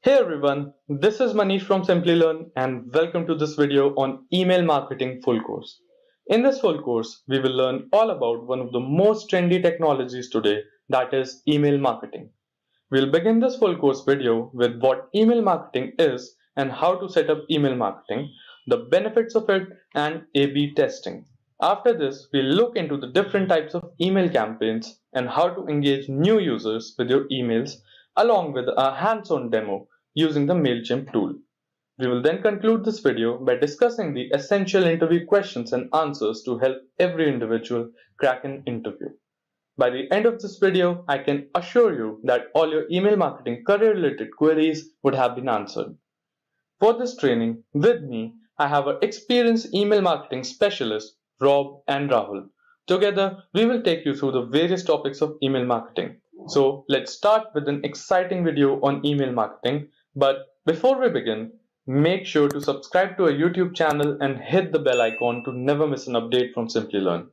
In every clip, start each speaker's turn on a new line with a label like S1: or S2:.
S1: Hey everyone, this is Manish from Simplilearn and welcome to this video on email marketing full course. In this full course, we will learn all about one of the most trendy technologies today, that is email marketing. We'll begin this full course video with what email marketing is and how to set up email marketing, the benefits of it, and A/B testing. After this, we'll look into the different types of email campaigns and how to engage new users with your emails, along with a hands-on demo using the MailChimp tool. We will then conclude this video by discussing the essential interview questions and answers to help every individual crack an interview. By the end of this video, I can assure you that all your email marketing career related queries would have been answered. For this training, with me, I have our experienced email marketing specialist, Rob and Rahul. Together, we will take you through the various topics of email marketing. So let's start with an exciting video on email marketing. But before we begin, make sure to subscribe to our YouTube channel and hit the bell icon to never miss an update from Simplilearn.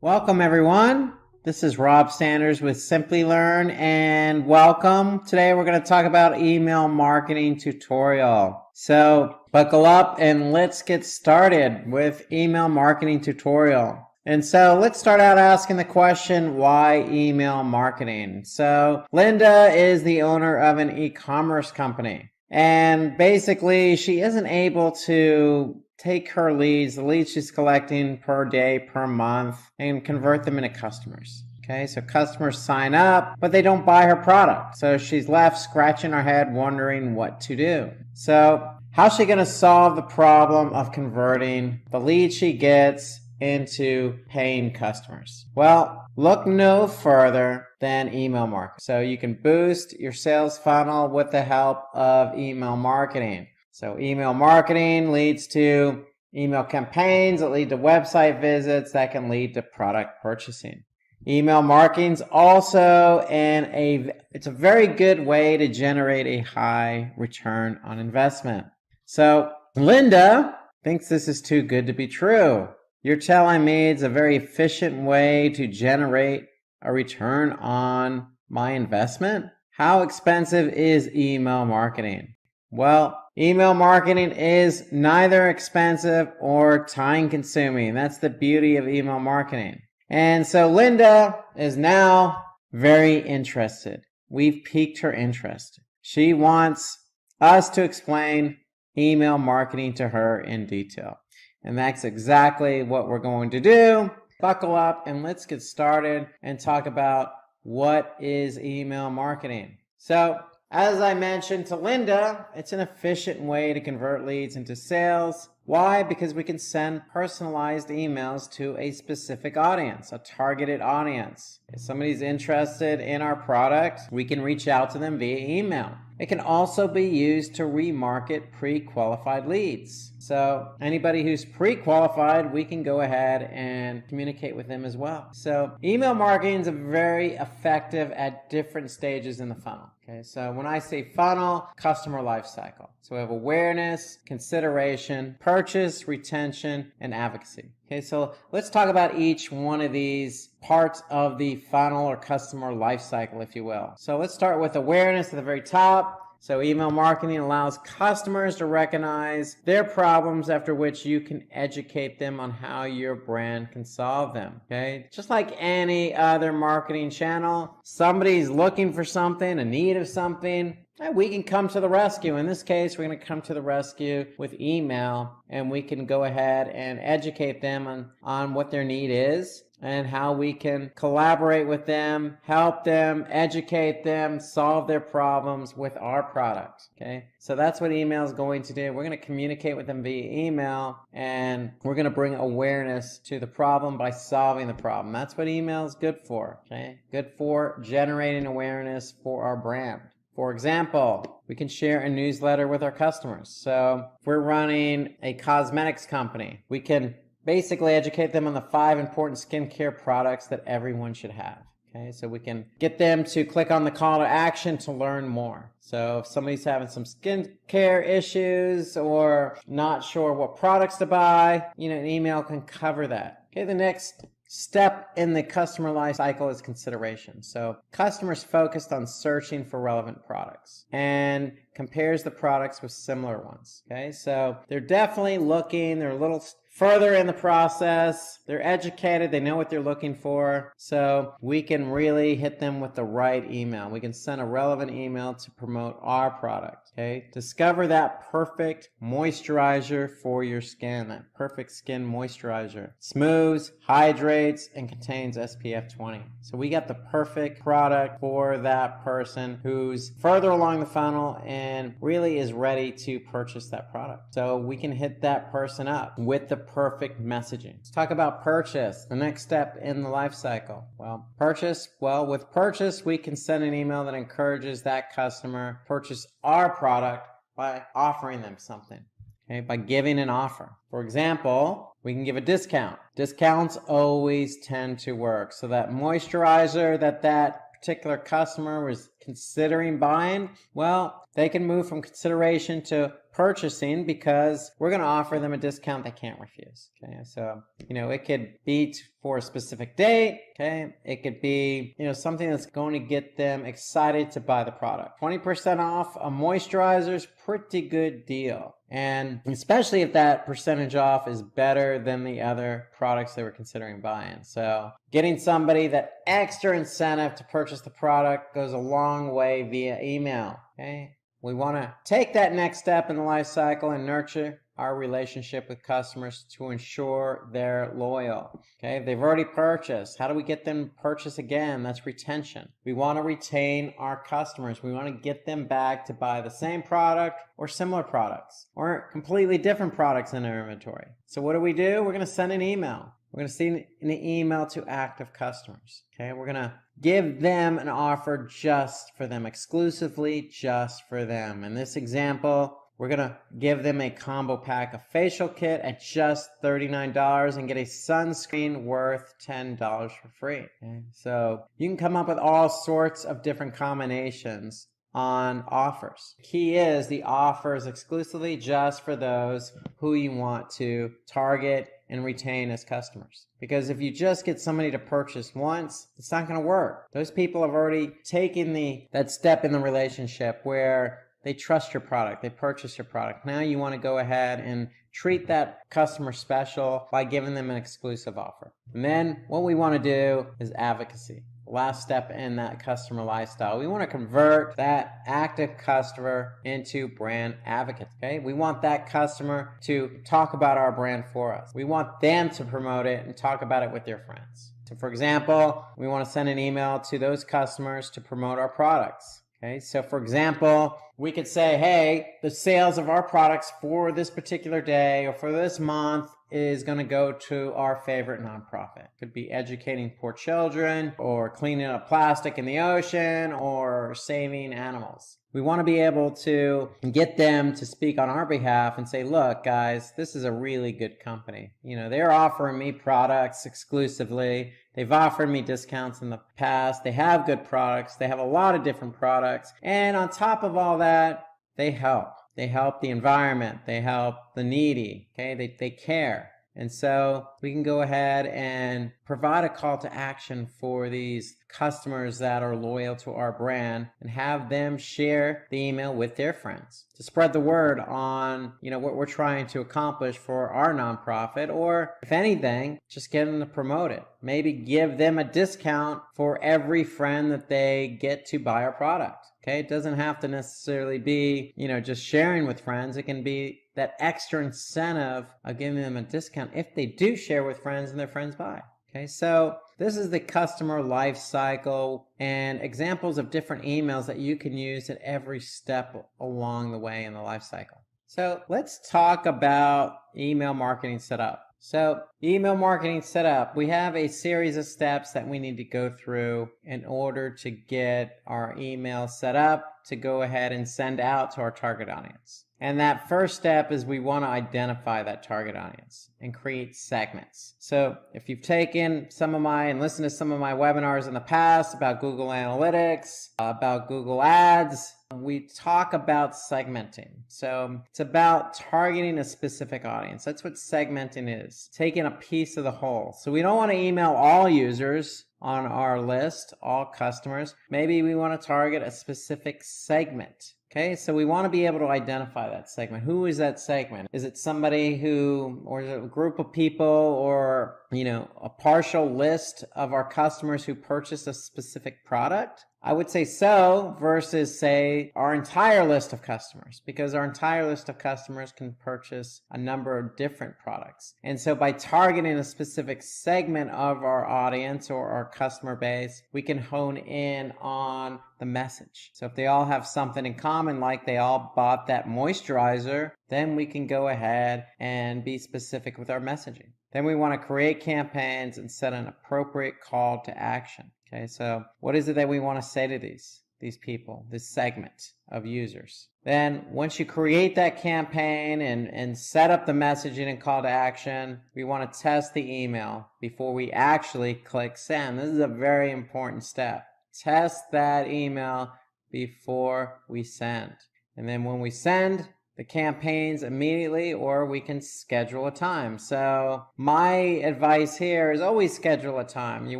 S2: Welcome everyone. This is Rob Sanders with Simplilearn and welcome. Today we're going to talk about email marketing tutorial. So buckle up and let's get started with email marketing tutorial. And so let's start out asking the question, why email marketing? So Linda is the owner of an e-commerce company. And basically she isn't able to take her leads, the leads she's collecting per day, per month, and convert them into customers. Okay, so customers sign up, but they don't buy her product. So she's left scratching her head wondering what to do. So how's she going to solve the problem of converting the leads she gets into paying customers? Well, look no further than email marketing. So you can boost your sales funnel with the help of email marketing. So email marketing leads to email campaigns that lead to website visits that can lead to product purchasing. Email marketing is also it's a very good way to generate a high return on investment. So Linda thinks this is too good to be true. You're telling me it's a very efficient way to generate a return on my investment? How expensive is email marketing? Well, email marketing is neither expensive or time consuming. That's the beauty of email marketing. And so Linda is now very interested. We've piqued her interest. She wants us to explain email marketing to her in detail. And that's exactly what we're going to do. Buckle up and let's get started and talk about what is email marketing. So, as I mentioned to Linda, it's an efficient way to convert leads into sales. Why? Because we can send personalized emails to a specific audience, a targeted audience. If somebody's interested in our product, we can reach out to them via email. It can also be used to remarket pre-qualified leads. So anybody who's pre-qualified, we can go ahead and communicate with them as well. So email marketing is very effective at different stages in the funnel. Okay, so when I say funnel, customer lifecycle. So we have awareness, consideration, purchase, retention, and advocacy. Okay, so let's talk about each one of these parts of the funnel or customer lifecycle, if you will. So let's start with awareness at the very top. So email marketing allows customers to recognize their problems, after which you can educate them on how your brand can solve them. Okay, just like any other marketing channel, somebody's looking for something, a need of something, we can come to the rescue. In this case, we're going to come to the rescue with email, and we can go ahead and educate them on what their need is and how we can collaborate with them, help them, educate them, solve their problems with our product. Okay, so that's what email is going to do. We're going to communicate with them via email, and we're going to bring awareness to the problem by solving the problem. That's what email is good for. Okay, good for generating awareness for our brand. For example, we can share a newsletter with our customers. So if we're running a cosmetics company, we can basically educate them on the 5 important skincare products that everyone should have. Okay, so we can get them to click on the call to action to learn more. So if somebody's having some skincare issues or not sure what products to buy, an email can cover that. Okay, the next step in the customer life cycle is consideration. So customers focused on searching for relevant products and compares the products with similar ones. Okay, so they're definitely looking, they're a little further in the process, they're educated, they know what they're looking for, so we can really hit them with the right email. We can send a relevant email to promote our product. Okay, discover that perfect moisturizer for your skin, that perfect skin moisturizer. Smooths, hydrates, and contains SPF 20. So we got the perfect product for that person who's further along the funnel and really is ready to purchase that product. So we can hit that person up with the perfect messaging. Let's talk about purchase, the next step in the life cycle. With purchase, we can send an email that encourages that customer to purchase our product by offering them something. Okay, by giving an offer. For example, we can give a discount. Discounts always tend to work. So that moisturizer that particular customer was considering buying, well, they can move from consideration to purchasing because we're going to offer them a discount they can't refuse. Okay, so it could be for a specific date. Okay, it could be something that's going to get them excited to buy the product. 20% off a moisturizer is pretty good deal, and especially if that percentage off is better than the other products they were considering buying. So getting somebody that extra incentive to purchase the product goes a long way via email. Okay, we want to take that next step in the life cycle and nurture our relationship with customers to ensure they're loyal. Okay, they've already purchased. How do we get them to purchase again? That's retention. We want to retain our customers. We want to get them back to buy the same product or similar products or completely different products in their inventory. So what do? We're going to send an email. We're going to send an email to active customers. Okay, we're going to give them an offer just for them, exclusively just for them. In this example, we're going to give them a combo pack, a facial kit at just $39 and get a sunscreen worth $10 for free. Okay? So you can come up with all sorts of different combinations on offers. Key is the offer is exclusively just for those who you want to target and retain as customers. Because if you just get somebody to purchase once, it's not going to work. Those people have already taken that step in the relationship where they trust your product, they purchase your product. Now you want to go ahead and treat that customer special by giving them an exclusive offer. And then what we want to do is advocacy. Last step in that customer lifestyle. We want to convert that active customer into brand advocates. Okay, we want that customer to talk about our brand for us. We want them to promote it and talk about it with their friends. So for example, we want to send an email to those customers to promote our products. Okay, so for example, we could say, hey, the sales of our products for this particular day or for this month is going to go to our favorite nonprofit. Could be educating poor children or cleaning up plastic in the ocean or saving animals. We want to be able to get them to speak on our behalf and say, look, guys, this is a really good company. They're offering me products exclusively. They've offered me discounts in the past. They have good products. They have a lot of different products. And on top of all that, they help. They help the environment. They help the needy. Okay, they care. And so we can go ahead and provide a call to action for these customers that are loyal to our brand and have them share the email with their friends to spread the word on, what we're trying to accomplish for our nonprofit, or if anything, just get them to promote it. Maybe give them a discount for every friend that they get to buy our product. Okay, it doesn't have to necessarily be, just sharing with friends. It can be that extra incentive of giving them a discount if they do share with friends and their friends buy. Okay, so this is the customer life cycle and examples of different emails that you can use at every step along the way in the life cycle. So let's talk about email marketing setup. So email marketing setup, we have a series of steps that we need to go through in order to get our email set up to go ahead and send out to our target audience. And that first step is we want to identify that target audience and create segments. So if you've taken and listened to some of my webinars in the past about Google Analytics, about Google Ads, we talk about segmenting. So it's about targeting a specific audience. That's what segmenting is, taking a piece of the whole. So we don't want to email all users on our list, all customers. Maybe we want to target a specific segment. Okay, so we want to be able to identify that segment. Who is that segment? Is it somebody who, or is it a group of people, or, a partial list of our customers who purchased a specific product? I would say so, versus say our entire list of customers, because our entire list of customers can purchase a number of different products. And so by targeting a specific segment of our audience or our customer base, we can hone in on the message. So if they all have something in common, like they all bought that moisturizer, then we can go ahead and be specific with our messaging. Then we want to create campaigns and set an appropriate call to action. Okay, so what is it that we want to say to these people, this segment of users? Then once you create that campaign and set up the messaging and call to action, we want to test the email before we actually click send. This is a very important step. Test that email before we send. And then when we send the campaigns immediately, or we can schedule a time. So my advice here is always schedule a time. You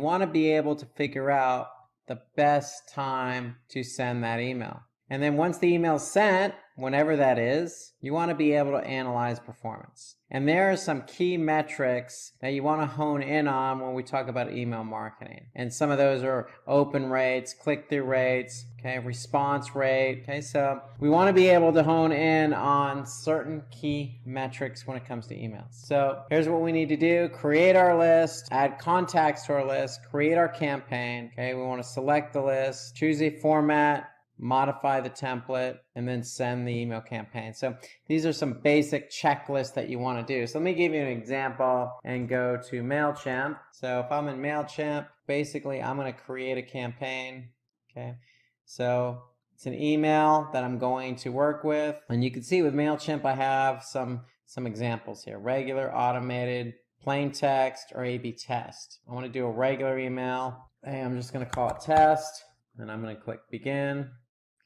S2: want to be able to figure out the best time to send that email. And then once the email is sent, whenever that is, you want to be able to analyze performance. And there are some key metrics that you want to hone in on when we talk about email marketing. And some of those are open rates, click-through rates, okay, response rate. Okay, so we want to be able to hone in on certain key metrics when it comes to emails. So here's what we need to do. Create our list, add contacts to our list, create our campaign. Okay, we want to select the list, choose a format, modify the template, and then send the email campaign. So these are some basic checklists that you want to do. So let me give you an example and go to MailChimp. So if I'm in MailChimp, basically I'm going to create a campaign. Okay, so it's an email that I'm going to work with. And you can see with MailChimp, I have some examples here: regular, automated, plain text, or A/B test. I want to do a regular email. Hey, I'm just going to call it test, and I'm going to click begin.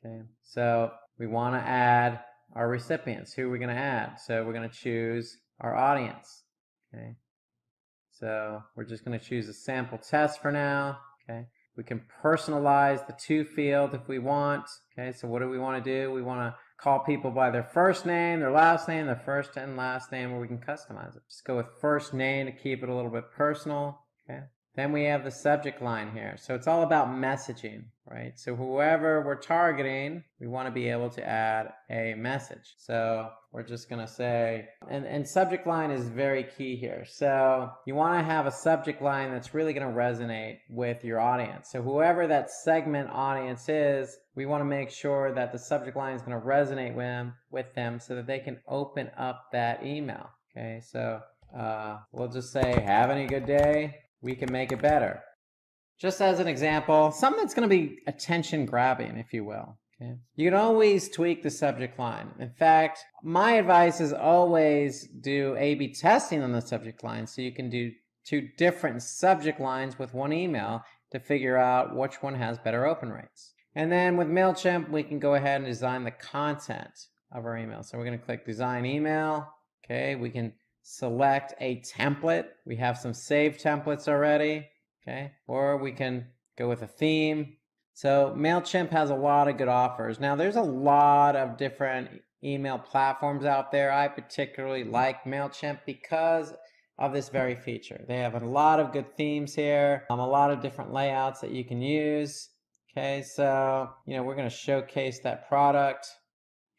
S2: Okay, so we want to add our recipients. Who are we going to add? So we're going to choose our audience. Okay, so we're just going to choose a sample test for now. Okay, we can personalize the to field if we want. Okay, so what do we want to do? We want to call people by their first name, their last name, their first and last name, or we can customize it. Just go with first name to keep it a little bit personal. Okay. Then we have the subject line here. So it's all about messaging, right? So whoever we're targeting, we want to be able to add a message. So we're just going to say, and subject line is very key here. So you want to have a subject line that's really going to resonate with your audience. So whoever that segment audience is, we want to make sure that the subject line is going to resonate with them so that they can open up that email. Okay, so we'll just say, have any good day. We can make it better. Just as an example, something that's going to be attention grabbing, if you will. Okay. You can always tweak the subject line. In fact, my advice is always do A/B testing on the subject line, so you can do 2 different subject lines with one email to figure out which one has better open rates. And then with MailChimp, we can go ahead and design the content of our email. So we're going to click design email. Okay, we can select a template. We have some saved templates already, okay? Or we can go with a theme. So MailChimp has a lot of good offers. Now there's a lot of different email platforms out there. I particularly like MailChimp because of this very feature. They have a lot of good themes here, a lot of different layouts that you can use. Okay, so we're going to showcase that product.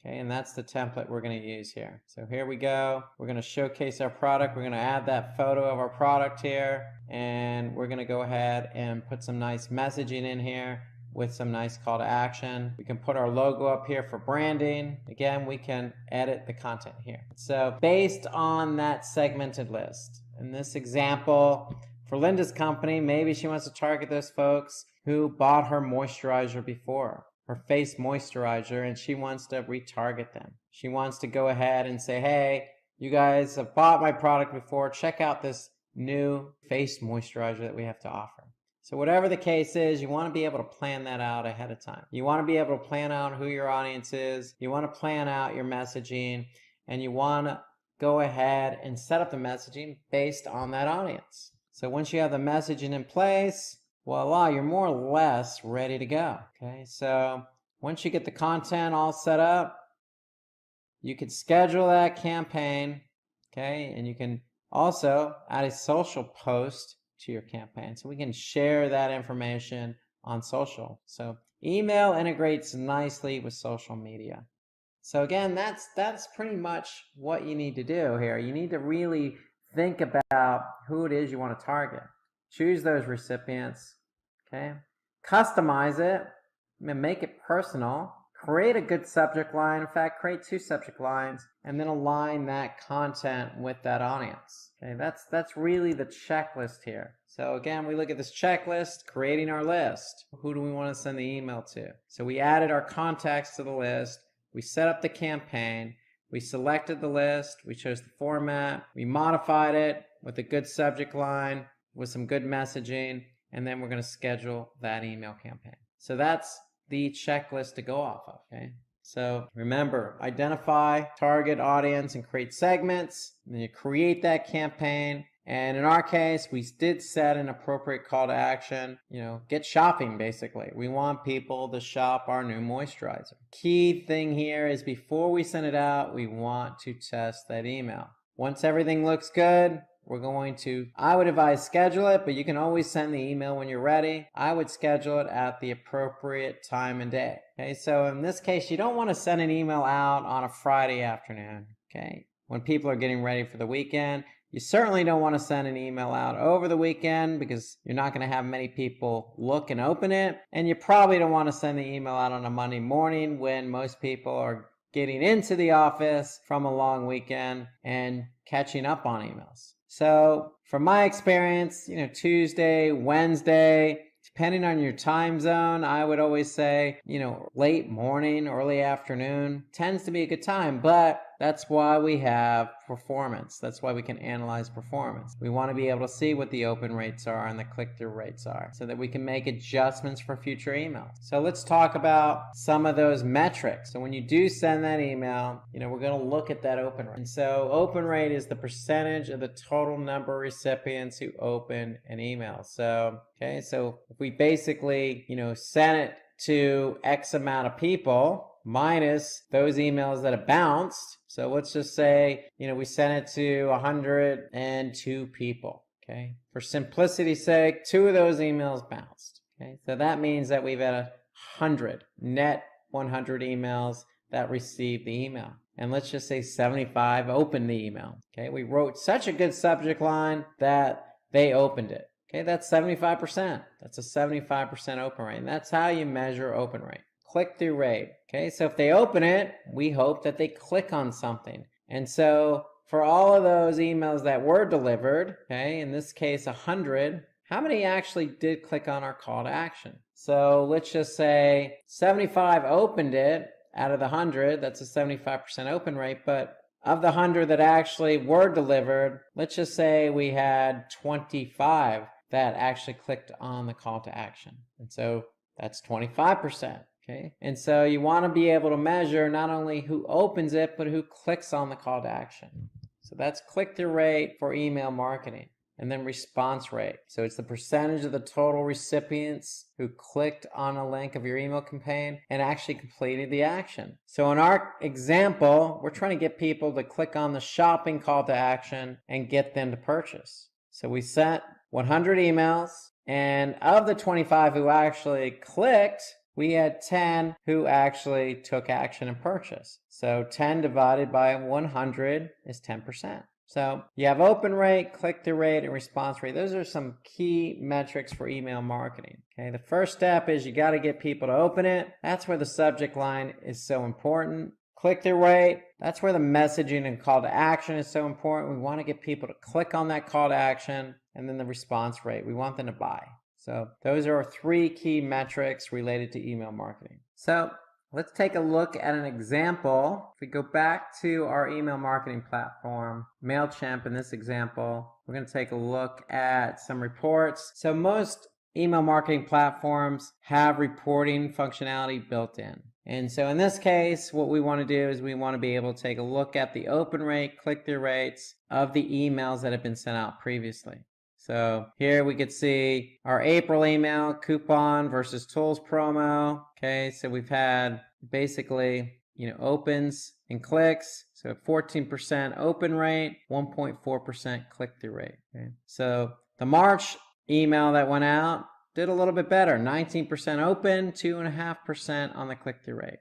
S2: Okay, and that's the template we're going to use here. So here we go. We're going to showcase our product. We're going to add that photo of our product here. And we're going to go ahead and put some nice messaging in here with some nice call to action. We can put our logo up here for branding. Again, we can edit the content here. So based on that segmented list, in this example, for Linda's company, maybe she wants to target those folks who bought her moisturizer before, her face moisturizer, and she wants to retarget them. She wants to go ahead and say, hey, you guys have bought my product before. Check out this new face moisturizer that we have to offer. So whatever the case is, you want to be able to plan that out ahead of time. You want to be able to plan out who your audience is. You want to plan out your messaging, and you want to go ahead and set up the messaging based on that audience. So once you have the messaging in place, voila, you're more or less ready to go. Okay, so once you get the content all set up, you can schedule that campaign, okay, and you can also add a social post to your campaign so we can share that information on social. So email integrates nicely with social media. So again, that's pretty much what you need to do here. You need to really think about who it is you want to target. Choose those recipients, okay? Customize it, make it personal. Create a good subject line. In fact, create 2 subject lines and then align that content with that audience. Okay, that's really the checklist here. So again, we look at this checklist, creating our list. Who do we want to send the email to? So we added our contacts to the list. We set up the campaign. We selected the list. We chose the format. We modified it with a good subject line, with some good messaging, and then we're going to schedule that email campaign. So that's the checklist to go off of, okay? So remember, identify, target audience, and create segments. And then you create that campaign. And in our case, we did set an appropriate call to action. Get shopping, basically. We want people to shop our new moisturizer. Key thing here is before we send it out, we want to test that email. Once everything looks good, we're going to, I would advise schedule it, but you can always send the email when you're ready. I would schedule it at the appropriate time and day. Okay, so in this case, you don't want to send an email out on a Friday afternoon, okay? When people are getting ready for the weekend. You certainly don't want to send an email out over the weekend because you're not going to have many people look and open it. And you probably don't want to send the email out on a Monday morning when most people are getting into the office from a long weekend and catching up on emails. So from my experience, Tuesday, Wednesday, depending on your time zone, I would always say, late morning, early afternoon tends to be a good time, but that's why we have performance. That's why we can analyze performance. We want to be able to see what the open rates are and the click-through rates are so that we can make adjustments for future emails. So let's talk about some of those metrics. So when you do send that email, we're going to look at that open rate. And so open rate is the percentage of the total number of recipients who open an email. So if we basically, send it to X amount of people minus those emails that have bounced. So let's just say, we sent it to 102 people. Okay. For simplicity's sake, 2 of those emails bounced. Okay. So that means that we've had 100 net 100 emails that received the email. And let's just say 75 opened the email. Okay. We wrote such a good subject line that they opened it. Okay, that's 75%. That's a 75% open rate. And that's how you measure open rate. Click-through rate. Okay, so if they open it, we hope that they click on something. And so for all of those emails that were delivered, okay, in this case 100, how many actually did click on our call to action? So let's just say 75 opened it out of the 100. That's a 75% open rate, but of the 100 that actually were delivered, let's just say we had 25 that actually clicked on the call to action. And so that's 25%. Okay. And so you want to be able to measure not only who opens it, but who clicks on the call to action. So that's click-through rate for email marketing. And then response rate. So it's the percentage of the total recipients who clicked on a link of your email campaign and actually completed the action. So in our example, we're trying to get people to click on the shopping call to action and get them to purchase. So we sent 100 emails, and of the 25 who actually clicked, we had 10 who actually took action and purchased. So 10 divided by 100 is 10%. So you have open rate, click-through rate, and response rate. Those are some key metrics for email marketing. Okay, the first step is you got to get people to open it. That's where the subject line is so important. Click-through rate, that's where the messaging and call to action is so important. We want to get people to click on that call to action. And then the response rate, we want them to buy. So those are our 3 key metrics related to email marketing. So let's take a look at an example. If we go back to our email marketing platform, MailChimp in this example, we're going to take a look at some reports. So most email marketing platforms have reporting functionality built in. And so in this case, what we want to do is we want to be able to take a look at the open rate, click-through rates of the emails that have been sent out previously. So here we could see our April email, coupon versus tools promo. Okay, so we've had basically, opens and clicks. So 14% open rate, 1.4% click-through rate. Okay. So the March email that went out did a little bit better, 19% open, 2.5% on the click-through rate.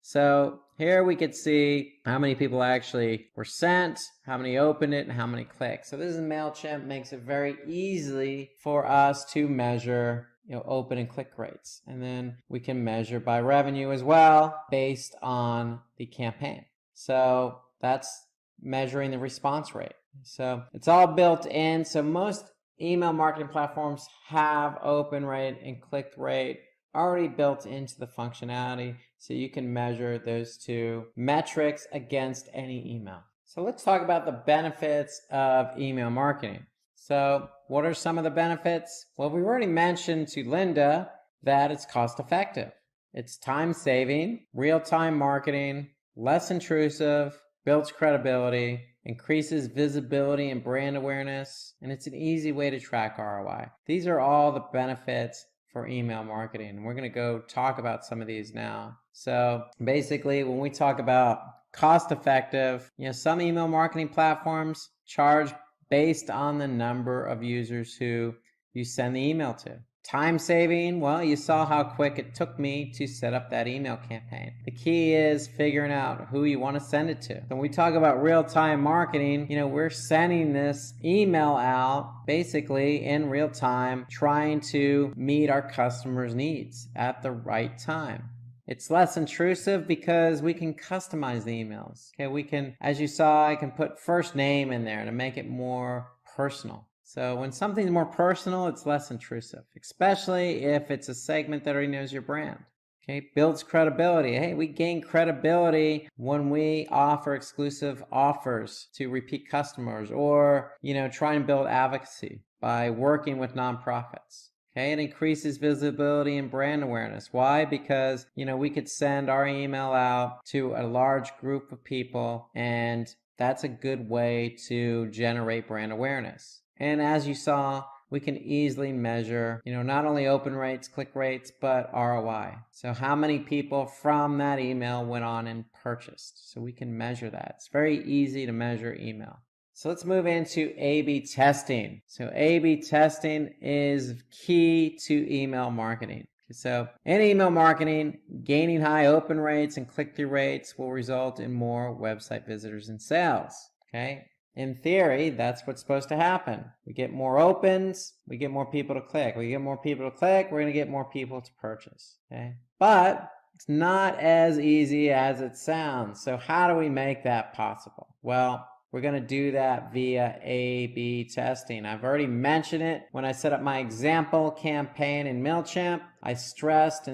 S2: So here we could see how many people actually were sent, how many opened it, and how many clicked. So this is MailChimp, makes it very easy for us to measure open and click rates. And then we can measure by revenue as well based on the campaign. So that's measuring the response rate. So it's all built in. So most email marketing platforms have open rate and click rate already built into the functionality, so you can measure those two metrics against any email. So let's talk about the benefits of email marketing. So what are some of the benefits? Well, we already mentioned to Linda that it's cost effective. It's time saving, real-time marketing, less intrusive, builds credibility, increases visibility and brand awareness, and it's an easy way to track ROI. These are all the benefits for email marketing. We're going to go talk about some of these now. So basically, when we talk about cost effective, some email marketing platforms charge based on the number of users who you send the email to. Time saving, well, you saw how quick it took me to set up that email campaign. The key is figuring out who you want to send it to. When we talk about real-time marketing, we're sending this email out basically in real time, trying to meet our customers' needs at the right time. It's less intrusive because we can customize the emails. Okay, we can, as you saw, I can put first name in there to make it more personal. So when something's more personal, it's less intrusive, especially if it's a segment that already knows your brand. Okay, builds credibility. Hey, we gain credibility when we offer exclusive offers to repeat customers or, try and build advocacy by working with nonprofits. Okay, it increases visibility and brand awareness. Why? Because, we could send our email out to a large group of people, and that's a good way to generate brand awareness. And as you saw, we can easily measure, not only open rates, click rates, but ROI. So how many people from that email went on and purchased? So we can measure that. It's very easy to measure email. So let's move into A/B testing. So A/B testing is key to email marketing. So in email marketing, gaining high open rates and click-through rates will result in more website visitors and sales. Okay. In theory, that's what's supposed to happen. We get more opens, we get more people to click. We get more people to click, we're going to get more people to purchase. Okay? But it's not as easy as it sounds. So how do we make that possible? Well, we're going to do that via A/B testing. I've already mentioned it when I set up my example campaign in MailChimp. I stressed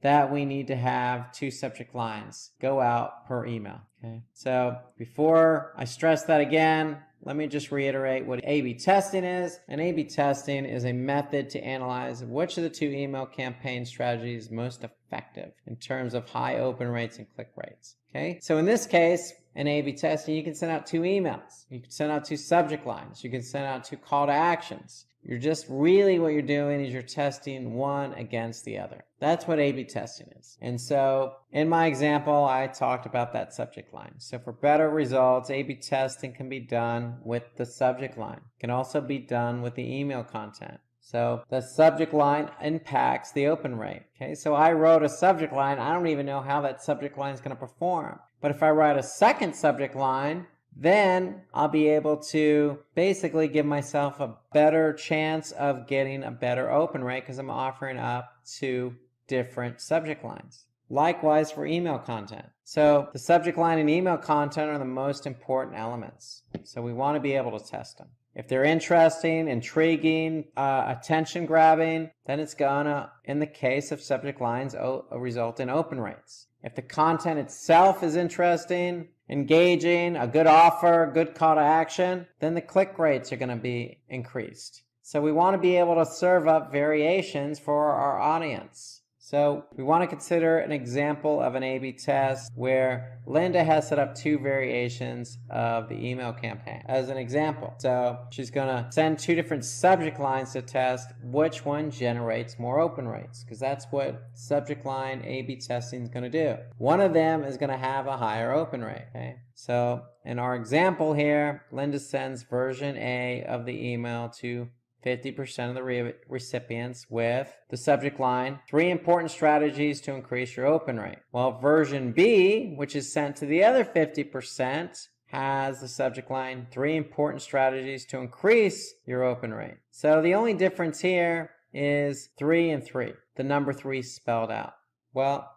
S2: that we need to have 2 subject lines go out per email. Okay. So before I stress that again, let me just reiterate what A/B testing is. And A/B testing is a method to analyze which of the 2 email campaign strategies is most effective in terms of high open rates and click rates. Okay. So in this case, in A/B testing, you can send out 2 emails. You can send out 2 subject lines. You can send out 2 call to actions. You're just really what you're doing is you're testing one against the other. That's what A/B testing is. And so in my example, I talked about that subject line. So for better results, A/B testing can be done with the subject line. It can also be done with the email content. So the subject line impacts the open rate. Okay, so I wrote a subject line. I don't even know how that subject line is going to perform. But if I write a second subject line, then I'll be able to basically give myself a better chance of getting a better open rate because I'm offering up 2 different subject lines. Likewise for email content. So the subject line and email content are the most important elements. So we want to be able to test them. If they're interesting, intriguing, attention grabbing, then it's gonna, in the case of subject lines, result in open rates. If the content itself is interesting, engaging, a good offer, good call to action, then the click rates are going to be increased. So we want to be able to serve up variations for our audience. So we want to consider an example of an A/B test where Linda has set up 2 variations of the email campaign as an example. So she's going to send 2 different subject lines to test which one generates more open rates, because that's what subject line A/B testing is going to do. One of them is going to have a higher open rate. Okay? So in our example here, Linda sends version A of the email to 50% of the recipients with the subject line, 3 important strategies to increase your open rate. Well, version B, which is sent to the other 50%, has the subject line, 3 important strategies to increase your open rate. So the only difference here is 3 and 3, the number 3 spelled out. Well,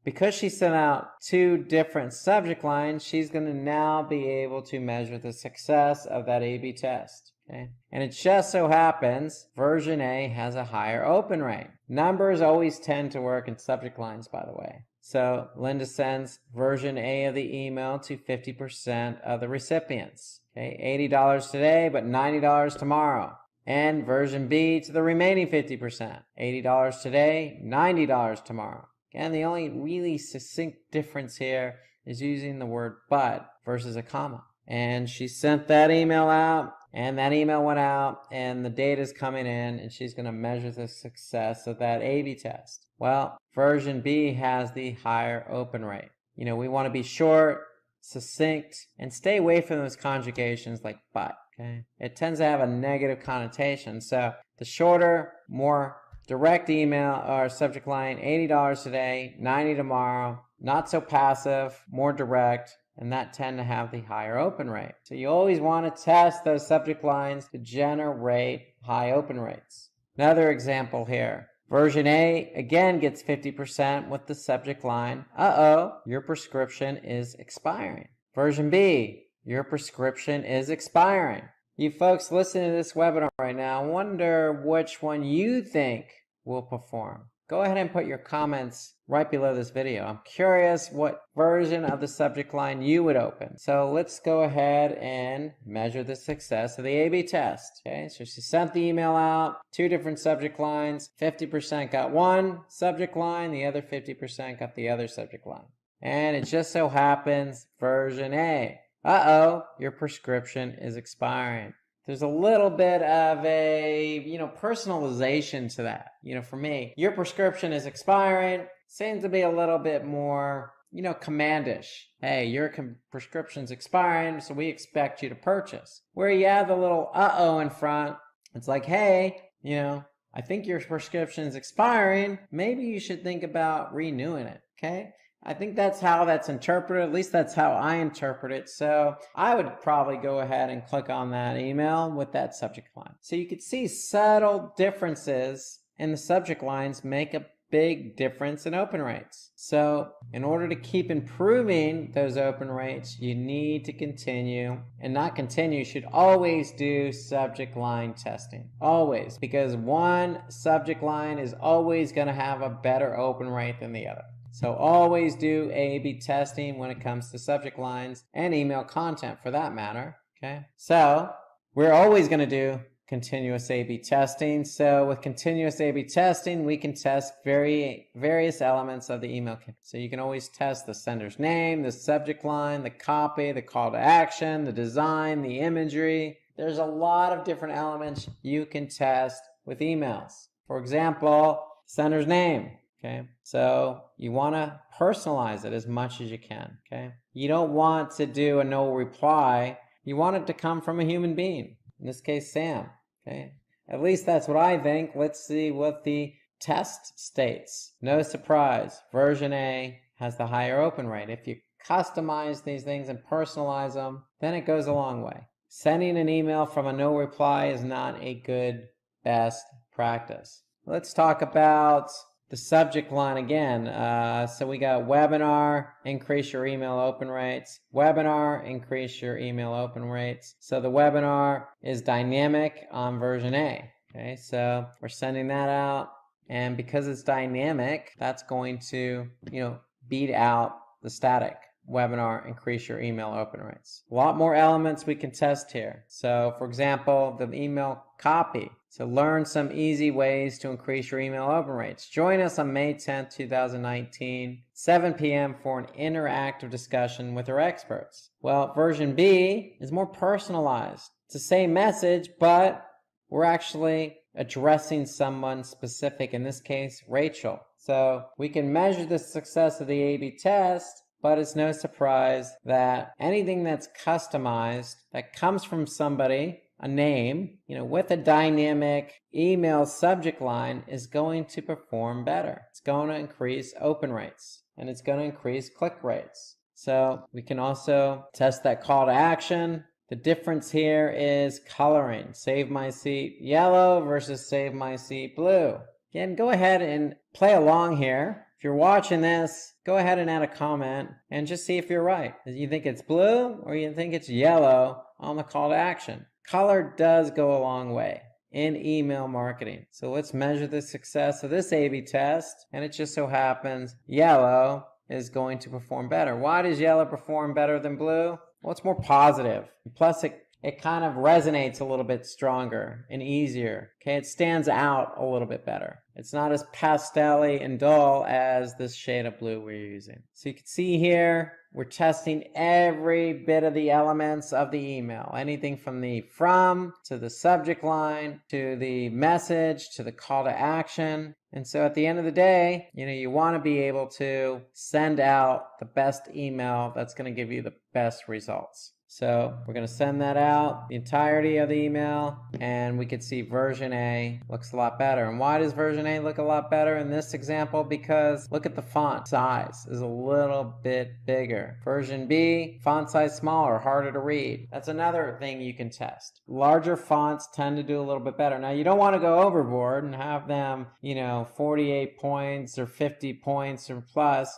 S2: because she sent out 2 different subject lines, she's going to now be able to measure the success of that A/B test. Okay. And it just so happens version A has a higher open rate. Numbers always tend to work in subject lines, by the way. So Linda sends version A of the email to 50% of the recipients. Okay, $80 today, but $90 tomorrow. And version B to the remaining 50%. $80 today, $90 tomorrow. And the only really succinct difference here is using the word but versus a comma. And she sent that email out, and that email went out, and the data is coming in, and she's going to measure the success of that A/B test. Well, version B has the higher open rate. You know, we want to be short, succinct, and stay away from those conjugations like but. Okay? It tends to have a negative connotation. So the shorter, more direct email or subject line, $80 today, $90 tomorrow, not so passive, more direct, and that tend to have the higher open rate. So you always want to test those subject lines to generate high open rates. Another example here. Version A again gets 50% with the subject line, uh-oh, your prescription is expiring. Version B, your prescription is expiring. You folks listening to this webinar right now, wonder which one you think will perform. Go ahead and put your comments right below this video. I'm curious what version of the subject line you would open. So let's go ahead and measure the success of the A/B test. Okay, so she sent the email out, 2 different subject lines. 50% got one subject line, the other 50% got the other subject line. And it just so happens version A. Uh-oh, your prescription is expiring. There's a little bit of a, personalization to that. For me, your prescription is expiring seems to be a little bit more, commandish. Hey, your prescription's expiring, so we expect you to purchase. Where you have the little uh-oh in front, it's like, hey, I think your prescription is expiring. Maybe you should think about renewing it, okay? I think that's how that's interpreted. At least that's how I interpret it. So I would probably go ahead and click on that email with that subject line. So you could see subtle differences in the subject lines make a big difference in open rates. So in order to keep improving those open rates, you need to continue, and not continue, you should always do subject line testing. Always, because one subject line is always going to have a better open rate than the other. So always do A/B testing when it comes to subject lines and email content for that matter. Okay. So we're always going to do continuous A/B testing. So with continuous A/B testing, we can test various elements of the email campaign. So you can always test the sender's name, the subject line, the copy, the call to action, the design, the imagery. There's a lot of different elements you can test with emails. For example, sender's name. Okay, so you want to personalize it as much as you can. Okay, you don't want to do a no reply. You want it to come from a human being. In this case, Sam. Okay, at least that's what I think. Let's see what the test states. No surprise, version A has the higher open rate. If you customize these things and personalize them, then it goes a long way. Sending an email from a no reply is not a good best practice. Let's talk about the subject line again. So we got webinar, increase your email open rates. Webinar, increase your email open rates. So the webinar is dynamic on version A. Okay, so we're sending that out. And because it's dynamic, that's going to, beat out the static. Webinar, increase your email open rates. A lot more elements we can test here. So for example, the email copy. So learn some easy ways to increase your email open rates. Join us on May 10th, 2019, 7 p.m. for an interactive discussion with our experts. Well, version B is more personalized. It's the same message, but we're actually addressing someone specific, in this case, Rachel. So we can measure the success of the A/B test, but it's no surprise that anything that's customized, that comes from somebody, a name, with a dynamic email subject line, is going to perform better. It's going to increase open rates, and it's going to increase click rates. So we can also test that call to action. The difference here is coloring. Save my seat yellow versus save my seat blue. Again, go ahead and play along here. If you're watching this, go ahead and add a comment and just see if you're right. Do you think it's blue or you think it's yellow on the call to action? Color does go a long way in email marketing. So let's measure the success of this A/B test, and it just so happens yellow is going to perform better. Why does yellow perform better than blue? Well, it's more positive. Plus, it kind of resonates a little bit stronger and easier. Okay, it stands out a little bit better. It's not as pastel-y and dull as this shade of blue we're using. So you can see here, we're testing every bit of the elements of the email. Anything from the from to the subject line to the message to the call to action. And so at the end of the day, you want to be able to send out the best email that's going to give you the best results. So we're going to send that out, the entirety of the email, and we could see version A looks a lot better. And why does version A look a lot better in this example? Because look at the font size is a little bit bigger. Version B, font size smaller, harder to read. That's another thing you can test. Larger fonts tend to do a little bit better. Now, you don't want to go overboard and have them, 48 points or 50 points or plus.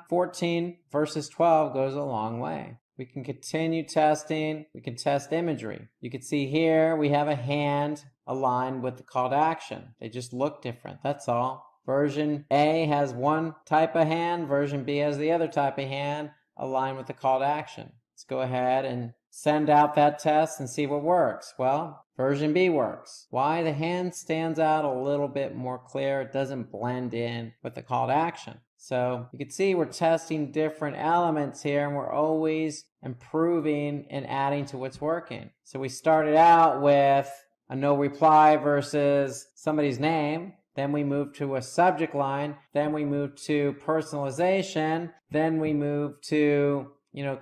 S2: 14 versus 12 goes a long way. We can continue testing. We can test imagery. You can see here we have a hand aligned with the call to action. They just look different. That's all. Version A has one type of hand. Version B has the other type of hand aligned with the call to action. Let's go ahead and send out that test and see what works. Well, version B works. Why? The hand stands out a little bit more clear. It doesn't blend in with the call to action. So you can see we're testing different elements here, and we're always improving and adding to what's working. So we started out with a no reply versus somebody's name. Then we moved to a subject line. Then we moved to personalization. Then we moved to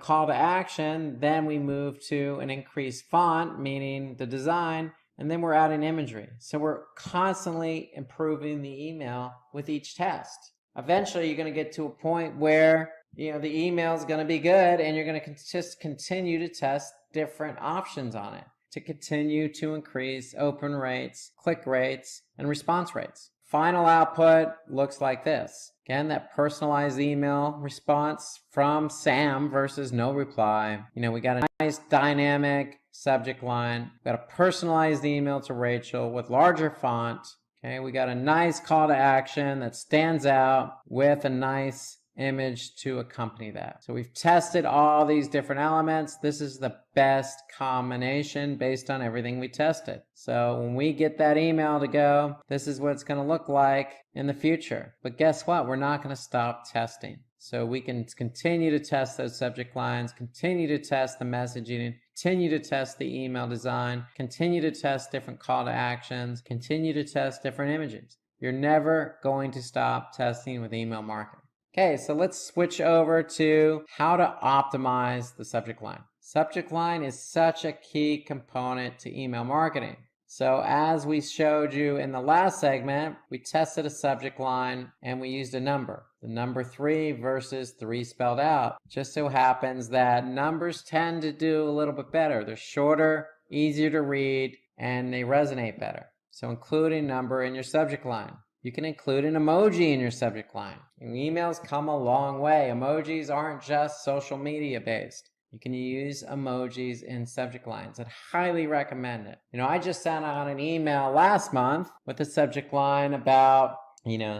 S2: call to action. Then we moved to an increased font, meaning the design. And then we're adding imagery. So we're constantly improving the email with each test. Eventually, you're going to get to a point where, the email is going to be good, and you're going to just continue to test different options on it to continue to increase open rates, click rates, and response rates. Final output looks like this. Again, that personalized email response from Sam versus no reply. We got a nice dynamic subject line. We got a personalized email to Rachel with larger font. Okay, we got a nice call to action that stands out with a nice image to accompany that. So we've tested all these different elements. This is the best combination based on everything we tested. So when we get that email to go, this is what it's going to look like in the future. But guess what? We're not going to stop testing. So we can continue to test those subject lines, continue to test the messaging, continue to test the email design, continue to test different call to actions, continue to test different images. You're never going to stop testing with email marketing. Okay, so let's switch over to how to optimize the subject line. Subject line is such a key component to email marketing. So as we showed you in the last segment, we tested a subject line and we used a number. The number 3 versus 3 spelled out. Just so happens that numbers tend to do a little bit better. They're shorter, easier to read, and they resonate better. So include a number in your subject line. You can include an emoji in your subject line. And emails come a long way. Emojis aren't just social media based. You can use emojis in subject lines. I'd highly recommend it. I just sent out an email last month with a subject line about,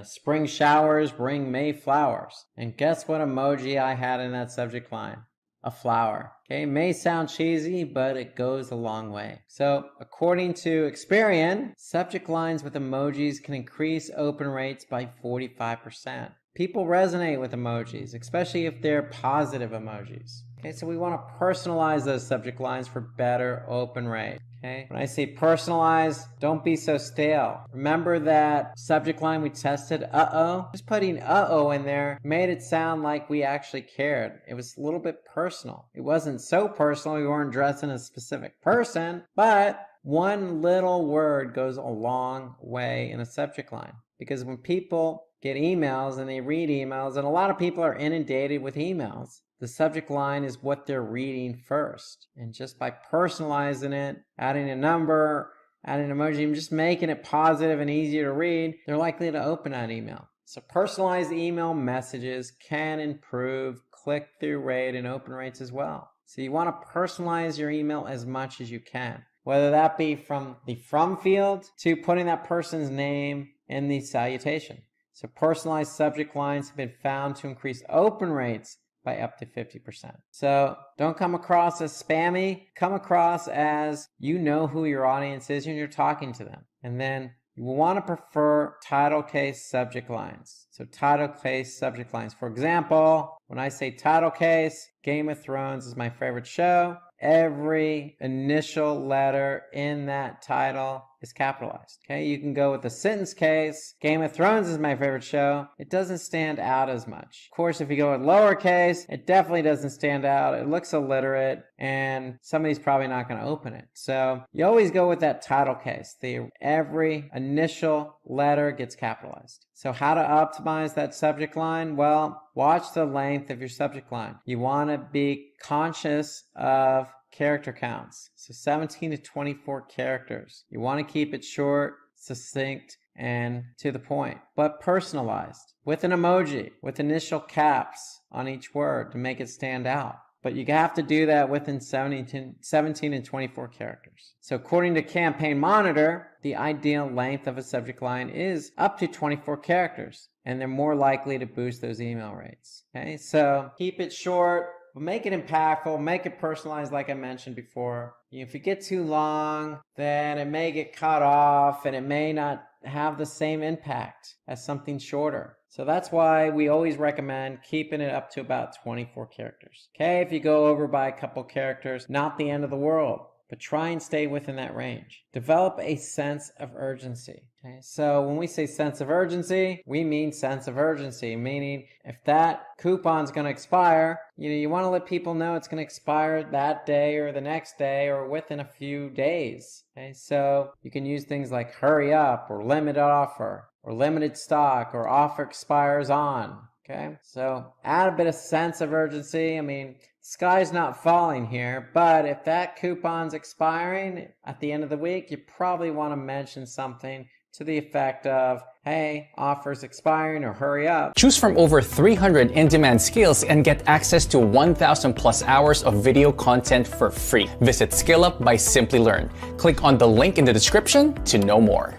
S2: spring showers bring May flowers. And guess what emoji I had in that subject line? a flower. Okay, it may sound cheesy, but it goes a long way. So according to Experian, subject lines with emojis can increase open rates by 45%. People resonate with emojis, especially if they're positive emojis. Okay, so we want to personalize those subject lines for better open rate. Okay, when I say personalize, don't be so stale. Remember that subject line we tested, uh-oh? Just putting uh-oh in there made it sound like we actually cared. It was a little bit personal. It wasn't so personal, we weren't addressing a specific person, but one little word goes a long way in a subject line. Because when people get emails and they read emails, and a lot of people are inundated with emails, the subject line is what they're reading first. And just by personalizing it, adding a number, adding an emoji, and just making it positive and easier to read, they're likely to open that email. So personalized email messages can improve click-through rate and open rates as well. So you want to personalize your email as much as you can, whether that be from the from field to putting that person's name in the salutation. So personalized subject lines have been found to increase open rates by up to 50%. So don't come across as spammy, come across as you know who your audience is and you're talking to them. And then you will want to prefer title case subject lines. So title case subject lines. For example, when I say title case, Game of Thrones is my favorite show. Every initial letter in that title is capitalized. Okay, you can go with the sentence case. Game of Thrones is my favorite show. It doesn't stand out as much. Of course, if you go with lowercase, it definitely doesn't stand out. It looks illiterate, and somebody's probably not going to open it. So you always go with that title case. Every initial letter gets capitalized. So how to optimize that subject line? Well, watch the length of your subject line. You want to be conscious of character counts. So 17 to 24 characters. You want to keep it short, succinct, and to the point, but personalized with an emoji, with initial caps on each word to make it stand out. But you have to do that within 17 and 24 characters. So according to Campaign Monitor, the ideal length of a subject line is up to 24 characters, and they're more likely to boost those email rates. Okay, so keep it short, but make it impactful, make it personalized like I mentioned before. If you get too long, then it may get cut off and it may not have the same impact as something shorter. So that's why we always recommend keeping it up to about 24 characters. Okay, if you go over by a couple characters, not the end of the world, but try and stay within that range. Develop a sense of urgency. Okay, so when we say sense of urgency, we mean sense of urgency, meaning if that coupon's going to expire, you want to let people know it's going to expire that day or the next day or within a few days. Okay, so you can use things like hurry up or limited offer or limited stock or offer expires on. Okay, so add a bit of sense of urgency. I mean, sky's not falling here, but if that coupon's expiring at the end of the week, you probably want to mention something to the effect of, hey, offer's expiring or hurry up.
S3: Choose from over 300 in-demand skills and get access to 1,000 plus hours of video content for free. Visit SkillUp by Simplilearn. Click on the link in the description to know more.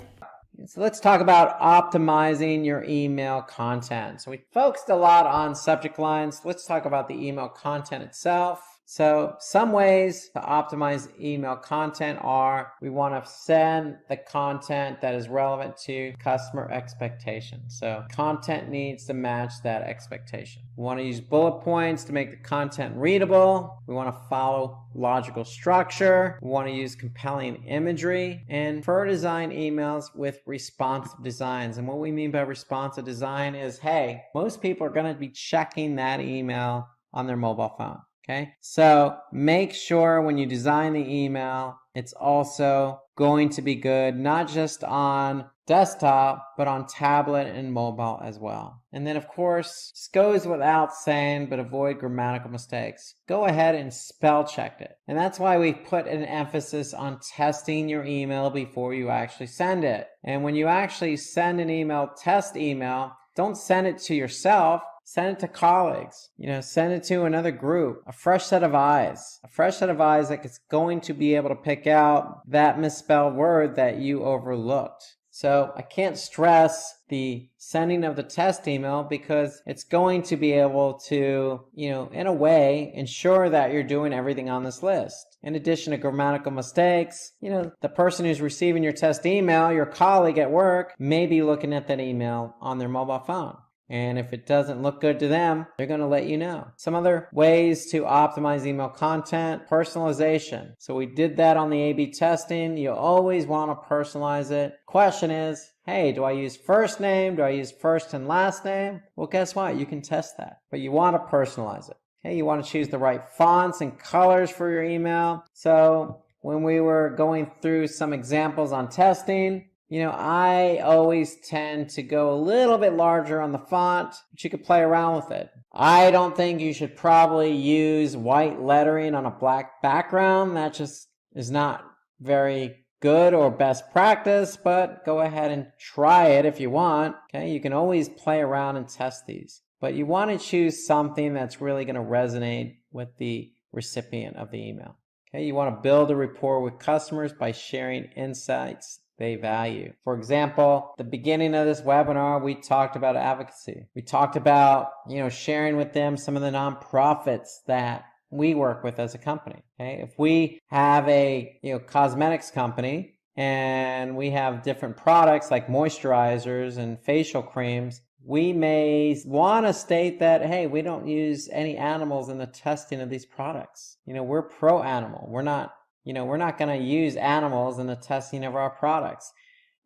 S2: So let's talk about optimizing your email content. So we focused a lot on subject lines. Let's talk about the email content itself. So some ways to optimize email content are we want to send the content that is relevant to customer expectations. So content needs to match that expectation. We want to use bullet points to make the content readable. We want to follow logical structure. We want to use compelling imagery and prefer design emails with responsive designs. And what we mean by responsive design is, hey, most people are going to be checking that email on their mobile phone. Okay, so make sure when you design the email, it's also going to be good, not just on desktop, but on tablet and mobile as well. And then, of course, this goes without saying, but avoid grammatical mistakes. Go ahead and spell check it. And that's why we put an emphasis on testing your email before you actually send it. And when you actually send an email, test email, don't send it to yourself. Send it to colleagues, send it to another group, a fresh set of eyes that is going to be able to pick out that misspelled word that you overlooked. So I can't stress the sending of the test email because it's going to be able to, in a way, ensure that you're doing everything on this list. In addition to grammatical mistakes, the person who's receiving your test email, your colleague at work, may be looking at that email on their mobile phone. And if it doesn't look good to them, they're going to let you know. Some other ways to optimize email content: personalization. So we did that on the A/B testing. You always want to personalize it. Question is, hey, do I use first name? Do I use first and last name? Well, guess what? You can test that, but you want to personalize it. Okay, you want to choose the right fonts and colors for your email. So when we were going through some examples on testing, I always tend to go a little bit larger on the font, but you could play around with it. I don't think you should probably use white lettering on a black background. That just is not very good or best practice, but go ahead and try it if you want. Okay, you can always play around and test these, but you want to choose something that's really going to resonate with the recipient of the email. Okay, you want to build a rapport with customers by sharing insights they value. For example, the beginning of this webinar, we talked about advocacy. We talked about, sharing with them some of the nonprofits that we work with as a company. Okay, if we have a cosmetics company and we have different products like moisturizers and facial creams, we may want to state that, hey, we don't use any animals in the testing of these products. We're pro-animal. We're not going to use animals in the testing of our products.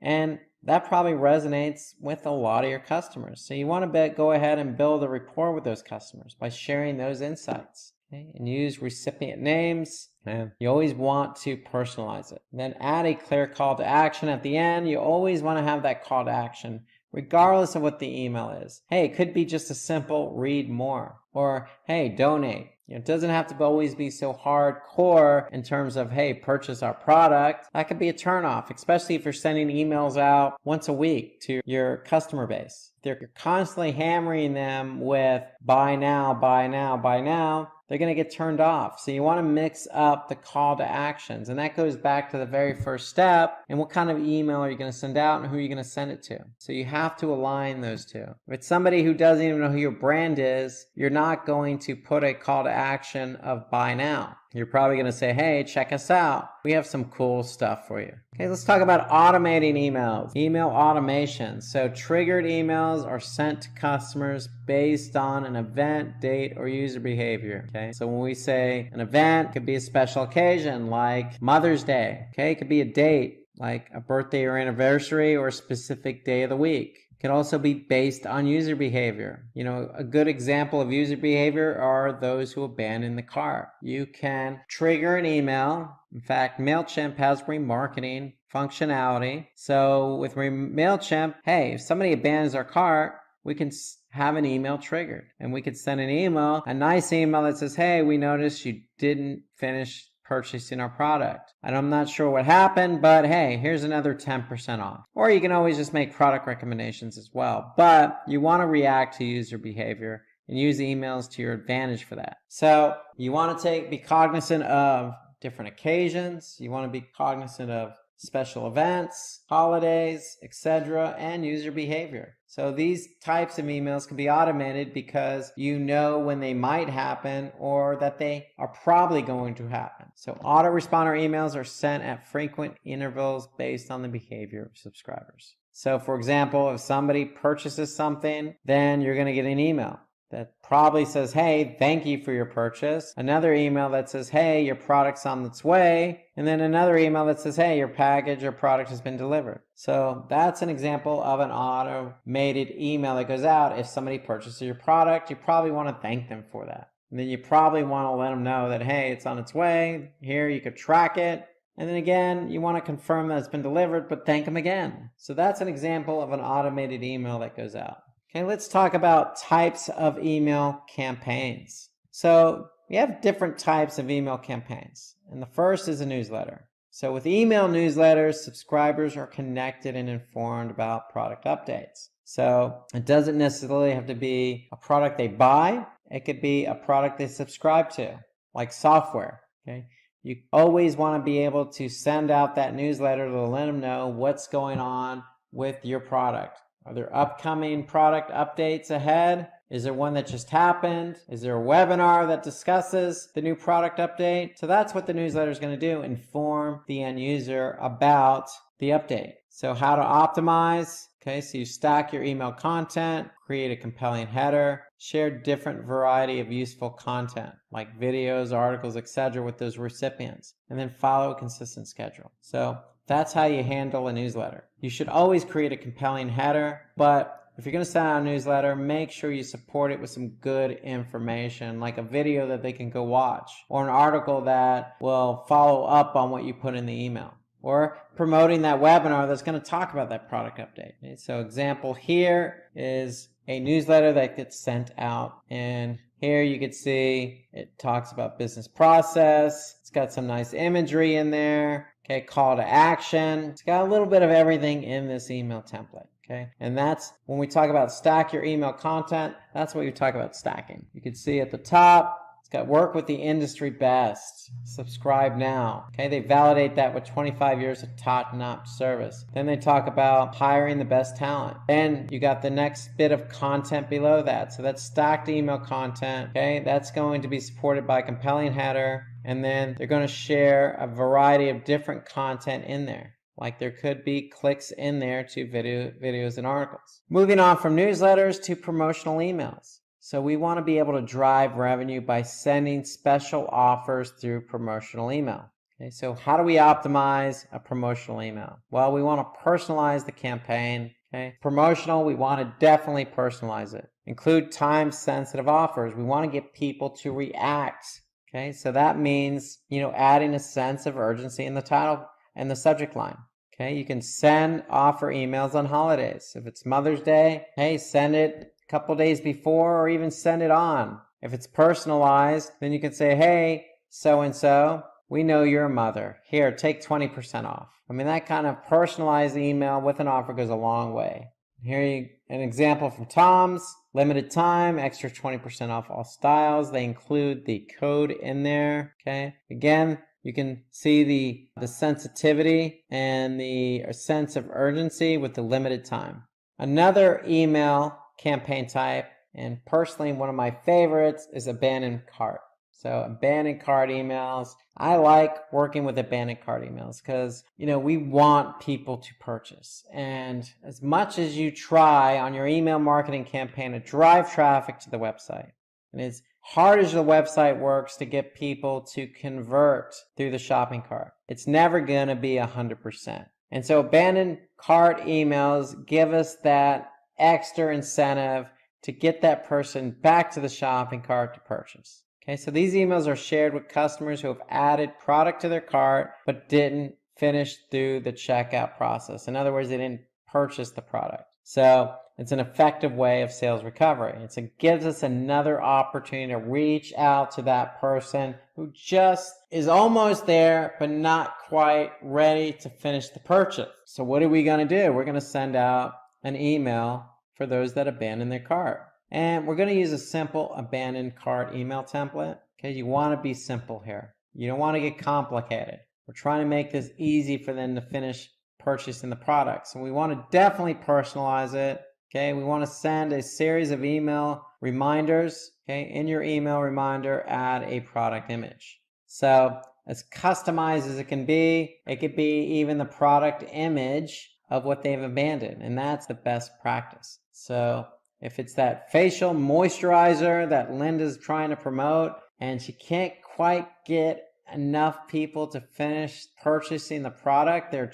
S2: And that probably resonates with a lot of your customers. So you want to go ahead and build a rapport with those customers by sharing those insights. Okay? And use recipient names. And you always want to personalize it. And then add a clear call to action at the end. You always want to have that call to action, regardless of what the email is. Hey, it could be just a simple read more, or hey, donate. It doesn't have to always be so hardcore in terms of, hey, purchase our product. That could be a turnoff, especially if you're sending emails out once a week to your customer base. If you're constantly hammering them with buy now, buy now, buy now, they're going to get turned off. So you want to mix up the call to actions. And that goes back to the very first step. And what kind of email are you going to send out and who are you going to send it to? So you have to align those two. If it's somebody who doesn't even know who your brand is, you're not going to put a call to action of buy now. You're probably going to say, hey, check us out. We have some cool stuff for you. Okay, let's talk about automating emails. Email automation. So triggered emails are sent to customers based on an event, date, or user behavior. Okay, so when we say an event, it could be a special occasion like Mother's Day. Okay, it could be a date like a birthday or anniversary or a specific day of the week. Can also be based on user behavior. A good example of user behavior are those who abandon the cart. You can trigger an email. In fact, MailChimp has remarketing functionality. So with MailChimp, hey, if somebody abandons our cart, we can have an email triggered. And we could send an email, a nice email that says, hey, we noticed you didn't finish purchasing our product. And I'm not sure what happened, but hey, here's another 10% off. Or you can always just make product recommendations as well. But you want to react to user behavior and use emails to your advantage for that. So you want to be cognizant of different occasions. You want to be cognizant of special events, holidays, etc., and user behavior. So these types of emails can be automated because you know when they might happen or that they are probably going to happen. So autoresponder emails are sent at frequent intervals based on the behavior of subscribers. So for example, if somebody purchases something, then you're going to get an email that probably says, hey, thank you for your purchase. Another email that says, hey, your product's on its way. And then another email that says, hey, your package or product has been delivered. So that's an example of an automated email that goes out. If somebody purchases your product, you probably want to thank them for that. And then you probably want to let them know that, hey, it's on its way. Here, you could track it. And then again, you want to confirm that it's been delivered, but thank them again. So that's an example of an automated email that goes out. Okay, let's talk about types of email campaigns. So we have different types of email campaigns. And the first is a newsletter. So with email newsletters, subscribers are connected and informed about product updates. So it doesn't necessarily have to be a product they buy. It could be a product they subscribe to, like software. Okay, you always want to be able to send out that newsletter to let them know what's going on with your product? Are there upcoming product updates ahead? Is there one that just happened? Is there a webinar that discusses the new product update? So that's what the newsletter is going to do, inform the end user about the update. So how to optimize. Okay, so you stack your email content, create a compelling header, share different variety of useful content like videos, articles, etc. with those recipients, and then follow a consistent schedule. So that's how you handle a newsletter. You should always create a compelling header, but if you're going to send out a newsletter, make sure you support it with some good information, like a video that they can go watch, or an article that will follow up on what you put in the email, or promoting that webinar that's going to talk about that product update. Okay, so example here is a newsletter that gets sent out, and here you can see it talks about business process. It's got some nice imagery in there. Okay, call to action. It's got a little bit of everything in this email template. Okay, and that's when we talk about stack your email content, that's what you talk about stacking. You can see at the top, it's got work with the industry best. Subscribe now. Okay, they validate that with 25 years of top-notch service. Then they talk about hiring the best talent. Then you got the next bit of content below that. So that's stacked email content. Okay, that's going to be supported by a compelling header. And then they're going to share a variety of different content in there. Like there could be clicks in there to videos and articles. Moving on from newsletters to promotional emails. So we want to be able to drive revenue by sending special offers through promotional email. Okay, so how do we optimize a promotional email? Well, we want to personalize the campaign. Okay, promotional, we want to definitely personalize it. Include time-sensitive offers. We want to get people to react. Okay, so that means, adding a sense of urgency in the title and the subject line. Okay, you can send offer emails on holidays. If it's Mother's Day, hey, send it a couple days before or even send it on. If it's personalized, then you can say, hey, so-and-so, we know you're a mother. Here, take 20% off. I mean, that kind of personalized email with an offer goes a long way. Here, an example from Tom's. Limited time, extra 20% off all styles. They include the code in there. Okay, again, you can see the sensitivity and the sense of urgency with the limited time. Another email campaign type, and personally one of my favorites, is abandoned cart. So abandoned cart emails. I like working with abandoned cart emails because, we want people to purchase. And as much as you try on your email marketing campaign to drive traffic to the website, and as hard as the website works to get people to convert through the shopping cart, it's never going to be 100%. And so abandoned cart emails give us that extra incentive to get that person back to the shopping cart to purchase. Okay, so these emails are shared with customers who have added product to their cart but didn't finish through the checkout process. In other words, they didn't purchase the product. So it's an effective way of sales recovery. It gives us another opportunity to reach out to that person who just is almost there but not quite ready to finish the purchase. So what are we going to do? We're going to send out an email for those that abandon their cart. And we're going to use a simple abandoned cart email template. Okay, you want to be simple here. You don't want to get complicated. We're trying to make this easy for them to finish purchasing the product. So we want to definitely personalize it. Okay, we want to send a series of email reminders. Okay, in your email reminder, add a product image. So as customized as it could be even the product image of what they've abandoned. And that's the best practice. So if it's that facial moisturizer that Linda's trying to promote and she can't quite get enough people to finish purchasing the product, they're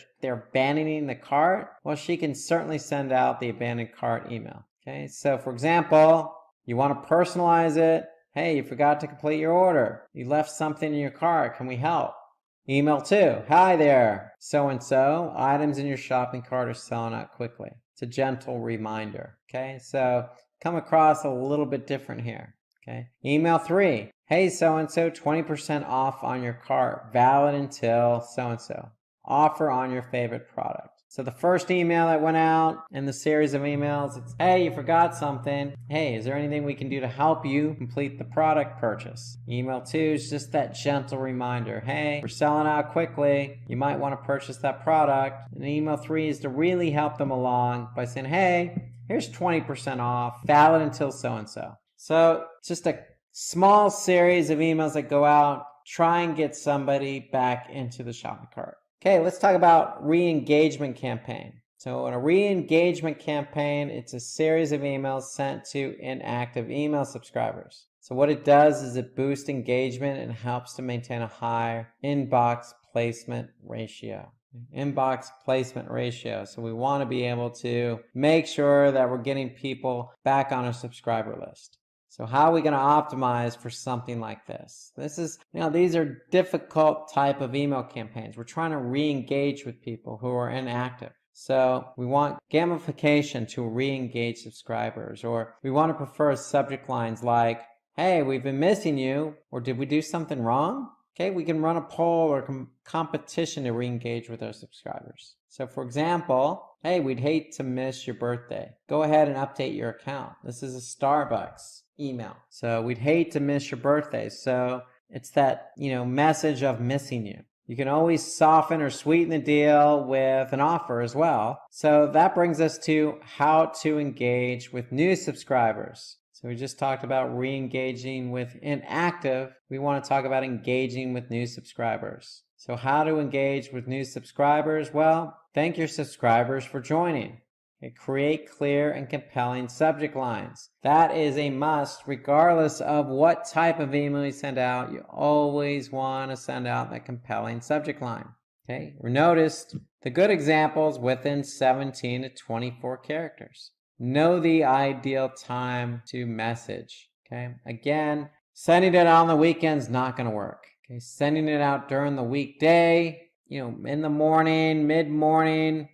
S2: abandoning the cart, well, she can certainly send out the abandoned cart email. Okay, so for example, you want to personalize it. Hey, you forgot to complete your order. You left something in your cart. Can we help? Email 2. Hi there, so-and-so. Items in your shopping cart are selling out quickly. It's a gentle reminder. Okay, so come across a little bit different here. Okay, email 3. Hey, so-and-so, 20% off on your cart, valid until so-and-so. Offer on your favorite product. So the first email that went out in the series of emails, it's, hey, you forgot something. Hey, is there anything we can do to help you complete the product purchase? Email 2 is just that gentle reminder. Hey, we're selling out quickly. You might want to purchase that product. And email 3 is to really help them along by saying, hey, here's 20% off, valid until so-and-so. So it's just a small series of emails that go out, try and get somebody back into the shopping cart. Okay, let's talk about re-engagement campaign. So in a re-engagement campaign, it's a series of emails sent to inactive email subscribers. So what it does is it boosts engagement and helps to maintain a high inbox placement ratio. Inbox placement ratio. So we want to be able to make sure that we're getting people back on our subscriber list. So how are we going to optimize for something like this? This is, these are difficult type of email campaigns. We're trying to re-engage with people who are inactive. So we want gamification to re-engage subscribers, or we want to prefer subject lines like, hey, we've been missing you, or did we do something wrong? Okay, we can run a poll or competition to re-engage with our subscribers. So for example, hey, we'd hate to miss your birthday. Go ahead and update your account. This is a Starbucks email. So we'd hate to miss your birthday. So it's that, message of missing you. You can always soften or sweeten the deal with an offer as well. So that brings us to how to engage with new subscribers. So we just talked about re-engaging with inactive. We want to talk about engaging with new subscribers. So how to engage with new subscribers? Well, thank your subscribers for joining. Okay, create clear and compelling subject lines. That is a must regardless of what type of email you send out. You always want to send out that compelling subject line. Okay, notice the good examples within 17 to 24 characters. Know the ideal time to message. Okay, again, sending it out on the weekend's not going to work. Okay, sending it out during the weekday, in the morning, mid-morning,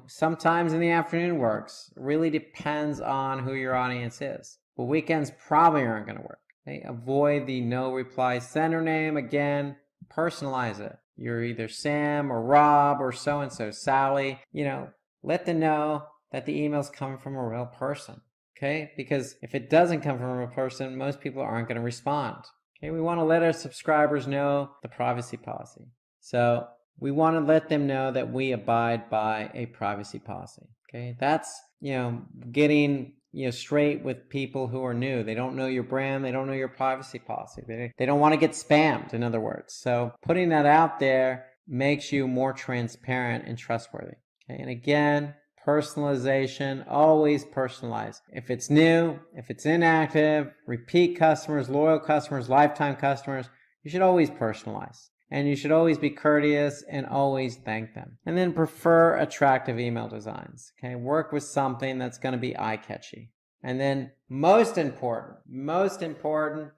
S2: sometimes in the afternoon works. It really depends on who your audience is. But weekends probably aren't going to work. Okay, avoid the no reply sender name. Again, personalize it. You're either Sam or Rob or so-and-so, Sally. Let them know that the email's coming from a real person. Okay, because if it doesn't come from a real person, most people aren't going to respond. Okay, we want to let our subscribers know the privacy policy. So we want to let them know that we abide by a privacy policy. Okay, that's, getting, straight with people who are new. They don't know your brand. They don't know your privacy policy. They don't want to get spammed, in other words. So putting that out there makes you more transparent and trustworthy. Okay, and again, personalization, always personalize. If it's new, if it's inactive, repeat customers, loyal customers, lifetime customers, you should always personalize. And you should always be courteous and always thank them. And then prefer attractive email designs. Okay, work with something that's going to be eye-catchy. And then most important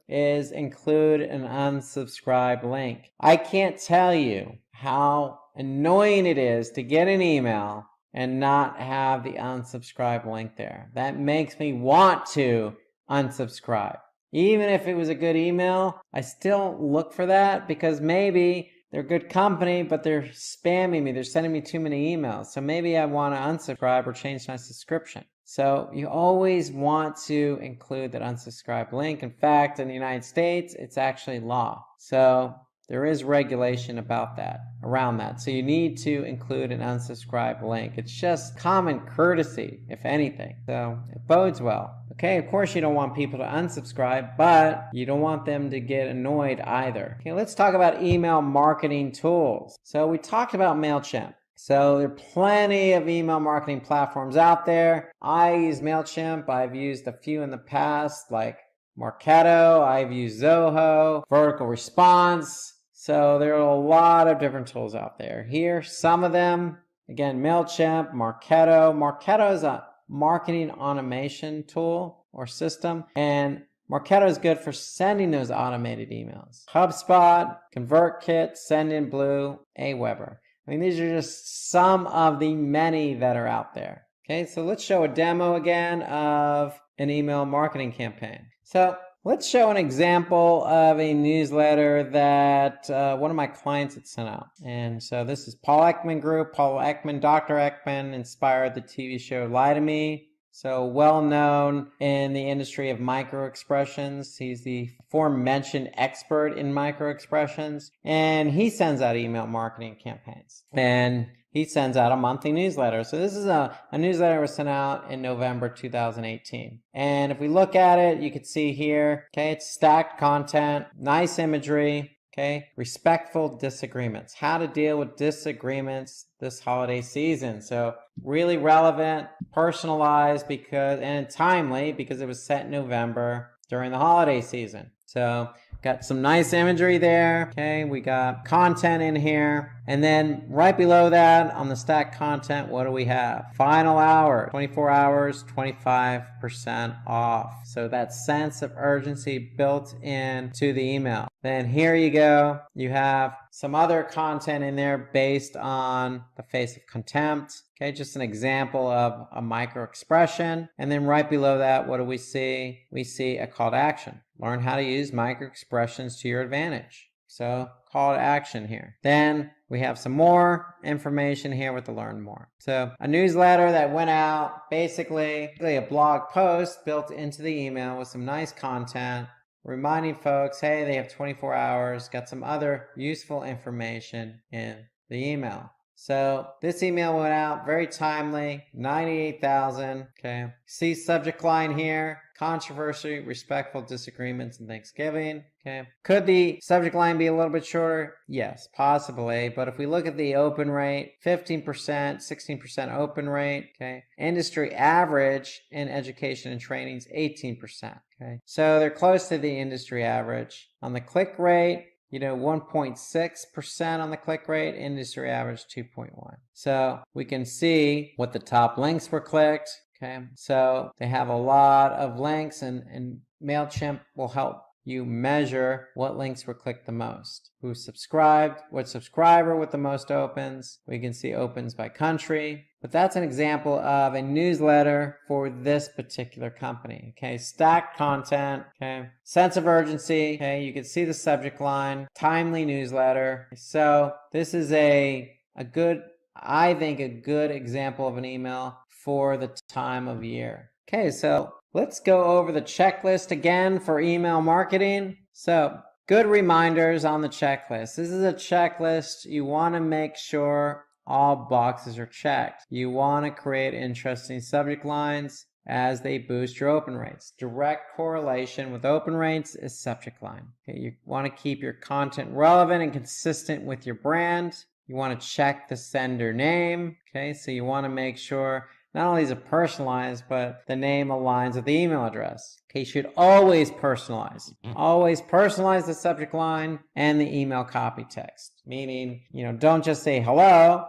S2: is include an unsubscribe link. I can't tell you how annoying it is to get an email and not have the unsubscribe link there. That makes me want to unsubscribe. Even if it was a good email, I still look for that because maybe they're a good company, but they're spamming me. They're sending me too many emails. So maybe I want to unsubscribe or change my subscription. So you always want to include that unsubscribe link. In fact, in the United States, it's actually law. So there is regulation about that, around that. So you need to include an unsubscribe link. It's just common courtesy, if anything. So it bodes well. Okay, of course you don't want people to unsubscribe, but you don't want them to get annoyed either. Okay, let's talk about email marketing tools. So we talked about MailChimp. So there are plenty of email marketing platforms out there. I use MailChimp. I've used a few in the past, like Marketo. I've used Zoho, Vertical Response. So there are a lot of different tools out there. Here, some of them, again, MailChimp, Marketo. Marketo is a marketing automation tool or system, and Marketo is good for sending those automated emails. HubSpot, ConvertKit, Sendinblue, Aweber. These are just some of the many that are out there. Okay, so let's show a demo again of an email marketing campaign. So let's show an example of a newsletter that one of my clients had sent out. And so this is Paul Ekman Group. Paul Ekman, Dr. Ekman inspired the TV show Lie to Me. So well known in the industry of micro expressions. He's the aforementioned expert in micro expressions, and he sends out email marketing campaigns. And he sends out a monthly newsletter. So this is a newsletter that was sent out in November 2018. And if we look at it, you can see here, okay, it's stacked content, nice imagery, okay, respectful disagreements, how to deal with disagreements this holiday season. So really relevant, personalized, and timely because it was set in November during the holiday season. So got some nice imagery there. Okay, we got content in here. And then right below that on the stack content, what do we have? Final hour, 24 hours, 25% off. So that sense of urgency built into the email. Then here you go. You have some other content in there based on the face of contempt. Okay, just an example of a micro expression. And then right below that, what do we see? We see a call to action. Learn how to use micro expressions to your advantage. So call to action here. Then we have some more information here with the learn more. So a newsletter that went out, basically a blog post built into the email with some nice content, reminding folks, hey, they have 24 hours, got some other useful information in the email. So this email went out, very timely, 98,000, okay. See subject line here, controversy, respectful disagreements, and Thanksgiving, okay. Could the subject line be a little bit shorter? Yes, possibly, but if we look at the open rate, 15%, 16% open rate, okay. Industry average in education and training is 18%, okay. So they're close to the industry average. On the click rate, 1.6% on the click rate, industry average 2.1. So we can see what the top links were clicked. Okay, so they have a lot of links, and MailChimp will help you measure what links were clicked the most. Who subscribed, what subscriber with the most opens. We can see opens by country. But that's an example of a newsletter for this particular company. Okay, stacked content, okay, sense of urgency, okay, you can see the subject line, timely newsletter. So this is I think a good example of an email for the time of year. Okay, so let's go over the checklist again for email marketing. So good reminders on the checklist. This is a checklist. You want to make sure all boxes are checked. You want to create interesting subject lines as they boost your open rates. Direct correlation with open rates is subject line. Okay, you want to keep your content relevant and consistent with your brand. You want to check the sender name. Okay, so you want to make sure not only is it personalized, but the name aligns with the email address. Okay, you should always personalize. Always personalize the subject line and the email copy text. Meaning, don't just say hello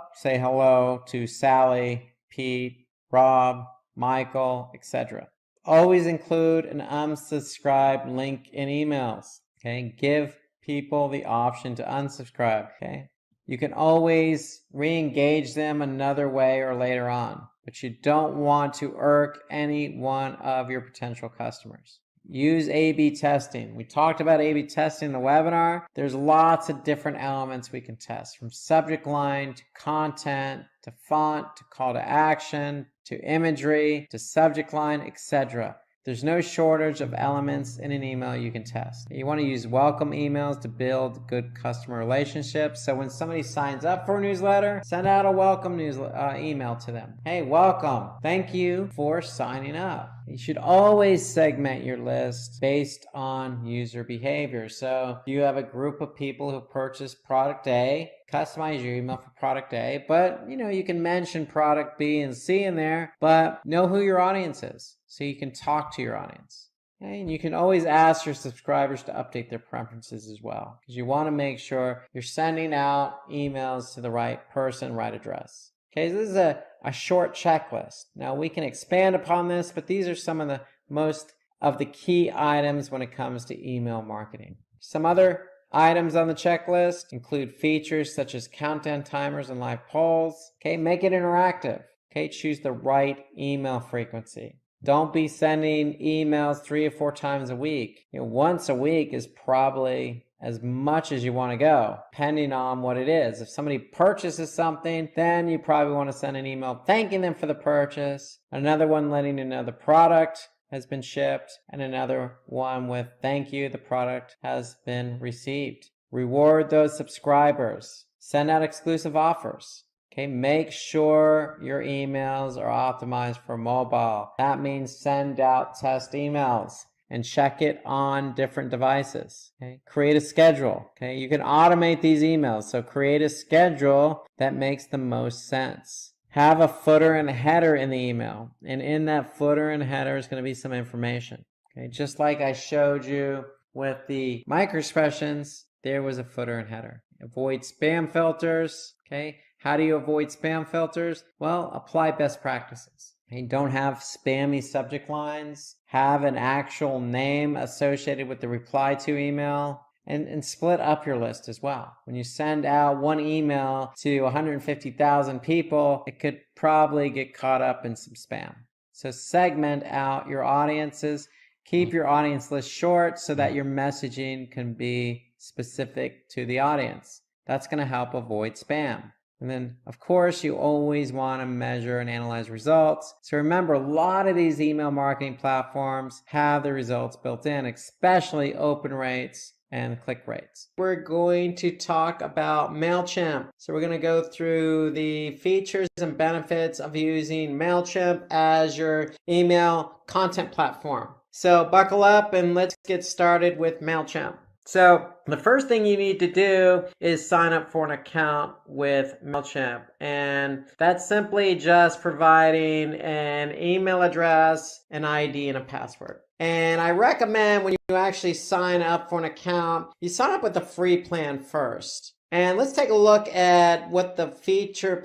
S2: to Sally, Pete, Rob, Michael, etc. Always include an unsubscribe link in emails. Okay, give people the option to unsubscribe. Okay, you can always re-engage them another way or later on, but you don't want to irk any one of your potential customers. Use A/B testing. We talked about A/B testing in the webinar. There's lots of different elements we can test, from subject line to content to font to call to action to imagery to subject line, etc. There's no shortage of elements in an email you can test. You want to use welcome emails to build good customer relationships. So when somebody signs up for a newsletter, send out a welcome email to them. Hey, welcome. Thank you for signing up. You should always segment your list based on user behavior. So if you have a group of people who purchase product A, customize your email for product A, but you can mention product B and C in there, but know who your audience is so you can talk to your audience. Okay? And you can always ask your subscribers to update their preferences as well, because you want to make sure you're sending out emails to the right person, right address. Okay, so this is a short checklist. Now we can expand upon this, but these are some of the most of the key items when it comes to email marketing. Some other items on the checklist include features such as countdown timers and live polls. Okay, make it interactive. Okay, choose the right email frequency. Don't be sending emails 3 or 4 times a week. Once a week is probably as much as you want to go, depending on what it is. If somebody purchases something, then you probably want to send an email thanking them for the purchase, another one letting you know the product has been shipped, and another one with thank you, the product has been received. Reward those subscribers. Send out exclusive offers. Okay, make sure your emails are optimized for mobile. That means send out test emails and check it on different devices. Okay, create a schedule. Okay, you can automate these emails, so create a schedule that makes the most sense. Have a footer and a header in the email, and in that footer and header is going to be some information. Okay, just like I showed you with the microexpressions, there was a footer and header. Avoid spam filters. Okay, how do you avoid spam filters? Well, apply best practices. Okay, don't have spammy subject lines. Have an actual name associated with the reply to email. And split up your list as well. When you send out one email to 150,000 people, it could probably get caught up in some spam. So segment out your audiences. Keep your audience list short so that your messaging can be specific to the audience. That's going to help avoid spam. And then, of course, you always want to measure and analyze results. So remember, a lot of these email marketing platforms have the results built in, especially open rates and click rates. We're going to talk about MailChimp. So we're going to go through the features and benefits of using MailChimp as your email content platform. So buckle up and let's get started with MailChimp. So the first thing you need to do is sign up for an account with MailChimp. And that's simply just providing an email address, an ID, and a password. And I recommend when you actually sign up for an account, you sign up with the free plan first. And let's take a look at what the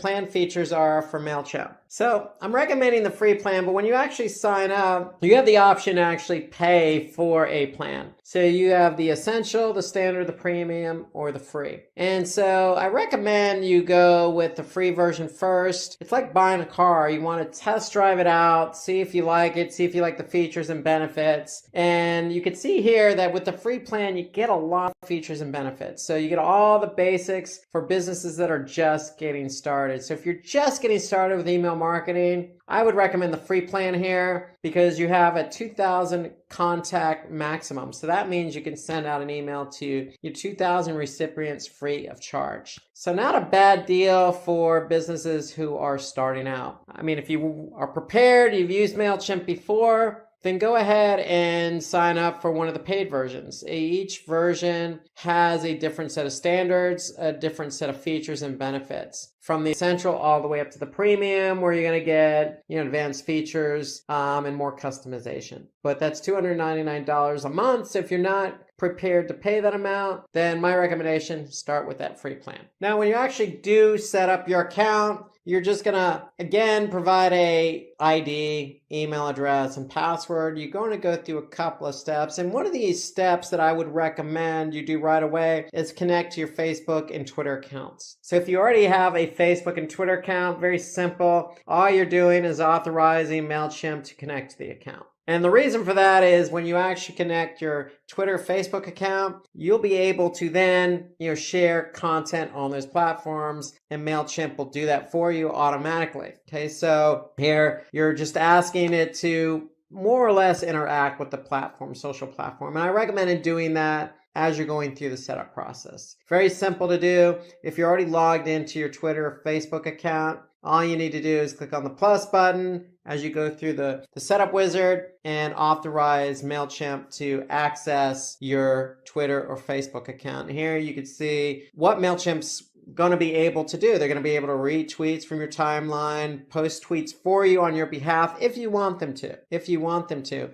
S2: plan features are for MailChimp. So I'm recommending the free plan, but when you actually sign up, you have the option to actually pay for a plan. So you have the essential, the standard, the premium, or the free. And so I recommend you go with the free version first. It's like buying a car. You want to test drive it out, see if you like it, see if you like the features and benefits. And you can see here that with the free plan, you get a lot of features and benefits. So you get all the basics for businesses that are just getting started. So if you're just getting started with email marketing, I would recommend the free plan here because you have a 2,000 contact maximum. So that means you can send out an email to your 2,000 recipients free of charge. So not a bad deal for businesses who are starting out. I mean, if you are prepared, you've used MailChimp before, then go ahead and sign up for one of the paid versions. Each version has a different set of standards, a different set of features and benefits. From the essential all the way up to the premium, where you're going to get advanced features and more customization. But that's $299 a month. So if you're not prepared to pay that amount, then my recommendation, start with that free plan. Now, when you actually do set up your account, you're just going to, again, provide a ID, email address, and password. You're going to go through a couple of steps. And one of these steps that I would recommend you do right away is connect to your Facebook and Twitter accounts. So if you already have a Facebook and Twitter account, very simple. All you're doing is authorizing MailChimp to connect to the account. And the reason for that is when you actually connect your Twitter, Facebook account, you'll be able to then, share content on those platforms, and MailChimp will do that for you automatically. Okay, so here you're just asking it to more or less interact with the platform, social platform. And I recommend doing that as you're going through the setup process. Very simple to do. If you're already logged into your Twitter or Facebook account, all you need to do is click on the plus button as you go through the setup wizard and authorize MailChimp to access your Twitter or Facebook account. Here you can see what MailChimp's going to be able to do. They're going to be able to read tweets from your timeline, post tweets for you on your behalf if you want them to.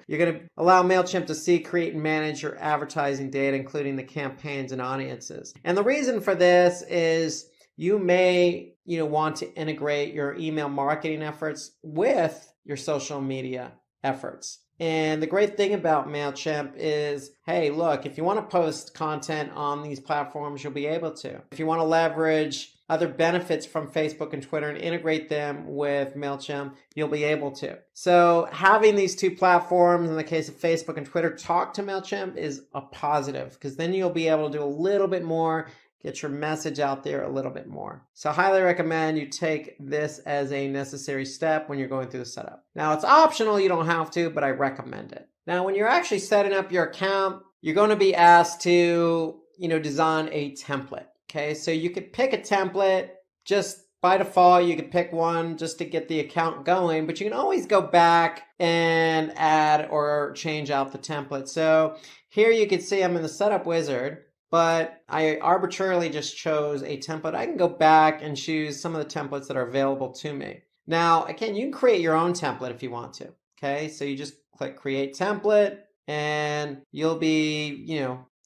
S2: You're going to allow MailChimp to see, create, and manage your advertising data, including the campaigns and audiences. And the reason for this is you may want to integrate your email marketing efforts with your social media efforts. And the great thing about MailChimp is, hey, look, if you want to post content on these platforms, you'll be able to. If you want to leverage other benefits from Facebook and Twitter and integrate them with MailChimp, you'll be able to. So having these two platforms, in the case of Facebook and Twitter, talk to MailChimp is a positive, because then you'll be able to do a little bit more, get your message out there a little bit more. So I highly recommend you take this as a necessary step when you're going through the setup. Now it's optional, you don't have to, but I recommend it. Now when you're actually setting up your account, you're going to be asked to, design a template. Okay, so you could pick a template. Just by default, you could pick one just to get the account going, but you can always go back and add or change out the template. So here you can see I'm in the setup wizard, but I arbitrarily just chose a template. I can go back and choose some of the templates that are available to me. Now, again, you can create your own template if you want to. Okay, so you just click create template and you'll be,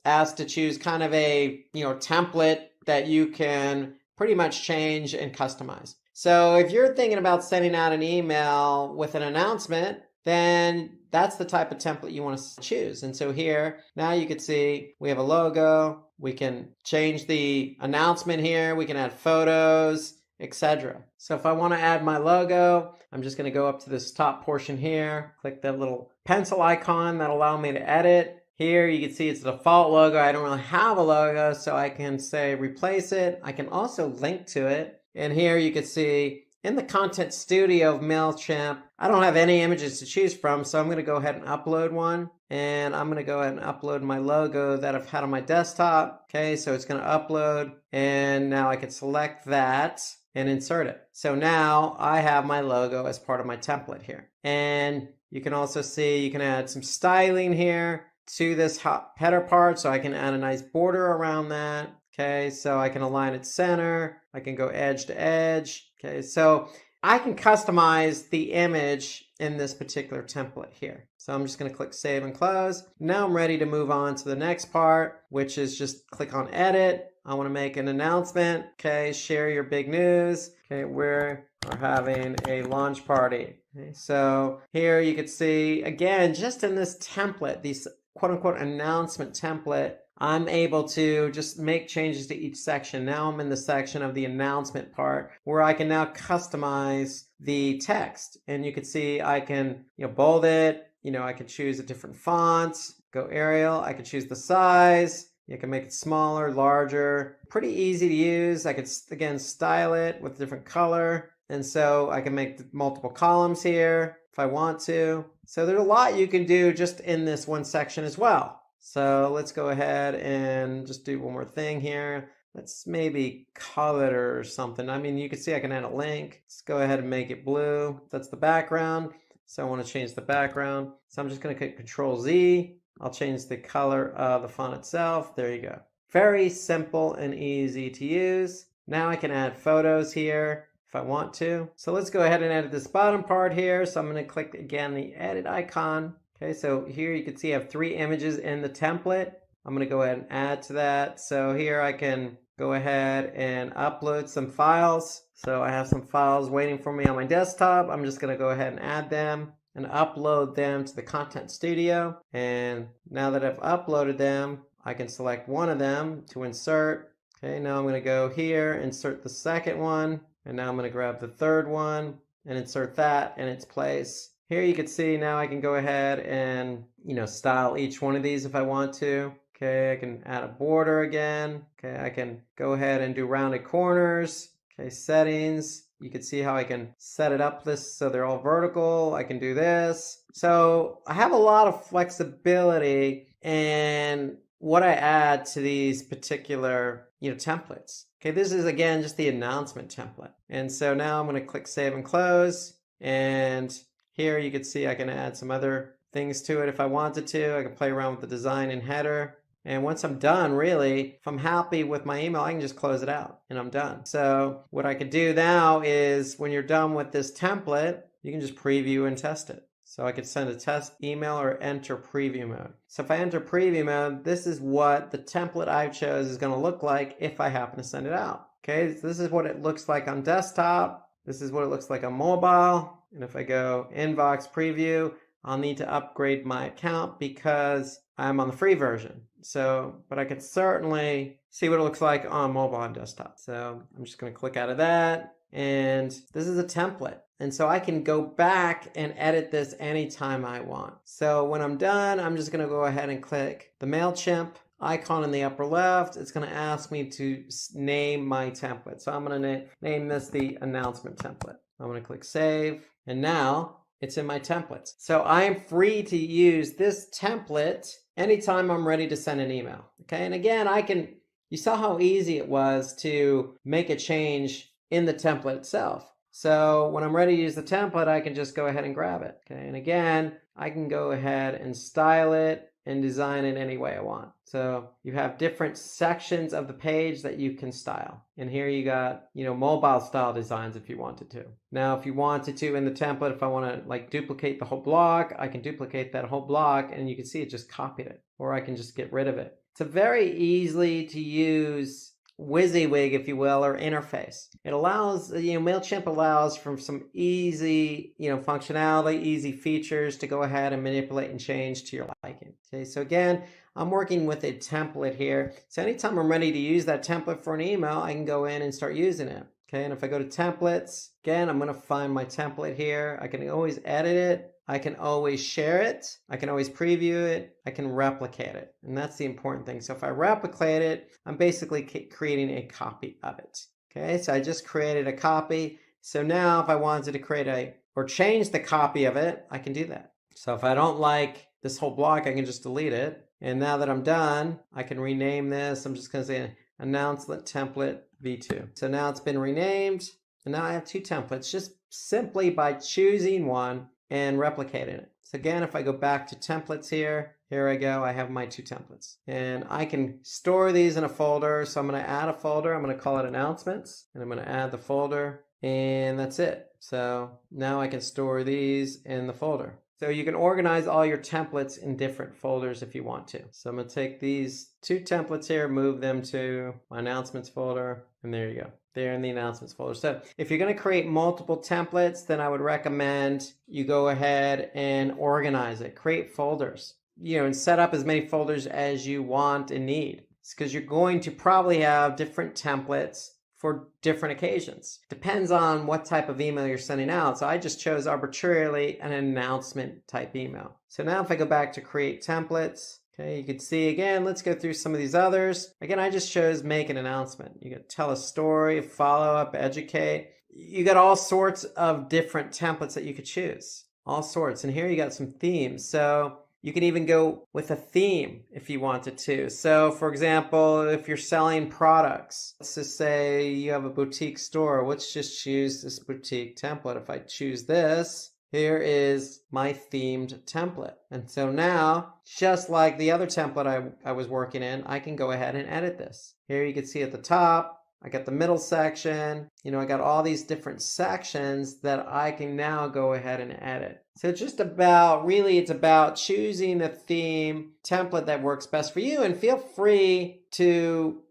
S2: asked to choose kind of a, template that you can pretty much change and customize. So if you're thinking about sending out an email with an announcement, then that's the type of template you want to choose. And so here, now you can see we have a logo. We can change the announcement here. We can add photos, etc. So if I want to add my logo, I'm just going to go up to this top portion here, click that little pencil icon that'll allow me to edit. Here you can see it's the default logo. I don't really have a logo, so I can say replace it. I can also link to it. And here you can see in the content studio of MailChimp, I don't have any images to choose from, so I'm going to go ahead and upload one. And I'm going to go ahead and upload my logo that I've had on my desktop. Okay, so it's going to upload, and now I can select that and insert it. So now I have my logo as part of my template here. And you can also see you can add some styling here to this header part, so I can add a nice border around that. Okay, so I can align it center. I can go edge to edge. Okay, so I can customize the image in this particular template here. So I'm just going to click save and close. Now I'm ready to move on to the next part, which is just click on edit. I want to make an announcement. Okay, share your big news. Okay, we are having a launch party. Okay, so here you can see, again, just in this template, these quote-unquote announcement template, I'm able to just make changes to each section. Now I'm in the section of the announcement part where I can now customize the text. And you can see I can bold it. I can choose a different font, go Arial. I can choose the size. You can make it smaller, larger. Pretty easy to use. I could, again, style it with a different color. And so I can make multiple columns here if I want to. So there's a lot you can do just in this one section as well. So let's go ahead and just do one more thing here. Let's maybe color it or something. I mean, you can see I can add a link. Let's go ahead and make it blue. That's the background. So I want to change the background. So I'm just going to click Control Z. I'll change the color of the font itself. There you go. Very simple and easy to use. Now I can add photos here if I want to. So let's go ahead and edit this bottom part here. So I'm going to click again the edit icon. Okay, so here you can see I have 3 images in the template. I'm going to go ahead and add to that. So here I can go ahead and upload some files. So I have some files waiting for me on my desktop. I'm just going to go ahead and add them and upload them to the Content Studio. And now that I've uploaded them, I can select one of them to insert. Okay, now I'm going to go here, insert the second one. And now I'm going to grab the third one and insert that in its place. Here you can see now I can go ahead and, style each one of these if I want to. Okay, I can add a border again. Okay, I can go ahead and do rounded corners. Okay, settings. You can see how I can set it up this so they're all vertical. I can do this. So I have a lot of flexibility in what I add to these particular, templates. Okay, this is again just the announcement template. And so now I'm going to click save and close. And here you can see I can add some other things to it if I wanted to. I can play around with the design and header. And once I'm done, really, if I'm happy with my email, I can just close it out and I'm done. So what I could do now is when you're done with this template, you can just preview and test it. So I could send a test email or enter preview mode. So if I enter preview mode, this is what the template I chose is going to look like if I happen to send it out. Okay, so this is what it looks like on desktop. This is what it looks like on mobile. And if I go inbox preview, I'll need to upgrade my account because I'm on the free version. So, but I could certainly see what it looks like on mobile and desktop. So I'm just going to click out of that. And this is a template. And so I can go back and edit this anytime I want. So when I'm done, I'm just going to go ahead and click the MailChimp icon in the upper left. It's going to ask me to name my template. So I'm going to name this the announcement template. I'm going to click save. And now it's in my templates. So I am free to use this template anytime I'm ready to send an email. Okay. And again, you saw how easy it was to make a change in the template itself. So when I'm ready to use the template, I can just go ahead and grab it. Okay. And again, I can go ahead and style it and design it any way I want. So you have different sections of the page that you can style. And here you got, mobile style designs if you wanted to. Now, if you wanted to in the template, if I want to duplicate the whole block, I can duplicate that whole block and you can see it just copied it, or I can just get rid of it. It's a very easily to use WYSIWYG, if you will, or interface. It allows, MailChimp allows from some easy, functionality, easy features to go ahead and manipulate and change to your liking. Okay, so again, I'm working with a template here. So anytime I'm ready to use that template for an email, I can go in and start using it. Okay, and if I go to templates, again, I'm going to find my template here. I can always edit it. I can always share it. I can always preview it. I can replicate it. And that's the important thing. So if I replicate it, I'm basically creating a copy of it. Okay, so I just created a copy. So now if I wanted to create or change the copy of it, I can do that. So if I don't like this whole block, I can just delete it. And now that I'm done, I can rename this. I'm just going to say announcement template V2. So now it's been renamed. And now I have two templates just simply by choosing one and replicating it. So again, if I go back to templates here I go, I have my two templates. And I can store these in a folder. So I'm going to add a folder. I'm going to call it announcements. And I'm going to add the folder. And that's it. So now I can store these in the folder. So you can organize all your templates in different folders if you want to. So I'm going to take these two templates here, move them to my announcements folder, and there you go. They're in the announcements folder. So if you're going to create multiple templates, then I would recommend you go ahead and organize it. Create folders, and set up as many folders as you want and need. It's because you're going to probably have different templates for different occasions. Depends on what type of email you're sending out. So I just chose arbitrarily an announcement type email. So now if I go back to create templates, okay, you can see again, let's go through some of these others. Again, I just chose make an announcement. You can tell a story, follow up, educate. You got all sorts of different templates that you could choose. All sorts. And here you got some themes. So you can even go with a theme if you wanted to. So for example, if you're selling products, let's just say you have a boutique store. Let's just choose this boutique template. If I choose this, here is my themed template. And so now, just like the other template I was working in, I can go ahead and edit this. Here you can see at the top, I got the middle section, I got all these different sections that I can now go ahead and edit. So it's just it's about choosing the theme template that works best for you, and feel free to,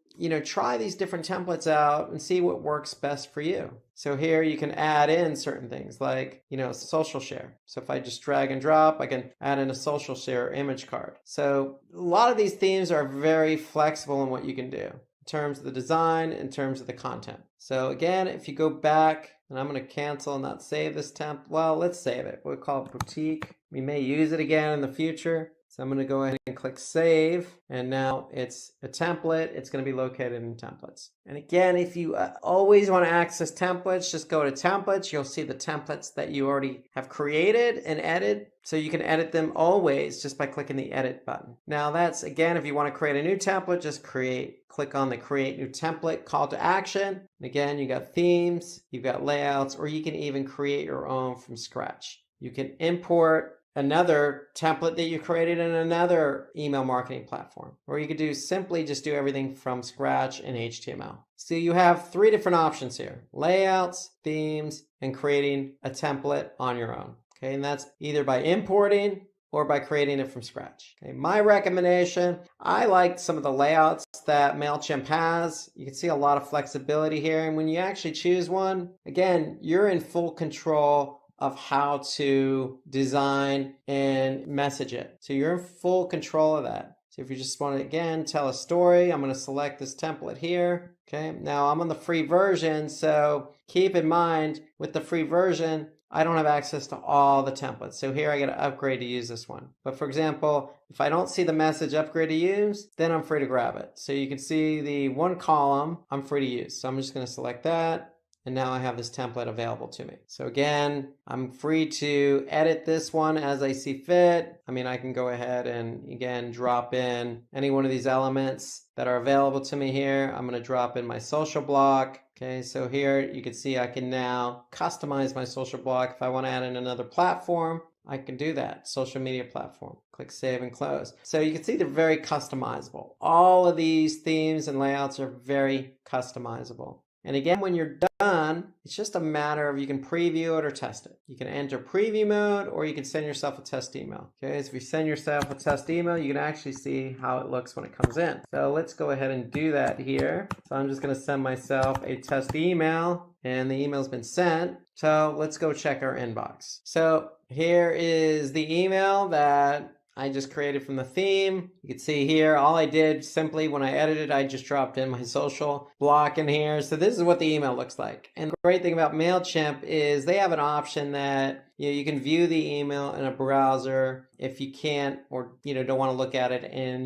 S2: try these different templates out and see what works best for you. So here you can add in certain things like, social share. So if I just drag and drop, I can add in a social share image card. So a lot of these themes are very flexible in what you can do. Terms of the design, in terms of the content. So again, if you go back, and I'm going to cancel and not save this temp. Well, let's save it. We'll call it boutique. We may use it again in the future. So I'm going to go ahead and click save. And now it's a template. It's going to be located in templates. And again, if you always want to access templates, just go to templates. You'll see the templates that you already have created and edited. So you can edit them always just by clicking the edit button. Now that's, again, if you want to create a new template, just click on the create new template call to action. And again, you got themes, you've got layouts, or you can even create your own from scratch. You can import another template that you created in another email marketing platform, or you could simply do everything from scratch in HTML. So you have three different options here: layouts, themes, and creating a template on your own. Okay, and that's either by importing or by creating it from scratch. Okay, my recommendation, I like some of the layouts that MailChimp has. You can see a lot of flexibility here, and when you actually choose one, again, you're in full control of how to design and message it. So you're in full control of that. So if you just want to, again, tell a story, I'm going to select this template here. Okay, now I'm on the free version, so keep in mind with the free version, I don't have access to all the templates. So here I got to upgrade to use this one. But for example, if I don't see the message upgrade to use, then I'm free to grab it. So you can see the one column I'm free to use. So I'm just going to select that. And now I have this template available to me. So again, I'm free to edit this one as I see fit. I mean, I can go ahead and again, drop in any one of these elements that are available to me here. I'm going to drop in my social block. Okay, so here you can see I can now customize my social block. If I want to add in another platform, I can do that, social media platform. Click save and close. So you can see they're very customizable. All of these themes and layouts are very customizable. And again, when you're done, it's just a matter of you can preview it or test it. You can enter preview mode or you can send yourself a test email. Okay, so if you send yourself a test email, you can actually see how it looks when it comes in. So let's go ahead and do that here. So I'm just going to send myself a test email and the email's been sent. So let's go check our inbox. So here is the email that I just created from the theme. You can see here, all I did simply when I edited, I just dropped in my social block in here. So this is what the email looks like. And the great thing about MailChimp is they have an option that you can view the email in a browser if you can't or don't want to look at it in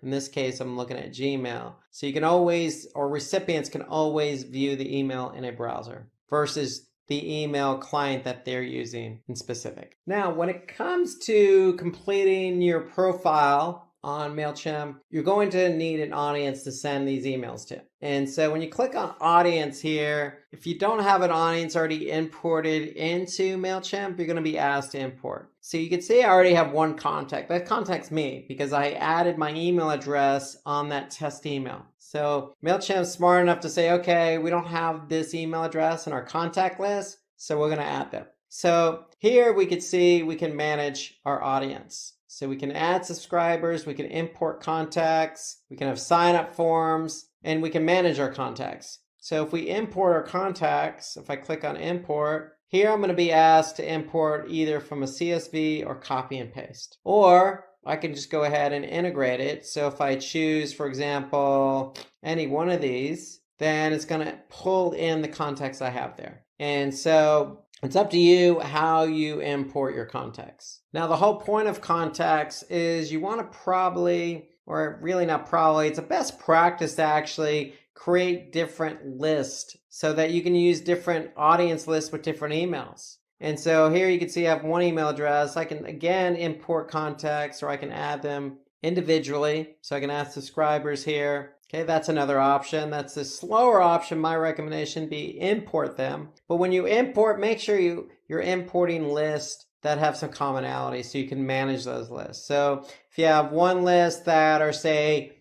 S2: this case, I'm looking at Gmail. So you can always, or recipients can always view the email in a browser versus the email client that they're using in specific. Now, when it comes to completing your profile on MailChimp, you're going to need an audience to send these emails to. And so when you click on audience here, if you don't have an audience already imported into MailChimp, you're going to be asked to import. So you can see I already have one contact. That contact's me because I added my email address on that test email. So MailChimp's smart enough to say, okay, we don't have this email address in our contact list, so we're going to add them. So here we can see we can manage our audience. So we can add subscribers, we can import contacts, we can have sign-up forms, and we can manage our contacts. So if we import our contacts, if I click on import, here I'm going to be asked to import either from a CSV or copy and paste. Or I can just go ahead and integrate it. So if I choose, for example, any one of these, then it's going to pull in the contacts I have there. And so it's up to you how you import your contacts. Now, the whole point of contacts is you want to probably, or really not probably, it's a best practice to actually create different lists so that you can use different audience lists with different emails. And so here you can see I have one email address. I can again import contacts or I can add them individually. So I can add subscribers here. Okay, that's another option. That's the slower option. My recommendation would be import them. But when you import, make sure you're importing lists that have some commonality so you can manage those lists. So if you have one list that are, say,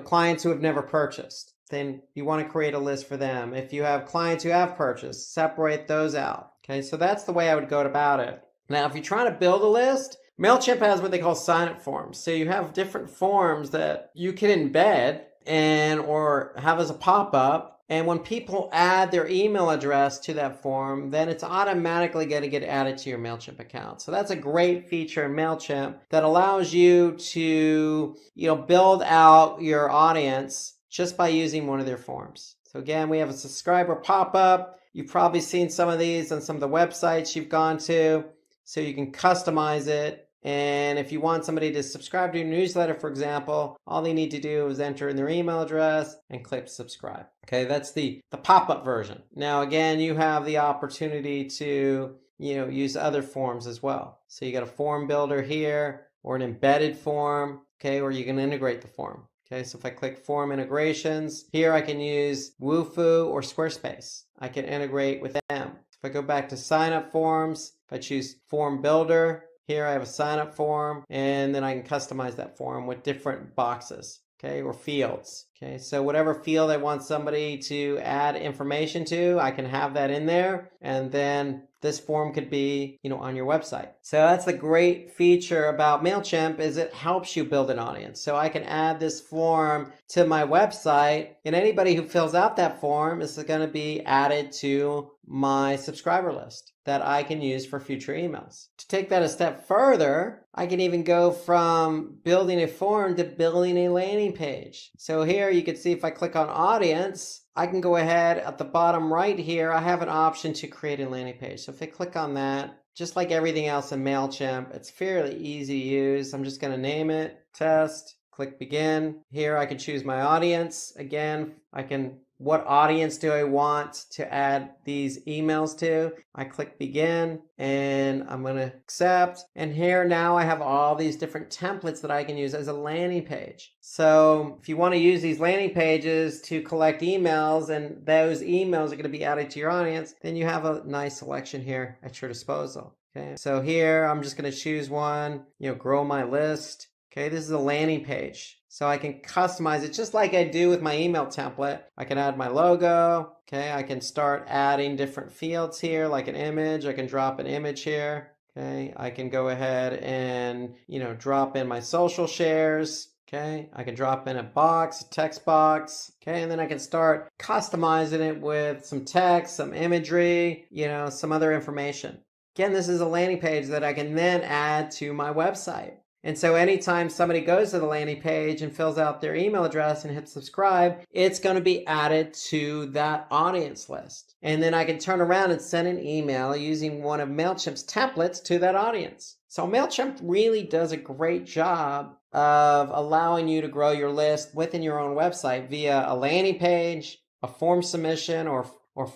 S2: clients who have never purchased, then you want to create a list for them. If you have clients who have purchased, separate those out. Okay, so that's the way I would go about it. Now, if you're trying to build a list, MailChimp has what they call sign-up forms. So you have different forms that you can embed or have as a pop-up. And when people add their email address to that form, then it's automatically going to get added to your MailChimp account. So that's a great feature in MailChimp that allows you to, build out your audience just by using one of their forms. So again, we have a subscriber pop-up. You've probably seen some of these on some of the websites you've gone to. So you can customize it. And if you want somebody to subscribe to your newsletter, for example, all they need to do is enter in their email address and click subscribe. Okay, that's the pop-up version. Now, again, you have the opportunity to, use other forms as well. So you got a form builder here or an embedded form, okay, or you can integrate the form. Okay, so if I click form integrations, here I can use Wufoo or Squarespace. I can integrate with them. If I go back to sign up forms, if I choose form builder, here I have a sign up form, and then I can customize that form with different boxes, okay, or fields. Okay, so whatever field I want somebody to add information to, I can have that in there, and then this form could be, on your website. So that's the great feature about MailChimp is it helps you build an audience. So I can add this form to my website, and anybody who fills out that form is going to be added to my subscriber list that I can use for future emails. To take that a step further, I can even go from building a form to building a landing page. So here you can see if I click on audience, I can go ahead at the bottom right here, I have an option to create a landing page. So if I click on that, just like everything else in MailChimp, it's fairly easy to use. I'm just going to name it, test, click begin. Here I can choose my audience. Again, what audience do I want to add these emails to? I click begin and I'm going to accept. And here now I have all these different templates that I can use as a landing page. So if you want to use these landing pages to collect emails and those emails are going to be added to your audience, then you have a nice selection here at your disposal. Okay, so here I'm just going to choose one, grow my list. Okay, this is a landing page. So I can customize it just like I do with my email template. I can add my logo. Okay, I can start adding different fields here, like an image. I can drop an image here. Okay, I can go ahead and, drop in my social shares. Okay, I can drop in a box, a text box. Okay, and then I can start customizing it with some text, some imagery, some other information. Again, this is a landing page that I can then add to my website. And so anytime somebody goes to the landing page and fills out their email address and hits subscribe, it's going to be added to that audience list. And then I can turn around and send an email using one of MailChimp's templates to that audience. So MailChimp really does a great job of allowing you to grow your list within your own website via a landing page, a form submission or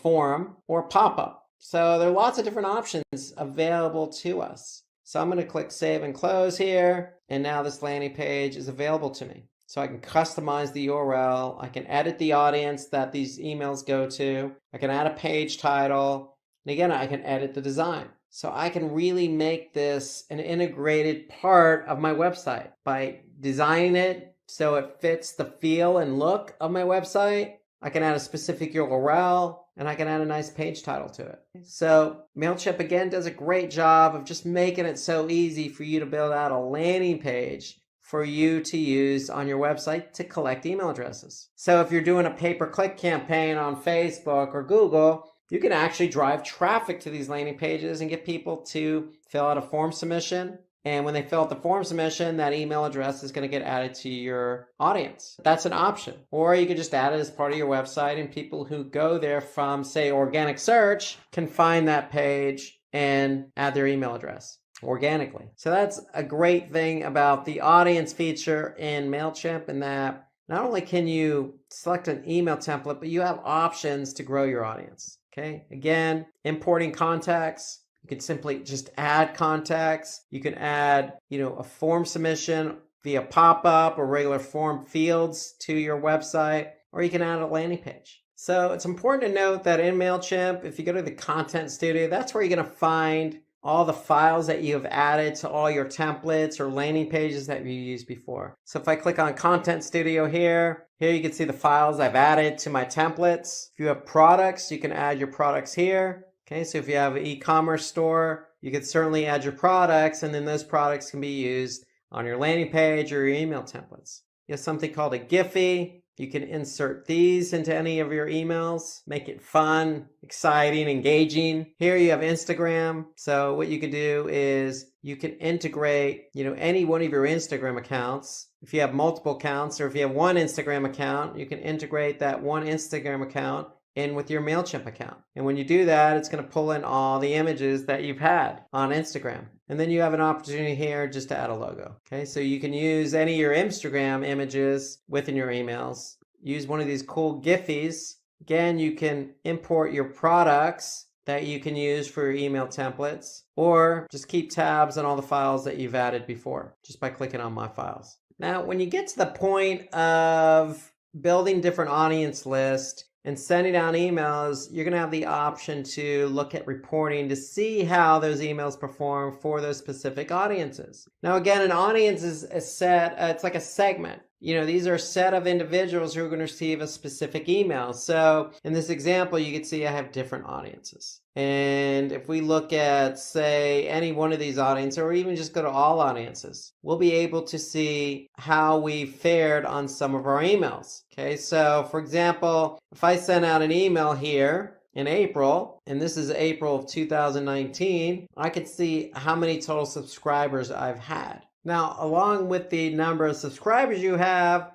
S2: form, or pop-up. So there are lots of different options available to us. So I'm going to click Save and Close here, and now this landing page is available to me. So I can customize the URL, I can edit the audience that these emails go to, I can add a page title, and again, I can edit the design. So I can really make this an integrated part of my website by designing it so it fits the feel and look of my website. I can add a specific URL, and I can add a nice page title to it. So MailChimp, again, does a great job of just making it so easy for you to build out a landing page for you to use on your website to collect email addresses. So if you're doing a pay-per-click campaign on Facebook or Google, you can actually drive traffic to these landing pages and get people to fill out a form submission. And when they fill out the form submission, that email address is going to get added to your audience. That's an option. Or you could just add it as part of your website, and people who go there from, say, organic search can find that page and add their email address organically. So that's a great thing about the audience feature in MailChimp, in that not only can you select an email template, but you have options to grow your audience. Okay, again, importing contacts. You can simply just add contacts. You can add, a form submission via pop-up or regular form fields to your website, or you can add a landing page. So it's important to note that in MailChimp, if you go to the Content Studio, that's where you're going to find all the files that you have added to all your templates or landing pages that you used before. So if I click on Content Studio here you can see the files I've added to my templates. If you have products, you can add your products here. Okay, so if you have an e-commerce store, you can certainly add your products, and then those products can be used on your landing page or your email templates. You have something called a Giphy. You can insert these into any of your emails, make it fun, exciting, engaging. Here you have Instagram. So what you can do is you can integrate, any one of your Instagram accounts. If you have multiple accounts, or if you have one Instagram account, you can integrate that one Instagram account in with your MailChimp account. And when you do that, it's going to pull in all the images that you've had on Instagram. And then you have an opportunity here just to add a logo. Okay, so you can use any of your Instagram images within your emails. Use one of these cool Giphies. Again, you can import your products that you can use for your email templates, or just keep tabs on all the files that you've added before just by clicking on My Files. Now, when you get to the point of building different audience lists and sending out emails, you're going to have the option to look at reporting to see how those emails perform for those specific audiences. Now, again, an audience is a set, it's like a segment. These are a set of individuals who are going to receive a specific email. So in this example, you can see I have different audiences. And if we look at, say, any one of these audiences, or even just go to all audiences, we'll be able to see how we fared on some of our emails. Okay, so for example, if I send out an email here in April, and this is April of 2019, I could see how many total subscribers I've had. Now, along with the number of subscribers you have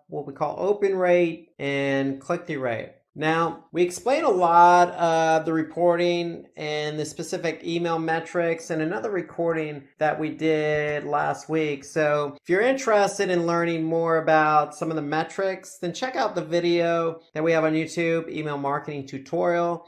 S2: what we call open rate and click-through rate. Now, we explain a lot of the reporting and the specific email metrics in another recording that we did last week. So if you're interested in learning more about some of the metrics, then check out the video that we have on YouTube, Email Marketing Tutorial.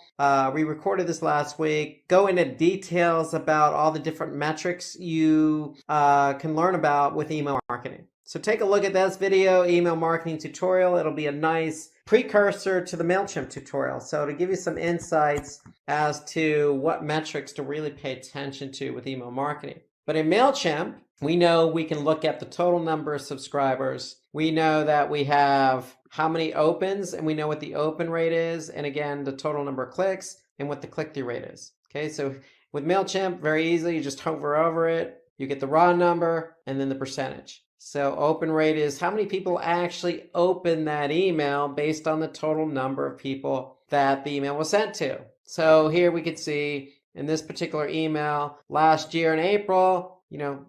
S2: We recorded this last week. Go into details about all the different metrics you can learn about with email marketing. So take a look at this video, Email Marketing Tutorial. It'll be a nice precursor to the MailChimp tutorial. So to give you some insights as to what metrics to really pay attention to with email marketing. But in MailChimp, we know we can look at the total number of subscribers. We know that we have how many opens, and we know what the open rate is, and again, the total number of clicks and what the click-through rate is. Okay, so with MailChimp, very easily, you just hover over it, you get the raw number, and then the percentage. So open rate is how many people actually open that email based on the total number of people that the email was sent to. So here we could see in this particular email last year in April,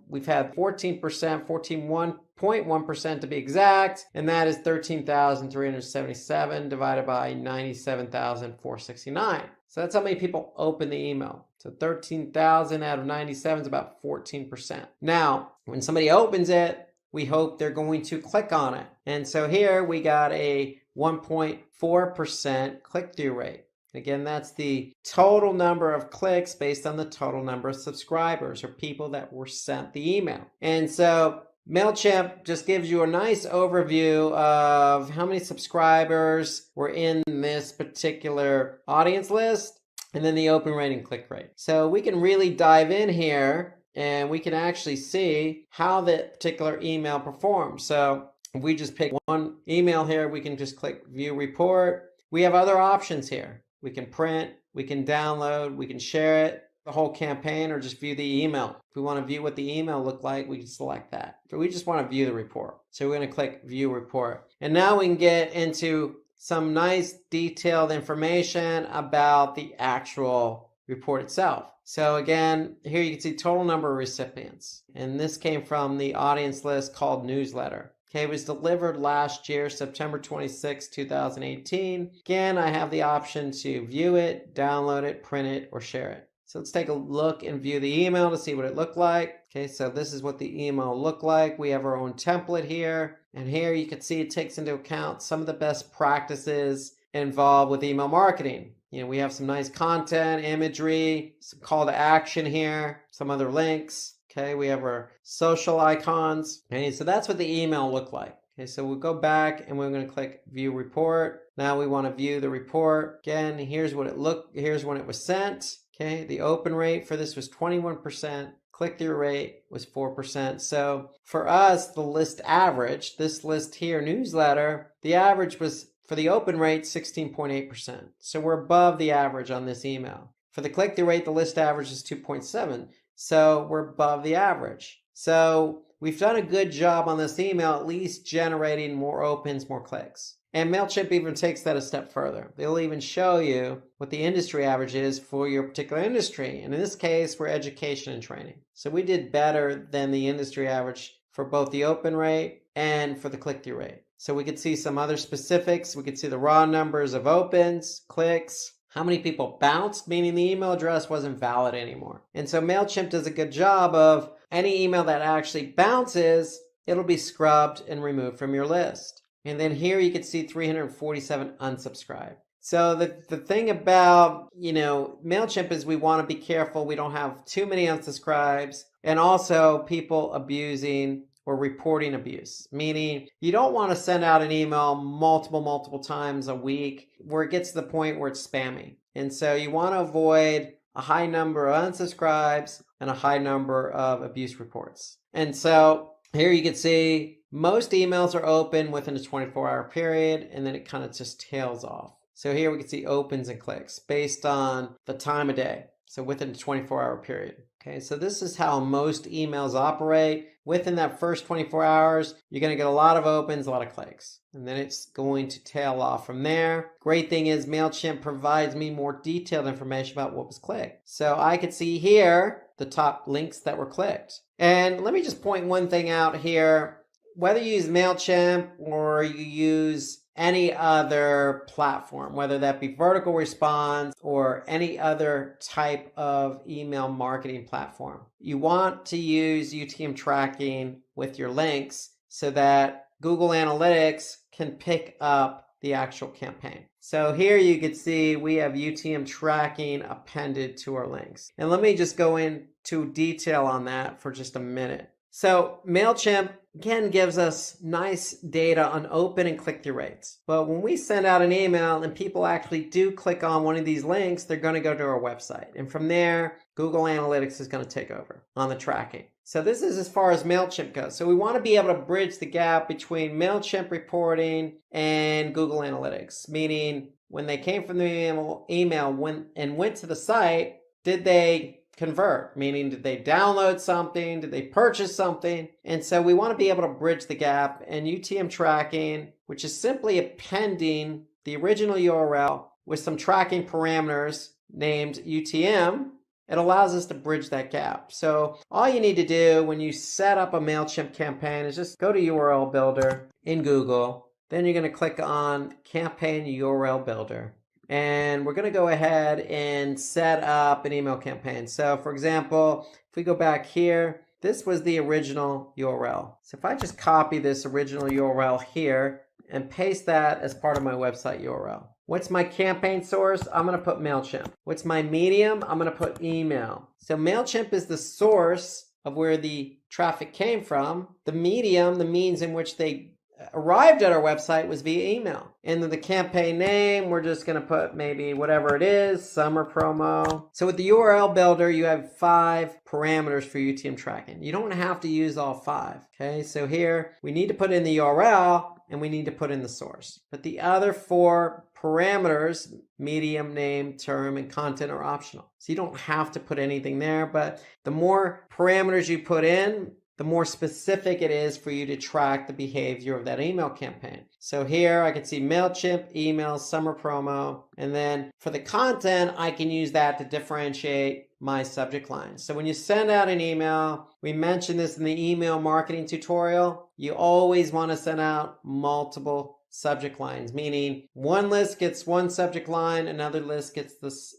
S2: we've had 14%, 14.1% to be exact, and that is 13,377 divided by 97,469. So that's how many people open the email. So 13,000 out of 97 is about 14%. Now, when somebody opens it, we hope they're going to click on it. And so here we got a 1.4% click-through rate. Again, that's the total number of clicks based on the total number of subscribers or people that were sent the email. And so MailChimp just gives you a nice overview of how many subscribers were in this particular audience list, and then the open rate and click rate. So we can really dive in here and we can actually see how that particular email performs. So if we just pick one email here, we can just click View Report. We have other options here. We can print, we can download, we can share it, the whole campaign, or just view the email. If we want to view what the email looked like, we can select that. But we just want to view the report. So we're going to click View Report. And now we can get into some nice detailed information about the actual report itself. So again, here you can see total number of recipients. And this came from the audience list called Newsletter. Okay, it was delivered last year, September 26, 2018. Again, I have the option to view it, download it, print it, or share it. So let's take a look and view the email to see what it looked like. Okay, so this is what the email looked like. We have our own template here. And here you can see it takes into account some of the best practices involved with email marketing. We have some nice content, imagery, some call to action here, some other links. Okay, we have our social icons. Okay, so that's what the email looked like. Okay, so we'll go back and we're going to click View Report. Now we want to view the report. Again, here's what it looked. Here's when it was sent. Okay, the open rate for this was 21%. Click-through rate was 4%. So for us, the list average, this list here, Newsletter, the average was for the open rate, 16.8%. So we're above the average on this email. For the click-through rate, the list average is 2.7. So we're above the average. So we've done a good job on this email, at least generating more opens, more clicks. And MailChimp even takes that a step further. They'll even show you what the industry average is for your particular industry. And in this case, we're education and training. So we did better than the industry average for both the open rate and for the click-through rate. So we could see some other specifics. We could see the raw numbers of opens, clicks, how many people bounced, meaning the email address wasn't valid anymore. And so MailChimp does a good job of any email that actually bounces, it'll be scrubbed and removed from your list. And then here you can see 347 unsubscribed. So the thing about, MailChimp is we want to be careful we don't have too many unsubscribes and also people abusing or reporting abuse, meaning you don't want to send out an email multiple times a week where it gets to the point where it's spammy. And so you want to avoid a high number of unsubscribes and a high number of abuse reports. And so here you can see most emails are open within a 24-hour period, and then it kind of just tails off. So here we can see opens and clicks based on the time of day. So within a 24-hour period. Okay, so this is how most emails operate. Within that first 24 hours, you're going to get a lot of opens, a lot of clicks, and then it's going to tail off from there. Great thing is MailChimp provides me more detailed information about what was clicked. So I could see here the top links that were clicked. And let me just point one thing out here. Whether you use MailChimp or you use any other platform, whether that be vertical response or any other type of email marketing platform, you want to use UTM tracking with your links so that Google Analytics can pick up the actual campaign. So here you can see we have UTM tracking appended to our links. And let me just go into detail on that for just a minute. So MailChimp again gives us nice data on open and click-through rates. But when we send out an email and people actually do click on one of these links, they're going to go to our website. And from there, Google Analytics is going to take over on the tracking. So this is as far as MailChimp goes. So we want to be able to bridge the gap between MailChimp reporting and Google Analytics, meaning when they came from the email went to the site, did they convert? Meaning, did they download something? Did they purchase something? And so we want to be able to bridge the gap, and UTM tracking, which is simply appending the original URL with some tracking parameters named UTM, it allows us to bridge that gap. So all you need to do when you set up a MailChimp campaign is just go to URL Builder in Google. Then you're going to click on Campaign URL Builder. And we're going to go ahead and set up an email campaign. So for example, if we go back here, this was the original URL. So if I just copy this original URL here and paste that as part of my website URL. What's my campaign source? I'm going to put MailChimp. What's my medium? I'm going to put email. So MailChimp is the source of where the traffic came from. The medium, the means in which they arrived at our website, was via email. And then the campaign name, we're just going to put maybe whatever it is, summer promo. So with the URL builder, you have 5 parameters for UTM tracking. You don't have to use all 5. Okay, so here we need to put in the URL and we need to put in the source. But the other 4 parameters, medium, name, term, and content, are optional. So you don't have to put anything there, but the more parameters you put in, the more specific it is for you to track the behavior of that email campaign. So here I can see MailChimp, email, summer promo, and then for the content, I can use that to differentiate my subject line. So when you send out an email, we mentioned this in the email marketing tutorial, you always want to send out multiple subject lines, meaning one list gets one subject line, another list gets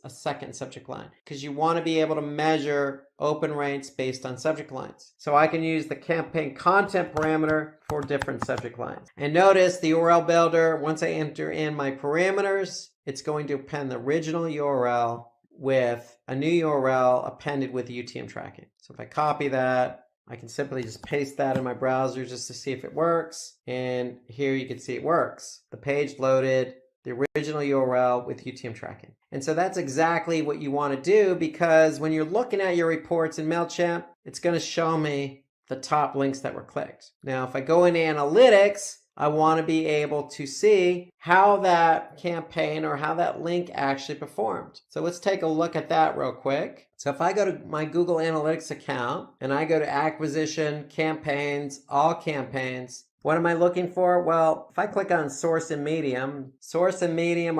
S2: a second subject line, because you want to be able to measure open rates based on subject lines. So I can use the campaign content parameter for different subject lines. And notice the URL builder, once I enter in my parameters, it's going to append the original URL with a new URL appended with UTM tracking. So if I copy that, I can simply just paste that in my browser just to see if it works. And here you can see it works. The page loaded the original URL with UTM tracking. And so that's exactly what you want to do, because when you're looking at your reports in MailChimp, it's going to show me the top links that were clicked. Now, if I go into analytics, I want to be able to see how that campaign or how that link actually performed. So let's take a look at that real quick. So if I go to my Google Analytics account and I go to acquisition, campaigns, all campaigns, what am I looking for? Well, if I click on source and medium are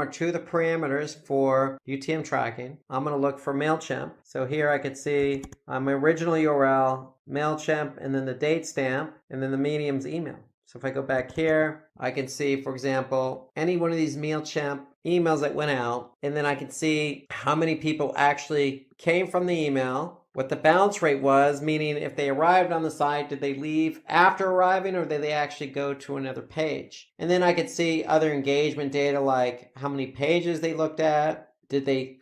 S2: 2 of the parameters for UTM tracking. I'm going to look for MailChimp. So here I could see my original URL, MailChimp, and then the date stamp, and then the medium's email. So if I go back here, I can see, for example, any one of these MailChimp emails that went out, and then I can see how many people actually came from the email, what the bounce rate was, meaning if they arrived on the site, did they leave after arriving or did they actually go to another page? And then I could see other engagement data like how many pages they looked at,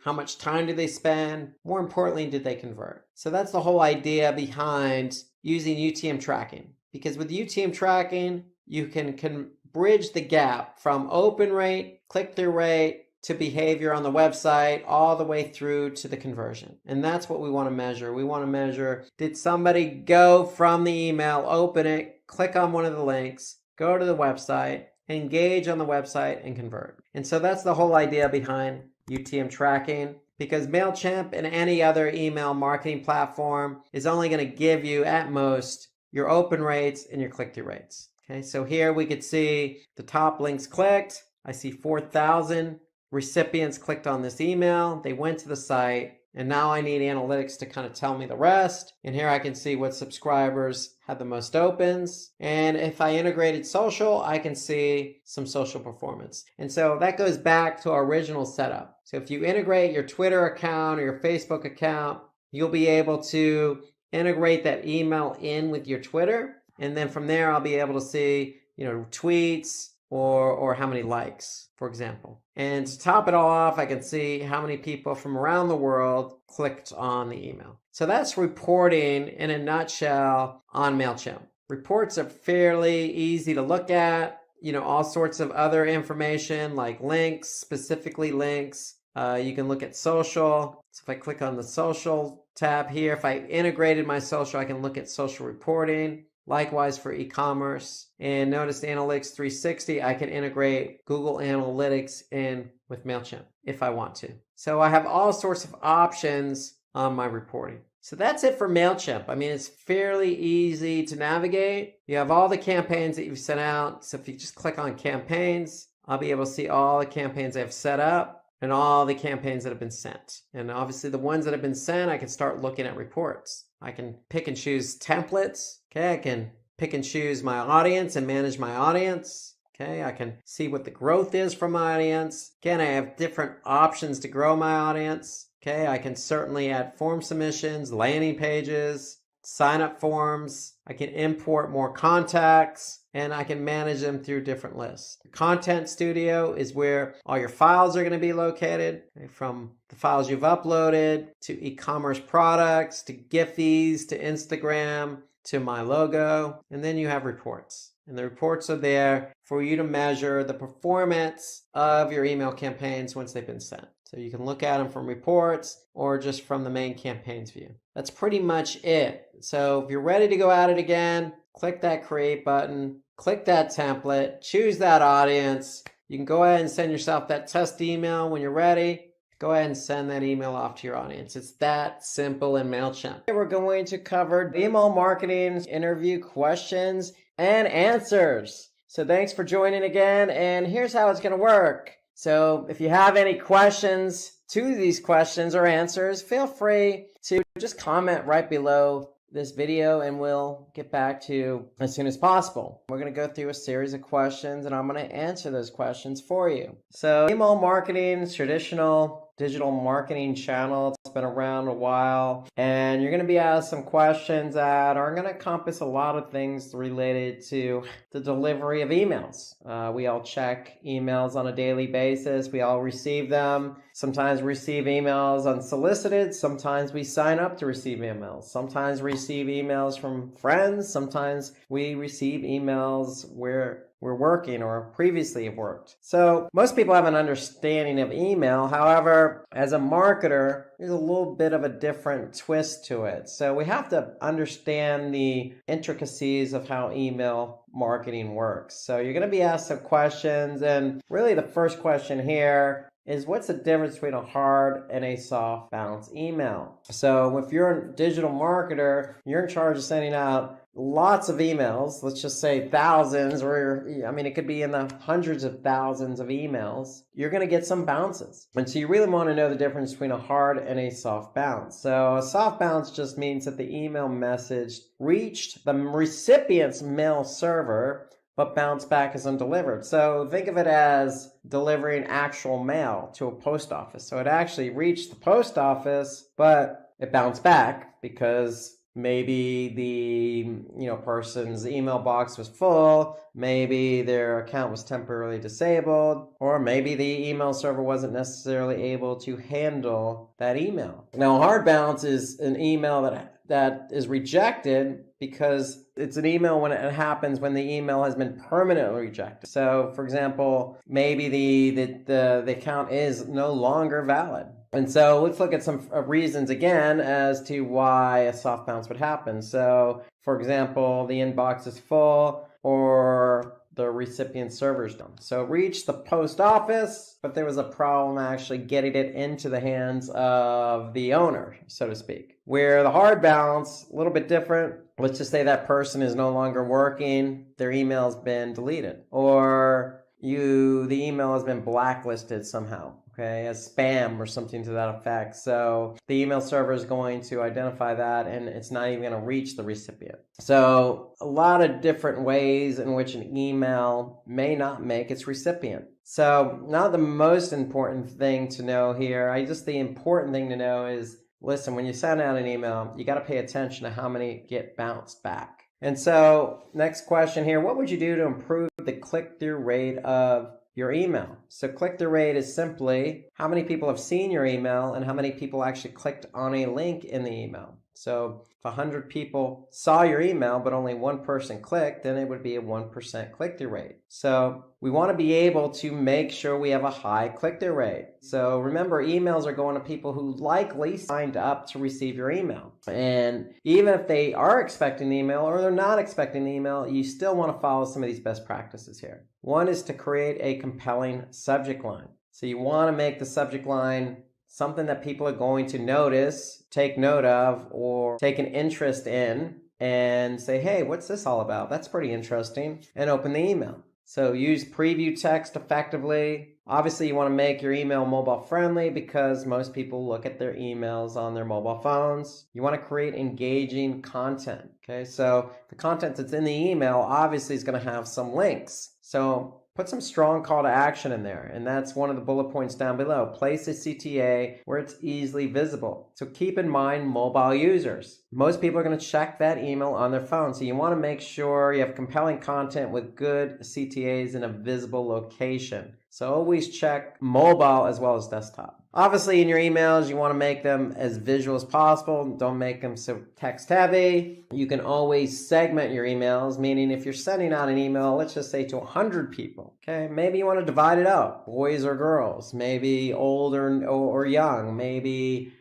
S2: how much time did they spend? More importantly, did they convert? So that's the whole idea behind using UTM tracking. Because with UTM tracking, you can bridge the gap from open rate, click-through rate, to behavior on the website, all the way through to the conversion. And that's what we want to measure. We want to measure, did somebody go from the email, open it, click on one of the links, go to the website, engage on the website, and convert. And so that's the whole idea behind UTM tracking. because MailChimp and any other email marketing platform is only going to give you at most your open rates and your click-through rates. Okay, so here we could see the top links clicked. I see 4,000 recipients clicked on this email. They went to the site. And now I need analytics to kind of tell me the rest. And here I can see what subscribers had the most opens. And if I integrated social, I can see some social performance. And so that goes back to our original setup. So if you integrate your Twitter account or your Facebook account, you'll be able to integrate that email in with your Twitter. And then from there, I'll be able to see, tweets, or how many likes, for example. And to top it all off, I can see how many people from around the world clicked on the email. So that's reporting in a nutshell on MailChimp. Reports are fairly easy to look at, all sorts of other information like links, specifically links. You can look at social. So if I click on the social tab here, if I integrated my social, I can look at social reporting. Likewise for e-commerce. And notice the Analytics 360, I can integrate Google Analytics in with MailChimp if I want to. So I have all sorts of options on my reporting. So that's it for MailChimp. I mean, it's fairly easy to navigate. You have all the campaigns that you've sent out. So if you just click on campaigns, I'll be able to see all the campaigns I've set up and all the campaigns that have been sent. And obviously the ones that have been sent, I can start looking at reports. I can pick and choose templates. Okay, I can pick and choose my audience and manage my audience. Okay, I can see what the growth is from my audience. Again, I have different options to grow my audience. Okay, I can certainly add form submissions, landing pages, sign up forms. I can import more contacts and I can manage them through different lists. Content Studio is where all your files are going to be located, okay, from the files you've uploaded to e-commerce products to Giphies to Instagram to my logo. And then you have reports. And the reports are there for you to measure the performance of your email campaigns once they've been sent. So you can look at them from reports or just from the main campaigns view. That's pretty much it. So if you're ready to go at it again, click that create button, click that template, choose that audience. You can go ahead and send yourself that test email when you're ready. Go ahead and send that email off to your audience. It's that simple in MailChimp. We're going to cover email marketing, interview questions, and answers. So thanks for joining again, and here's how it's going to work. So if you have any questions to these questions or answers, feel free to just comment right below this video and we'll get back to you as soon as possible. We're going to go through a series of questions and I'm going to answer those questions for you. So email marketing, traditional digital marketing channel. It's been around a while and you're going to be asked some questions that are going to encompass a lot of things related to the delivery of emails. We all check emails on a daily basis. We all receive them. Sometimes we receive emails unsolicited. Sometimes we sign up to receive emails. Sometimes we receive emails from friends. Sometimes we receive emails where we're working or previously have worked. So most people have an understanding of email. However, as a marketer, there's a little bit of a different twist to it. So we have to understand the intricacies of how email marketing works. So you're going to be asked some questions, and really the first question here is what's the difference between a hard and a soft bounce email? So if you're a digital marketer, you're in charge of sending out lots of emails, let's just say thousands, or it could be in the hundreds of thousands of emails. You're going to get some bounces. And so you really want to know the difference between a hard and a soft bounce. So a soft bounce just means that the email message reached the recipient's mail server but bounce back as undelivered. So think of it as delivering actual mail to a post office. So it actually reached the post office, but it bounced back because maybe the person's email box was full, maybe their account was temporarily disabled, or maybe the email server wasn't necessarily able to handle that email. Now, a hard bounce is an email that is rejected because it's an email when it happens when the email has been permanently rejected. So, for example, maybe the account is no longer valid. And so let's look at some reasons again as to why a soft bounce would happen. So, for example, the inbox is full or the recipient servers done. So it reached the post office, but there was a problem actually getting it into the hands of the owner, so to speak. Where the hard bounce, a little bit different. Let's just say that person is no longer working, their email's been deleted, or the email has been blacklisted somehow, okay, as spam or something to that effect. So the email server is going to identify that and it's not even going to reach the recipient. So a lot of different ways in which an email may not make its recipient. So not the most important thing to know here. The important thing to know is, listen, when you send out an email, you got to pay attention to how many get bounced back. And so next question here, what would you do to improve the click-through rate of your email? So click-through rate is simply how many people have seen your email and how many people actually clicked on a link in the email. So if 100 people saw your email, but only one person clicked, then it would be a 1% click-through rate. So we want to be able to make sure we have a high click-through rate. So remember, emails are going to people who likely signed up to receive your email. And even if they are expecting the email or they're not expecting the email, you still want to follow some of these best practices here. One is to create a compelling subject line. So you want to make the subject line something that people are going to notice, take note of, or take an interest in, and say, hey, what's this all about? That's pretty interesting, and open the email. So use preview text effectively. Obviously, you want to make your email mobile friendly because most people look at their emails on their mobile phones. You want to create engaging content. Okay, so the content that's in the email obviously is going to have some links. So put some strong call to action in there, and that's one of the bullet points down below. Place a CTA where it's easily visible. So keep in mind mobile users. Most people are going to check that email on their phone, so you want to make sure you have compelling content with good CTAs in a visible location. So always check mobile as well as desktop. Obviously, in your emails, you want to make them as visual as possible. Don't make them so text heavy. You can always segment your emails, meaning if you're sending out an email, let's just say to 100 people, okay, maybe you want to divide it up, boys or girls, maybe old or young, maybe,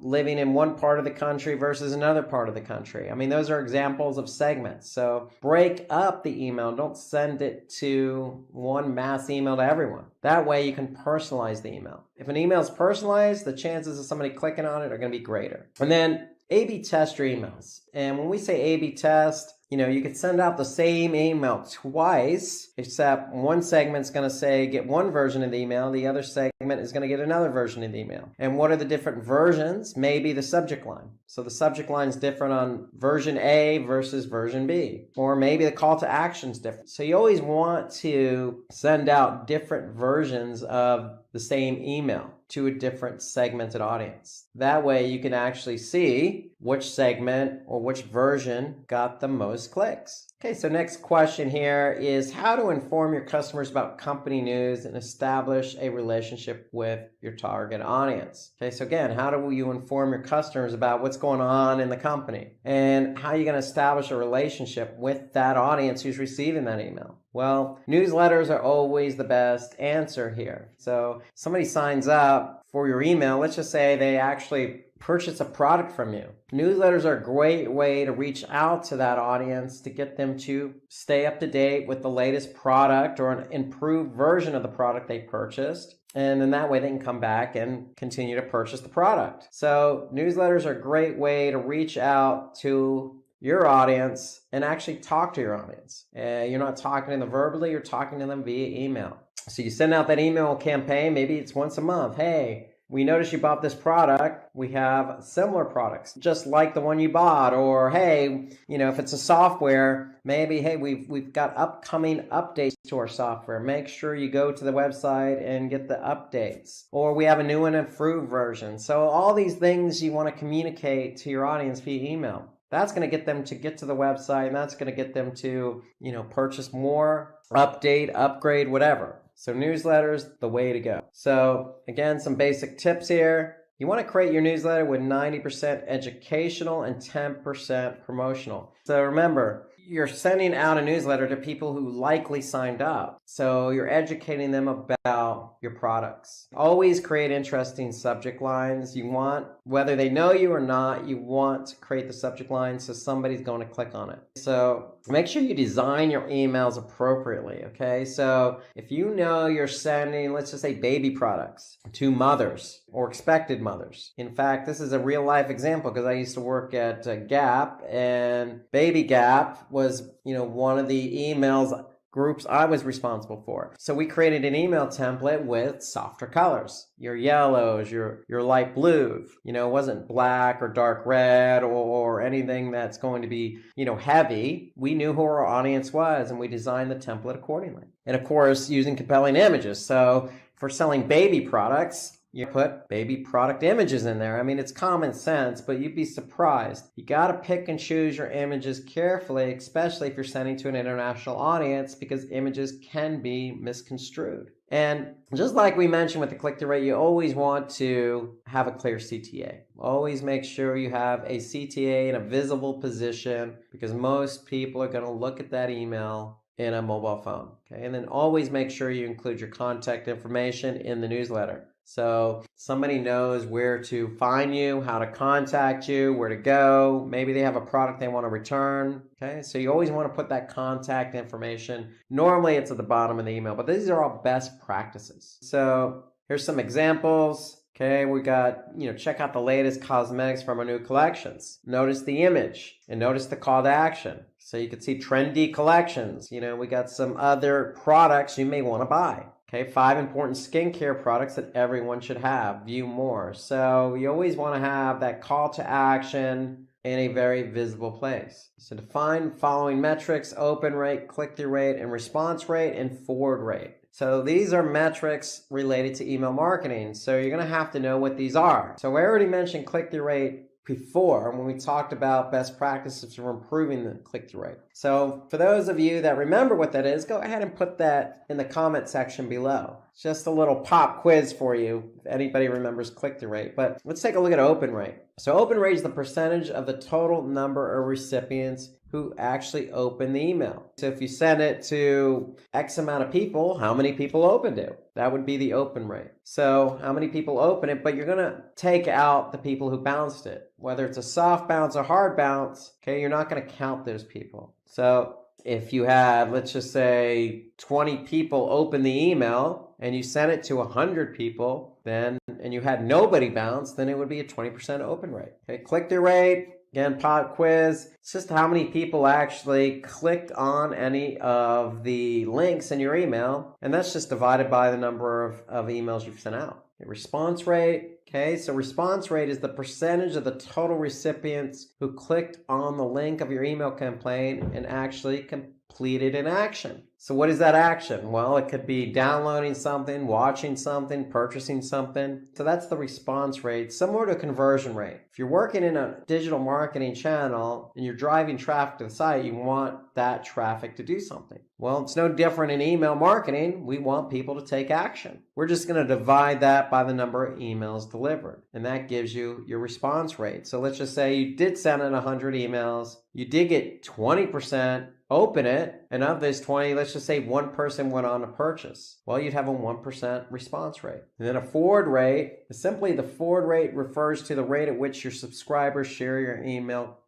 S2: living in one part of the country versus another part of the country. I mean, those are examples of segments. So break up the email. Don't send it to one mass email to everyone. That way you can personalize the email. If an email is personalized, the chances of somebody clicking on it are going to be greater. And then A/B test your emails. And when we say A/B test, you could send out the same email twice, except one segment's going to say get one version of the email, the other segment is going to get another version of the email. And what are the different versions? Maybe the subject line. So the subject line is different on version A versus version B. Or maybe the call to action is different. So you always want to send out different versions of the same email to a different segmented audience. That way you can actually see which segment or which version got the most clicks. Okay, so next question here is how to inform your customers about company news and establish a relationship with your target audience. Okay, so again, how do you inform your customers about what's going on in the company and how you're going to establish a relationship with that audience who's receiving that email? Well, newsletters are always the best answer here. So somebody signs up for your email, let's just say they actually purchase a product from you. Newsletters are a great way to reach out to that audience to get them to stay up to date with the latest product or an improved version of the product they purchased. And then that way they can come back and continue to purchase the product. So newsletters are a great way to reach out to your audience and actually talk to your audience. You're not talking to them verbally, you're talking to them via email. So you send out that email campaign, maybe it's once a month. Hey, we noticed you bought this product. We have similar products, just like the one you bought. Or, hey, if it's a software, maybe, hey, we've got upcoming updates to our software. Make sure you go to the website and get the updates. Or we have a new and improved version. So all these things you want to communicate to your audience via email. That's going to get them to get to the website, and that's going to get them to, purchase more, update, upgrade, whatever. So newsletters, the way to go. So again, some basic tips here. You want to create your newsletter with 90% educational and 10% promotional. So remember, you're sending out a newsletter to people who likely signed up. So you're educating them about your products. Always create interesting subject lines. You want, whether they know you or not, you want to create the subject line so somebody's going to click on it. So make sure you design your emails appropriately, okay? So if you know you're sending, let's just say, baby products to mothers or expected mothers. In fact, this is a real life example because I used to work at Gap, and Baby Gap was, one of the emails groups I was responsible for. So we created an email template with softer colors. Your yellows, your light blue, it wasn't black or dark red or anything that's going to be, heavy. We knew who our audience was and we designed the template accordingly. And of course, using compelling images. So for selling baby products, you put baby product images in there. I mean, it's common sense, but you'd be surprised. You got to pick and choose your images carefully, especially if you're sending to an international audience, because images can be misconstrued. And just like we mentioned with the click-through rate, you always want to have a clear CTA. Always make sure you have a CTA in a visible position, because most people are going to look at that email in a mobile phone. Okay, and then always make sure you include your contact information in the newsletter. So somebody knows where to find you, how to contact you, where to go. Maybe they have a product they want to return. Okay, so you always want to put that contact information. Normally it's at the bottom of the email, but these are all best practices. So here's some examples. Okay, we got, check out the latest cosmetics from our new collections. Notice the image and notice the call to action. So you can see trendy collections. We got some other products you may want to buy. Okay, 5 important skincare products that everyone should have. View more. So you always want to have that call to action in a very visible place. So define following metrics: open rate, click-through rate, and response rate, and forward rate. So these are metrics related to email marketing. So you're going to have to know what these are. So I already mentioned click-through rate before when we talked about best practices for improving the click-through rate. So for those of you that remember what that is, go ahead and put that in the comment section below. It's just a little pop quiz for you if anybody remembers click-through rate. But let's take a look at open rate. So open rate is the percentage of the total number of recipients who actually open the email. So if you send it to X amount of people, how many people opened it? That would be the open rate. So how many people open it, but you're gonna take out the people who bounced it. Whether it's a soft bounce or hard bounce, okay, you're not gonna count those people. So if you had, let's just say 20 people open the email and you sent it to 100 people, then, and you had nobody bounce, then it would be a 20% open rate. Okay, click-through rate, again, pop quiz. It's just how many people actually clicked on any of the links in your email, and that's just divided by the number of emails you've sent out. Okay, response rate. Okay, so response rate is the percentage of the total recipients who clicked on the link of your email campaign and actually completed an action. So what is that action? Well, it could be downloading something, watching something, purchasing something. So that's the response rate, similar to conversion rate. If you're working in a digital marketing channel and you're driving traffic to the site, you want that traffic to do something. Well, it's no different in email marketing. We want people to take action. We're just going to divide that by the number of emails delivered, and that gives you your response rate. So let's just say you did send in 100 emails. You did get 20% open it, and of those 20, let's just say one person went on to purchase. Well, you'd have a 1% response rate. And then a forward rate, simply the forward rate refers to the rate at which your subscribers share your email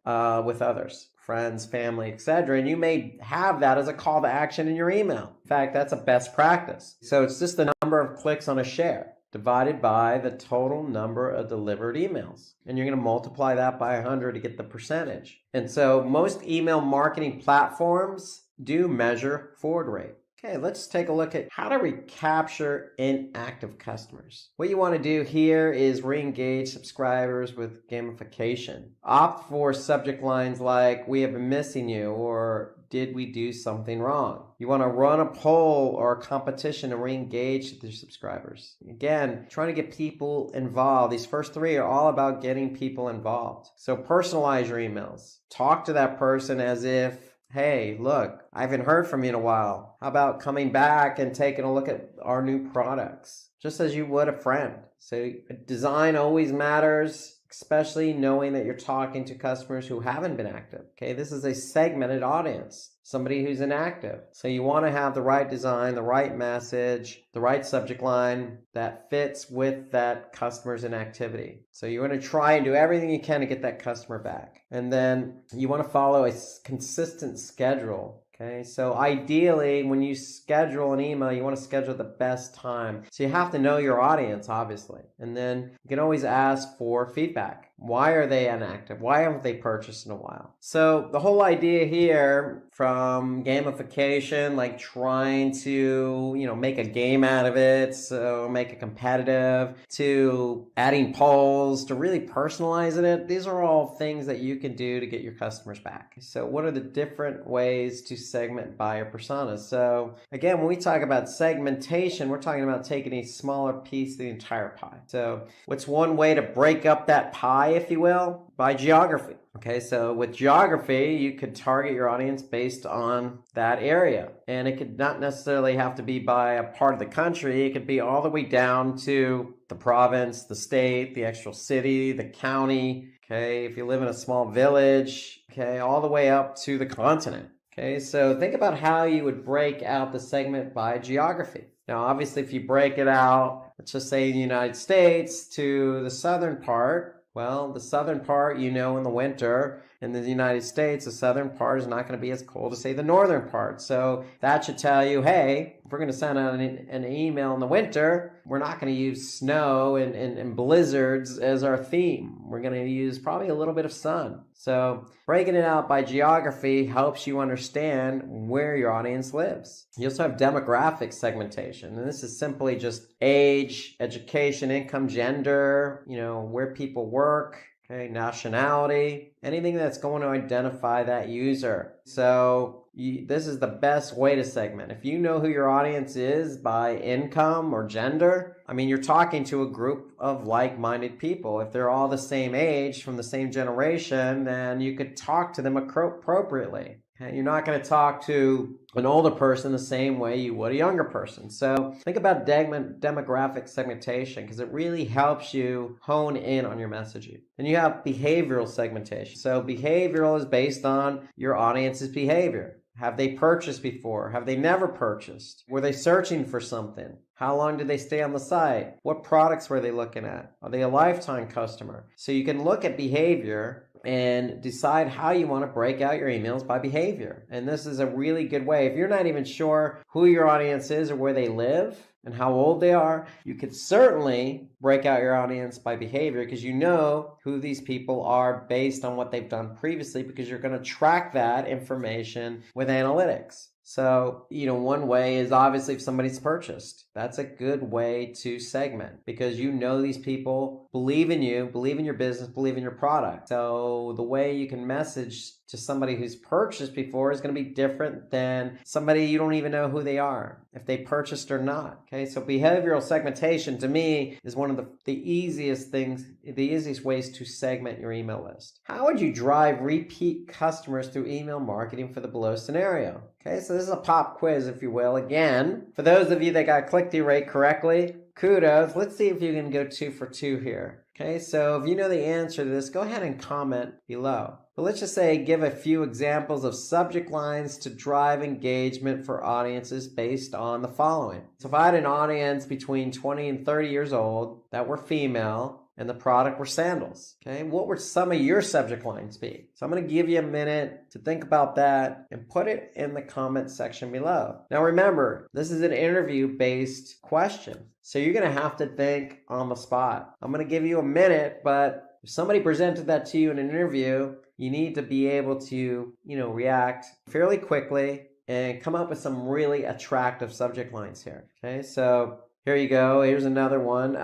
S2: with others, friends, family, etc. And you may have that as a call to action in your email. In fact, that's a best practice. So it's just the number of clicks on a share divided by the total number of delivered emails. And you're going to multiply that by 100 to get the percentage. And so most email marketing platforms do measure forward rate. Okay, let's take a look at how to recapture inactive customers. What you want to do here is re-engage subscribers with gamification. Opt for subject lines like, "We have been missing you," or "Did we do something wrong?" You want to run a poll or a competition to re-engage with your subscribers. Again, trying to get people involved. These first three are all about getting people involved. So personalize your emails. Talk to that person as if, "Hey, look, I haven't heard from you in a while. How about coming back and taking a look at our new products?" Just as you would a friend. So design always matters. especially knowing that you're talking to customers who haven't been active. Okay, this is a segmented audience, somebody who's inactive. So you want to have the right design, the right message, the right subject line that fits with that customer's inactivity. So you want to try and do everything you can to get that customer back. And then you want to follow a consistent schedule. Okay, so ideally, when you schedule an email, you want to schedule the best time. So you have to know your audience, obviously. And then you can always ask for feedback. Why are they inactive? Why haven't they purchased in a while? So the whole idea here, from gamification, like trying to, make a game out of it, so make it competitive, to adding polls, to really personalizing it, these are all things that you can do to get your customers back. So what are the different ways to segment buyer personas? So again, when we talk about segmentation, we're talking about taking a smaller piece of the entire pie. So what's one way to break up that pie, if you will? By geography. Okay, so with geography, you could target your audience based on that area. And it could not necessarily have to be by a part of the country. It could be all the way down to the province, the state, the actual city, the county. Okay, if you live in a small village, okay, all the way up to the continent. Okay, so think about how you would break out the segment by geography. Now, obviously, if you break it out, let's just say in the United States to the southern part, well, the southern part, in the winter in the United States, the southern part is not going to be as cold as, say, the northern part. So that should tell you, hey, if we're going to send out an email in the winter, we're not going to use snow and blizzards as our theme. We're going to use probably a little bit of sun. So breaking it out by geography helps you understand where your audience lives. You also have demographic segmentation, and this is simply just age, education, income, gender, where people work, okay, nationality, anything that's going to identify that user. So this is the best way to segment. If you know who your audience is by income or gender, you're talking to a group of like-minded people. If they're all the same age, from the same generation, then you could talk to them appropriately. Okay? You're not going to talk to an older person the same way you would a younger person. So think about demographic segmentation, because it really helps you hone in on your messaging. And you have behavioral segmentation. So behavioral is based on your audience's behavior. Have they purchased before? Have they never purchased? Were they searching for something? How long did they stay on the site? What products were they looking at? Are they a lifetime customer? So you can look at behavior and decide how you want to break out your emails by behavior. And this is a really good way. If you're not even sure who your audience is or where they live and how old they are, you could certainly break out your audience by behavior, because you know who these people are based on what they've done previously, because you're going to track that information with analytics. So, one way is obviously if somebody's purchased. That's a good way to segment, because you know these people believe in you, believe in your business, believe in your product. So the way you can message to somebody who's purchased before is going to be different than somebody you don't even know who they are, if they purchased or not. Okay, so behavioral segmentation to me is one of the easiest ways to segment your email list. How would you drive repeat customers through email marketing for the below scenario? Okay, so this is a pop quiz, if you will. Again, for those of you that got click-through rate correctly, kudos. Let's see if you can go 2 for 2 here. Okay, so if you know the answer to this, go ahead and comment below. But let's just say, give a few examples of subject lines to drive engagement for audiences based on the following. So if I had an audience between 20 and 30 years old that were female, and the product were sandals, okay, what would some of your subject lines be? So I'm going to give you a minute to think about that and put it in the comment section below. Now remember, this is an interview-based question, so you're going to have to think on the spot. I'm going to give you a minute, but if somebody presented that to you in an interview, you need to be able to, react fairly quickly and come up with some really attractive subject lines here. Okay, so here you go. Here's another one.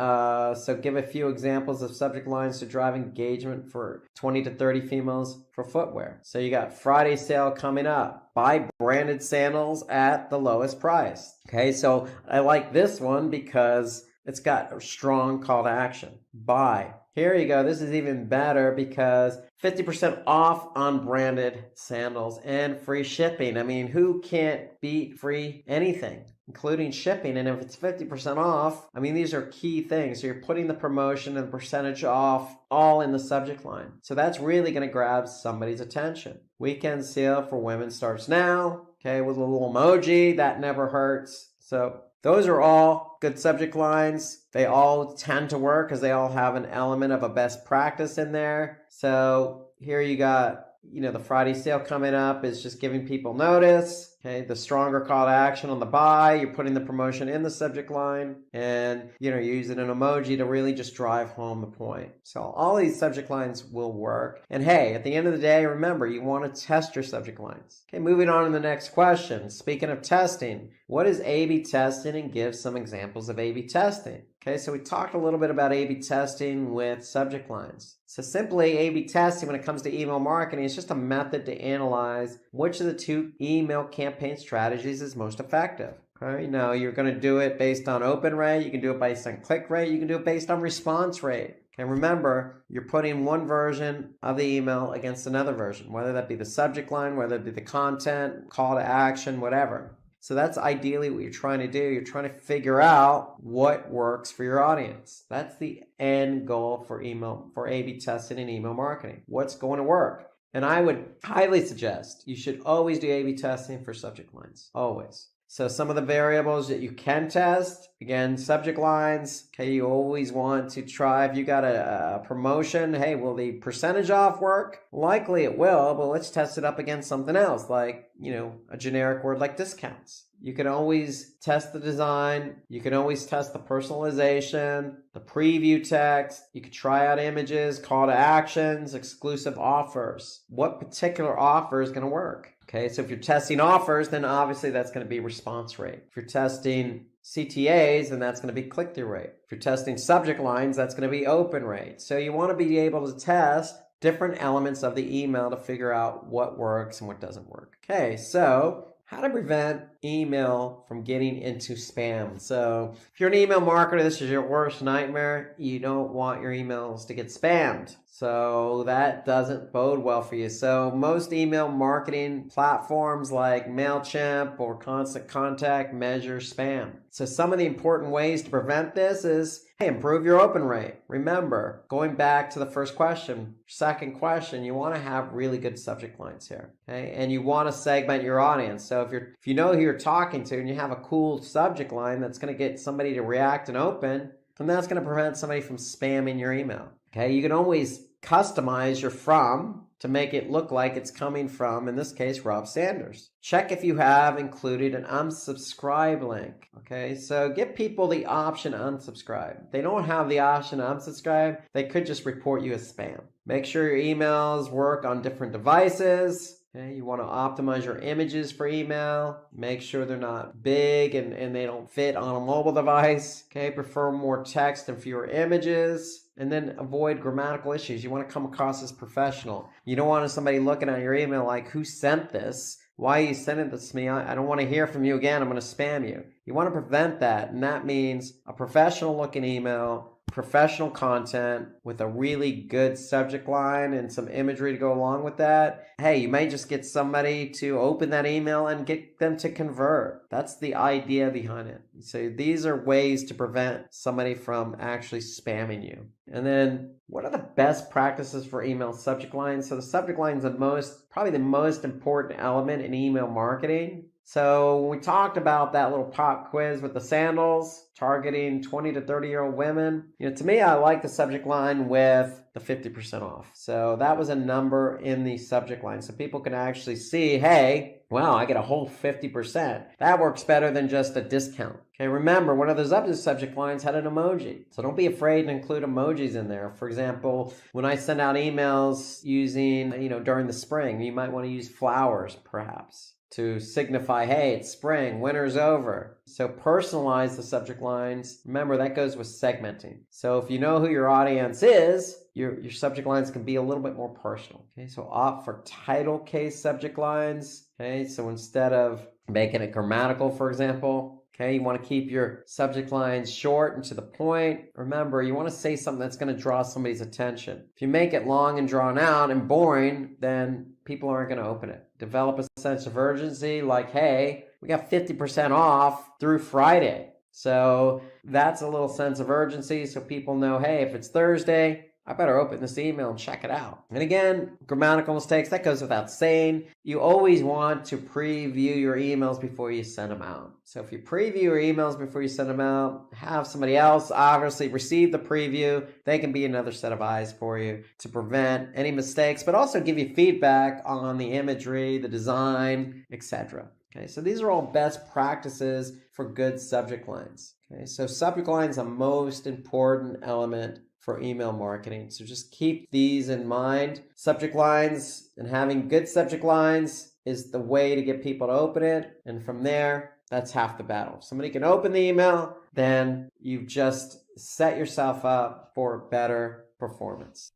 S2: So give a few examples of subject lines to drive engagement for 20 to 30 females for footwear. So you got Friday sale coming up. Buy branded sandals at the lowest price. Okay, so I like this one because it's got a strong call to action. Buy. Here you go. This is even better because 50% off on branded sandals and free shipping. I mean, who can't beat free anything, including shipping? And if it's 50% off, I mean, these are key things. So you're putting the promotion and the percentage off all in the subject line. So that's really going to grab somebody's attention. Weekend sale for women starts now. Okay, with a little emoji. That never hurts. So those are all good subject lines. They all tend to work because they all have an element of a best practice in there. So here you got, the Friday sale coming up is just giving people notice. Okay, the stronger call to action on the buy, you're putting the promotion in the subject line, and you're using an emoji to really just drive home the point. So all these subject lines will work. And hey, at the end of the day, remember, you want to test your subject lines. Okay, moving on to the next question. Speaking of testing, what is A/B testing, and give some examples of A/B testing? Okay, so we talked a little bit about A/B testing with subject lines. So simply, A/B testing when it comes to email marketing is just a method to analyze which of the two email campaign strategies is most effective. Okay, now you're going to do it based on open rate, you can do it based on click rate, you can do it based on response rate. Okay, remember, you're putting one version of the email against another version, whether that be the subject line, whether it be the content, call to action, whatever. So that's ideally what you're trying to do. You're trying to figure out what works for your audience. That's the end goal for A/B testing and email marketing. What's going to work? And I would highly suggest you should always do A/B testing for subject lines. Always. So some of the variables that you can test, again, subject lines, okay, you always want to try, if you got a promotion, hey, will the percentage off work? Likely it will, but let's test it up against something else, like, a generic word like discounts. You can always test the design. You can always test the personalization, the preview text. You could try out images, call to actions, exclusive offers. What particular offer is going to work? Okay, so if you're testing offers, then obviously that's going to be response rate. If you're testing CTAs, then that's going to be click-through rate. If you're testing subject lines, that's going to be open rate. So you want to be able to test different elements of the email to figure out what works and what doesn't work. Okay, so how to prevent email from getting into spam. So if you're an email marketer, this is your worst nightmare. You don't want your emails to get spammed. So that doesn't bode well for you. So most email marketing platforms like MailChimp or Constant Contact measure spam. So some of the important ways to prevent this is, hey, improve your open rate. Remember, going back to the first question, second question, you want to have really good subject lines here. Okay? And you want to segment your audience. So if you know who you're talking to and you have a cool subject line that's going to get somebody to react and open, then that's going to prevent somebody from spamming your email. Okay, you can always customize your from to make it look like it's coming from, in this case, Rob Sanders. Check if you have included an unsubscribe link. Okay, so give people the option to unsubscribe. If they don't have the option to unsubscribe, they could just report you as spam. Make sure your emails work on different devices. Okay, you want to optimize your images for email. Make sure they're not big and they don't fit on a mobile device. Okay, prefer more text and fewer images. And then avoid grammatical issues. You want to come across as professional. You don't want somebody looking at your email like, who sent this? Why are you sending this to me? I don't want to hear from you again. I'm going to spam you. You want to prevent that. And that means a professional looking email, professional content with a really good subject line and some imagery to go along with that. Hey, you may just get somebody to open that email and get them to convert. That's the idea behind it. So these are ways to prevent somebody from actually spamming you. And then what are the best practices for email subject lines? So the subject line is probably the most important element in email marketing. So we talked about that little pop quiz with the sandals targeting 20 to 30-year-old women. To me, I like the subject line with the 50% off. So that was a number in the subject line. So people can actually see, hey, wow, I get a whole 50%. That works better than just a discount. Okay, remember, one of those other subject lines had an emoji. So don't be afraid to include emojis in there. For example, when I send out emails using, during the spring, you might want to use flowers, perhaps, to signify, hey, it's spring, winter's over. So personalize the subject lines. Remember, that goes with segmenting. So if you know who your audience is, your subject lines can be a little bit more personal. Okay, so opt for title case subject lines. Okay, so instead of making it grammatical, for example, Okay, you want to keep your subject lines short and to the point. Remember, you want to say something that's going to draw somebody's attention. If you make it long and drawn out and boring, then people aren't going to open it. Develop a sense of urgency like, hey, we got 50% off through Friday. So that's a little sense of urgency so people know, hey, if it's Thursday, I better open this email and check it out. And again, grammatical mistakes, that goes without saying. You always want to preview your emails before you send them out. So if you preview your emails before you send them out, have somebody else obviously receive the preview. They can be another set of eyes for you to prevent any mistakes, but also give you feedback on the imagery, the design, etc. Okay, so these are all best practices for good subject lines. Okay, so subject line is the most important element for email marketing. So just keep these in mind. Subject lines and having good subject lines is the way to get people to open it. And from there, that's half the battle. If somebody can open the email, then you've just set yourself up for better performance.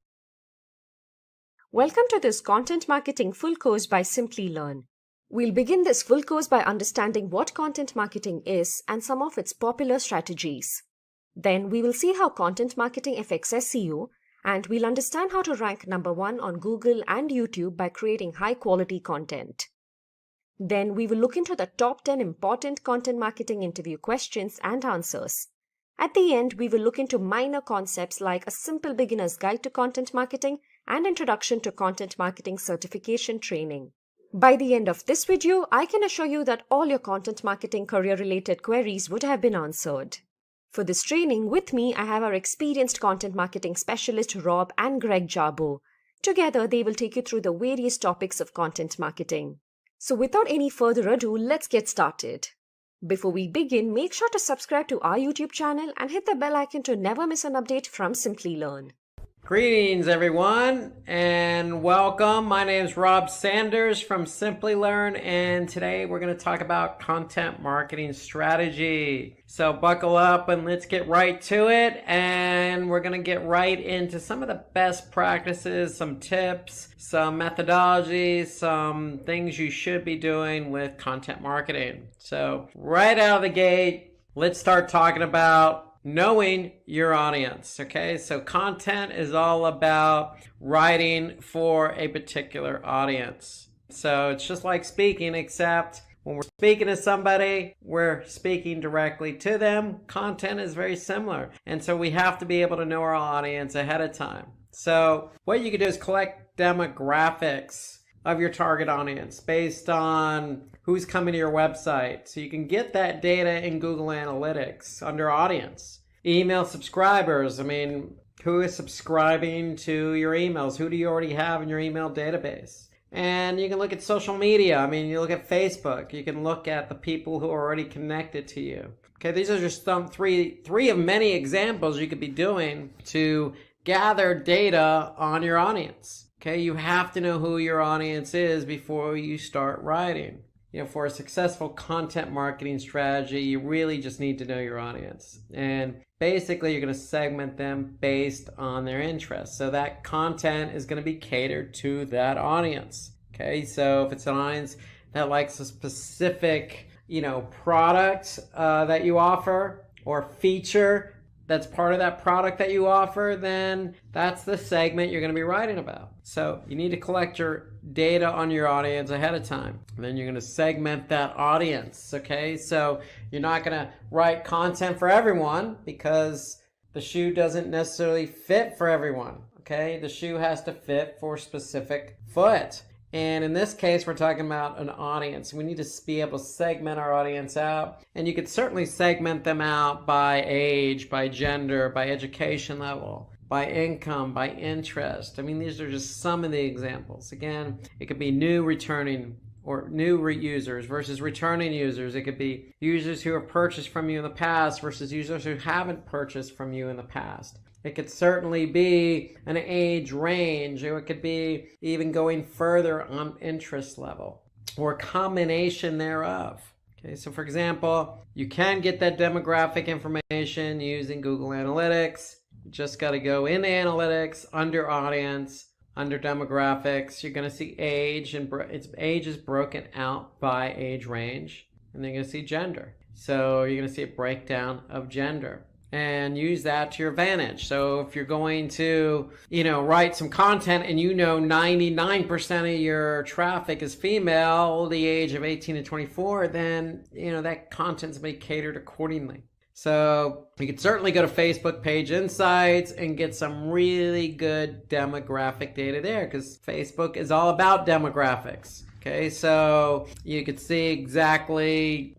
S4: Welcome to this Content Marketing Full Course by Simplilearn. We'll begin this full course by understanding what content marketing is and some of its popular strategies. Then we will see how content marketing affects SEO, and we'll understand how to rank number 1 on Google and YouTube by creating high-quality content. Then we will look into the top 10 important content marketing interview questions and answers. At the end, we will look into minor concepts like a simple beginner's guide to content marketing and introduction to content marketing certification training. By the end of this video, I can assure you that all your content marketing career-related queries would have been answered. For this training, with me, I have our experienced content marketing specialist Rob and Greg Jarbo. Together, they will take you through the various topics of content marketing. So without any further ado, let's get started. Before we begin, make sure to subscribe to our YouTube channel and hit the bell icon to never miss an update from Simplilearn.
S2: Greetings, everyone, and welcome. My name is Rob Sanders from Simplilearn, and today we're going to talk about content marketing strategy. So buckle up and let's get right to it, and we're going to get right into some of the best practices, some tips, some methodologies, some things you should be doing with content marketing. So right out of the gate, let's start talking about knowing your audience. Okay, so content is all about writing for a particular audience. So it's just like speaking, except when we're speaking to somebody, we're speaking directly to them. Content is very similar. And so we have to be able to know our audience ahead of time. So what you can do is collect demographics of your target audience based on who's coming to your website. So you can get that data in Google Analytics under audience. Email subscribers. I mean, who is subscribing to your emails? Who do you already have in your email database? And you can look at social media. I mean, you look at Facebook. You can look at the people who are already connected to you. Okay, these are just three of many examples you could be doing to gather data on your audience. Okay, you have to know who your audience is before you start writing. You know, for a successful content marketing strategy, you really just need to know your audience. And basically, you're going to segment them based on their interests. So that content is going to be catered to that audience. Okay, so if it's an audience that likes a specific, product that you offer or feature that's part of that product that you offer, then that's the segment you're going to be writing about. So you need to collect your data on your audience ahead of time. And then you're going to segment that audience, okay? So you're not going to write content for everyone because the shoe doesn't necessarily fit for everyone, okay? The shoe has to fit for a specific foot. And in this case, we're talking about an audience. We need to be able to segment our audience out. And you could certainly segment them out by age, by gender, by education level, by income, by interest. I mean, these are just some of the examples. Again, it could be new returning or new users versus returning users. It could be users who have purchased from you in the past versus users who haven't purchased from you in the past. It could certainly be an age range, or it could be even going further on interest level, or a combination thereof. Okay, so for example, you can get that demographic information using Google Analytics. You just got to go into Analytics, under Audience, under Demographics. You're going to see age, and age is broken out by age range, and then you're going to see gender. So you're going to see a breakdown of gender. And use that to your advantage. So if you're going to, write some content and 99% of your traffic is female, the age of 18 to 24, then, that content's going to be catered accordingly. So you could certainly go to Facebook page insights and get some really good demographic data there, because Facebook is all about demographics. Okay, so you could see exactly,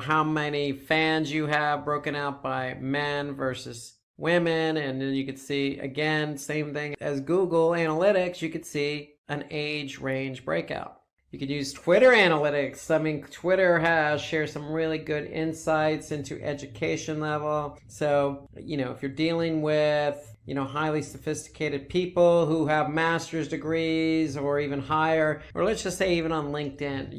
S2: how many fans you have broken out by men versus women. And then you could see, again, same thing as Google Analytics, you could see an age range breakout. You could use Twitter analytics. I mean, Twitter shares some really good insights into education level. So, if you're dealing with, highly sophisticated people who have master's degrees or even higher, or let's just say even on LinkedIn,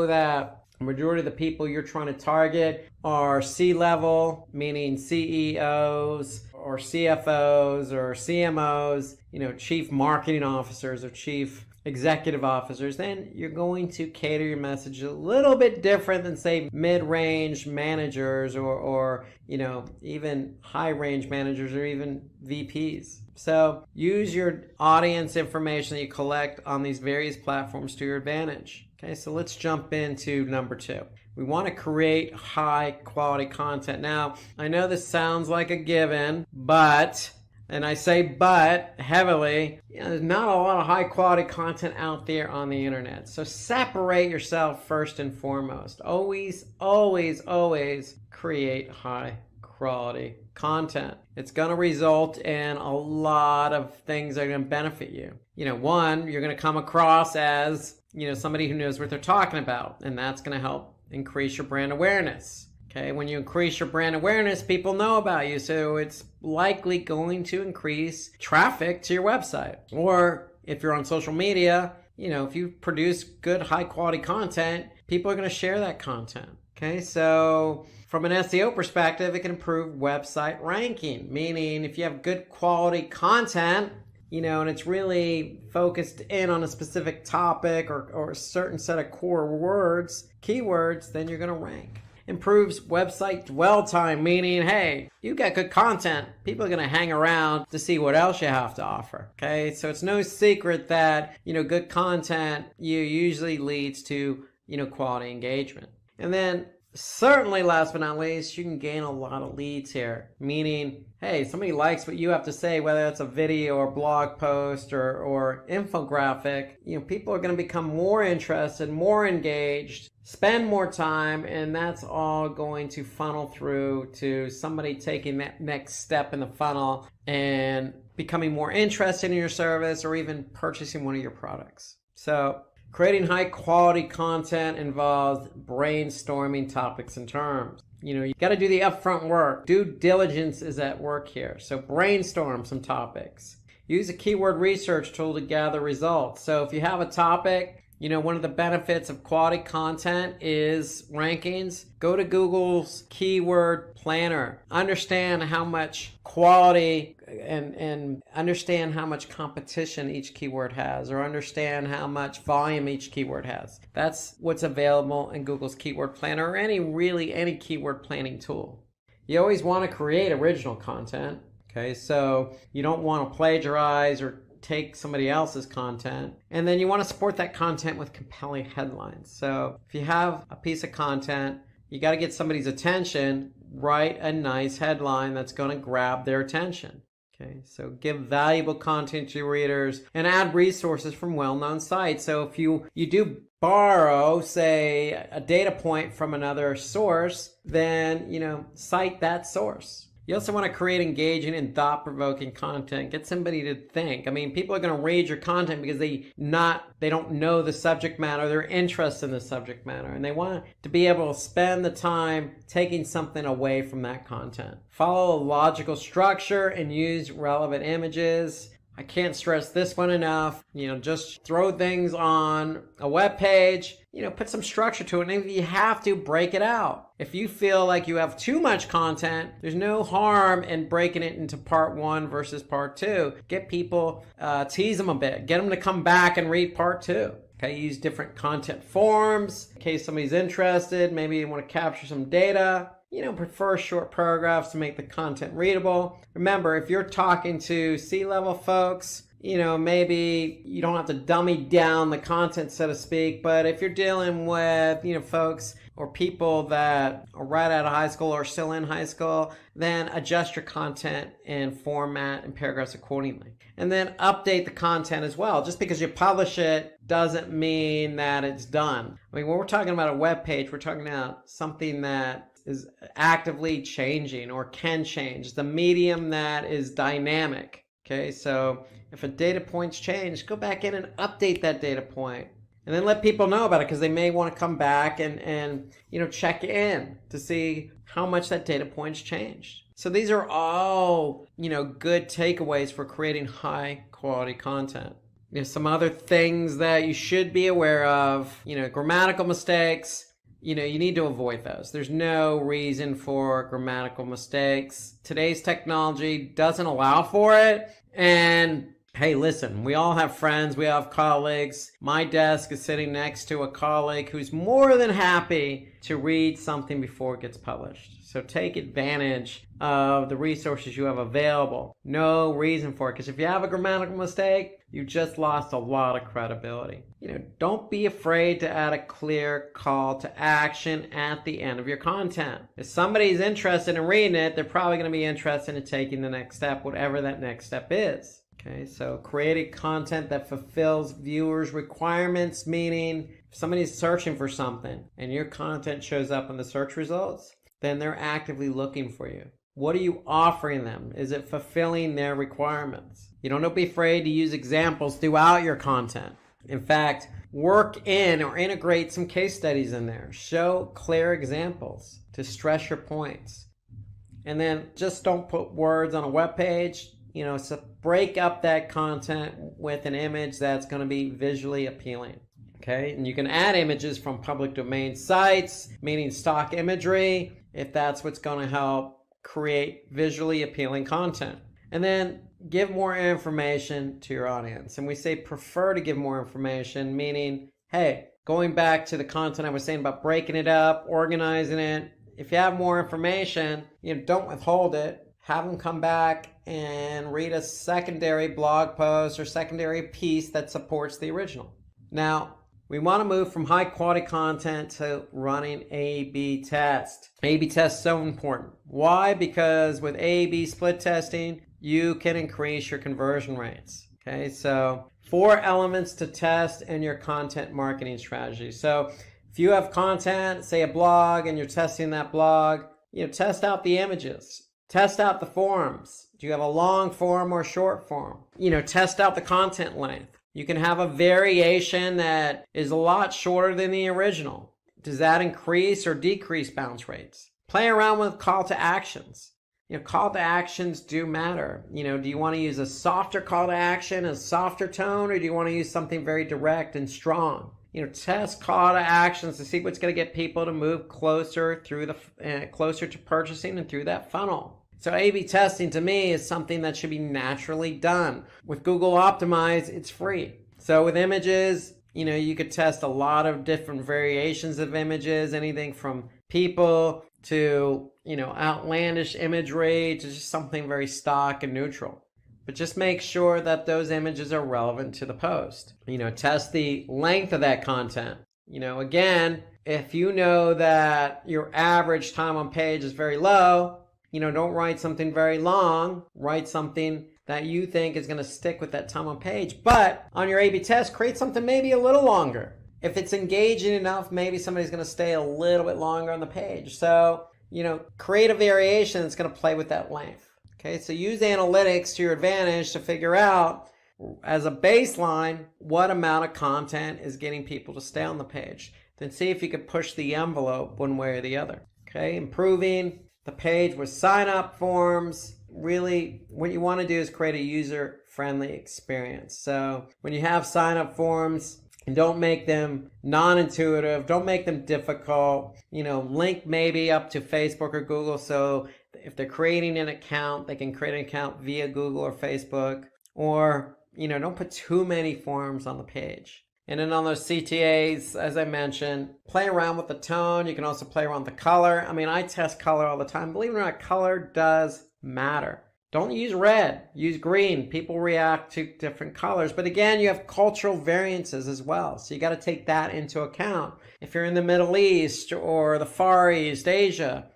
S2: that the majority of the people you're trying to target are C-level, meaning CEOs or CFOs or CMOs, chief marketing officers or chief executive officers, then you're going to cater your message a little bit different than, say, mid-range managers or even high-range managers or even VPs. So use your audience information that you collect on these various platforms to your advantage. Okay, so let's jump into number 2. We want to create high quality content. Now, I know this sounds like a given, but, and I say but heavily, there's not a lot of high quality content out there on the internet. So separate yourself first and foremost. Always, always, always create high quality content. It's going to result in a lot of things that are going to benefit you. One, you're going to come across as, somebody who knows what they're talking about, and that's going to help increase your brand awareness. Okay, when you increase your brand awareness, people know about you, so it's likely going to increase traffic to your website. Or if you're on social media, if you produce good high quality content, people are going to share that content. Okay, so from an SEO perspective, it can improve website ranking, meaning if you have good quality content, and it's really focused in on a specific topic or a certain set of core words, keywords, then you're going to rank. Improves website dwell time, meaning, hey, you got good content. People are going to hang around to see what else you have to offer. Okay, so it's no secret that, good content usually leads to, quality engagement. And then certainly last but not least, you can gain a lot of leads here, meaning, hey, somebody likes what you have to say, whether it's a video or blog post or infographic, people are going to become more interested, more engaged, spend more time, and that's all going to funnel through to somebody taking that next step in the funnel and becoming more interested in your service or even purchasing one of your products. So creating high quality content involves brainstorming topics and terms. You got to do the upfront work. Due diligence is at work here. So brainstorm some topics. Use a keyword research tool to gather results. So if you have a topic, one of the benefits of quality content is rankings. Go to Google's keyword planner. Understand how much quality and understand how much competition each keyword has, or understand how much volume each keyword has. That's what's available in Google's keyword planner or any keyword planning tool. You always want to create original content. Okay, so you don't want to plagiarize or take somebody else's content, and then you want to support that content with compelling headlines. So if you have a piece of content, you got to get somebody's attention, write a nice headline that's going to grab their attention. Okay, so give valuable content to your readers and add resources from well-known sites. So if you do borrow, say, a data point from another source, then, cite that source. You also want to create engaging and thought-provoking content. Get somebody to think. I mean, people are going to read your content because they don't know the subject matter. They're interested in the subject matter, and they want to be able to spend the time taking something away from that content. Follow a logical structure and use relevant images. I can't stress this one enough. Just throw things on a web page, put some structure to it. And if you have to, break it out. If you feel like you have too much content, there's no harm in breaking it into part 1 versus part 2. Get people, tease them a bit. Get them to come back and read part 2. Okay, use different content forms in case somebody's interested. Maybe you want to capture some data. Prefer short paragraphs to make the content readable. Remember, if you're talking to C-level folks, maybe you don't have to dummy down the content, so to speak. But if you're dealing with, folks or people that are right out of high school or still in high school, then adjust your content and format and paragraphs accordingly. And then update the content as well. Just because you publish it doesn't mean that it's done. When we're talking about a web page, we're talking about something that is actively changing or can change. The medium that is dynamic. Okay, so if a data point's changed, go back in and update that data point. And then let people know about it, because they may want to come back and check in to see how much that data point's changed. So these are all, good takeaways for creating high quality content. Some other things that you should be aware of, grammatical mistakes. You need to avoid those. There's no reason for grammatical mistakes. Today's technology doesn't allow for it. And hey, listen, we all have friends, we all have colleagues. My desk is sitting next to a colleague who's more than happy to read something before it gets published. So take advantage of the resources you have available. No reason for it, because if you have a grammatical mistake, you just lost a lot of credibility. Don't be afraid to add a clear call to action at the end of your content. If somebody's interested in reading it, they're probably going to be interested in taking the next step, whatever that next step is. Okay, so create content that fulfills viewers' requirements, meaning if somebody's searching for something and your content shows up in the search results, then they're actively looking for you. What are you offering them? Is it fulfilling their requirements? Don't be afraid to use examples throughout your content. In fact, work in or integrate some case studies in there. Show clear examples to stress your points. And then just don't put words on a web page. So break up that content with an image that's going to be visually appealing. Okay, and you can add images from public domain sites, meaning stock imagery, if that's what's going to help create visually appealing content. And then give more information to your audience. And we say prefer to give more information, meaning, hey, going back to the content I was saying about breaking it up, organizing it, if you have more information, don't withhold it. Have them come back and read a secondary blog post or secondary piece that supports the original. Now, we want to move from high quality content to running A/B test. A/B test is so important. Why? Because with A/B split testing, you can increase your conversion rates. Okay, so 4 elements to test in your content marketing strategy. So if you have content, say a blog, and you're testing that blog, test out the images. Test out the forms. Do you have a long form or short form? Test out the content length. You can have a variation that is a lot shorter than the original. Does that increase or decrease bounce rates? Play around with call to actions. Call to actions do matter. Do you want to use a softer call to action, a softer tone, or do you want to use something very direct and strong? Test call to actions to see what's going to get people to move closer closer to purchasing and through that funnel. So A/B testing to me is something that should be naturally done. With Google Optimize, it's free. So with images, you could test a lot of different variations of images, anything from people to, outlandish imagery to just something very stock and neutral. But just make sure that those images are relevant to the post. Test the length of that content. Again, if you know that your average time on page is very low, don't write something very long. Write something that you think is going to stick with that time on page. But on your A/B test, create something maybe a little longer. If it's engaging enough, maybe somebody's going to stay a little bit longer on the page. So, create a variation that's going to play with that length. Okay, so use analytics to your advantage to figure out, as a baseline, what amount of content is getting people to stay on the page. Then see if you can push the envelope one way or the other. Okay, improving the page with sign-up forms. Really, what you want to do is create a user-friendly experience. So when you have sign-up forms, and don't make them non-intuitive, don't make them difficult. Link maybe up to Facebook or Google, so if they're creating an account, they can create an account via Google or Facebook. Or, don't put too many forms on the page. And then on those CTAs, as I mentioned, play around with the tone. You can also play around with the color. I mean, I test color all the time. Believe it or not, color does matter. Don't use red, use green. People react to different colors. But again, you have cultural variances as well. So you got to take that into account. If you're in the Middle East or the Far East, Asia,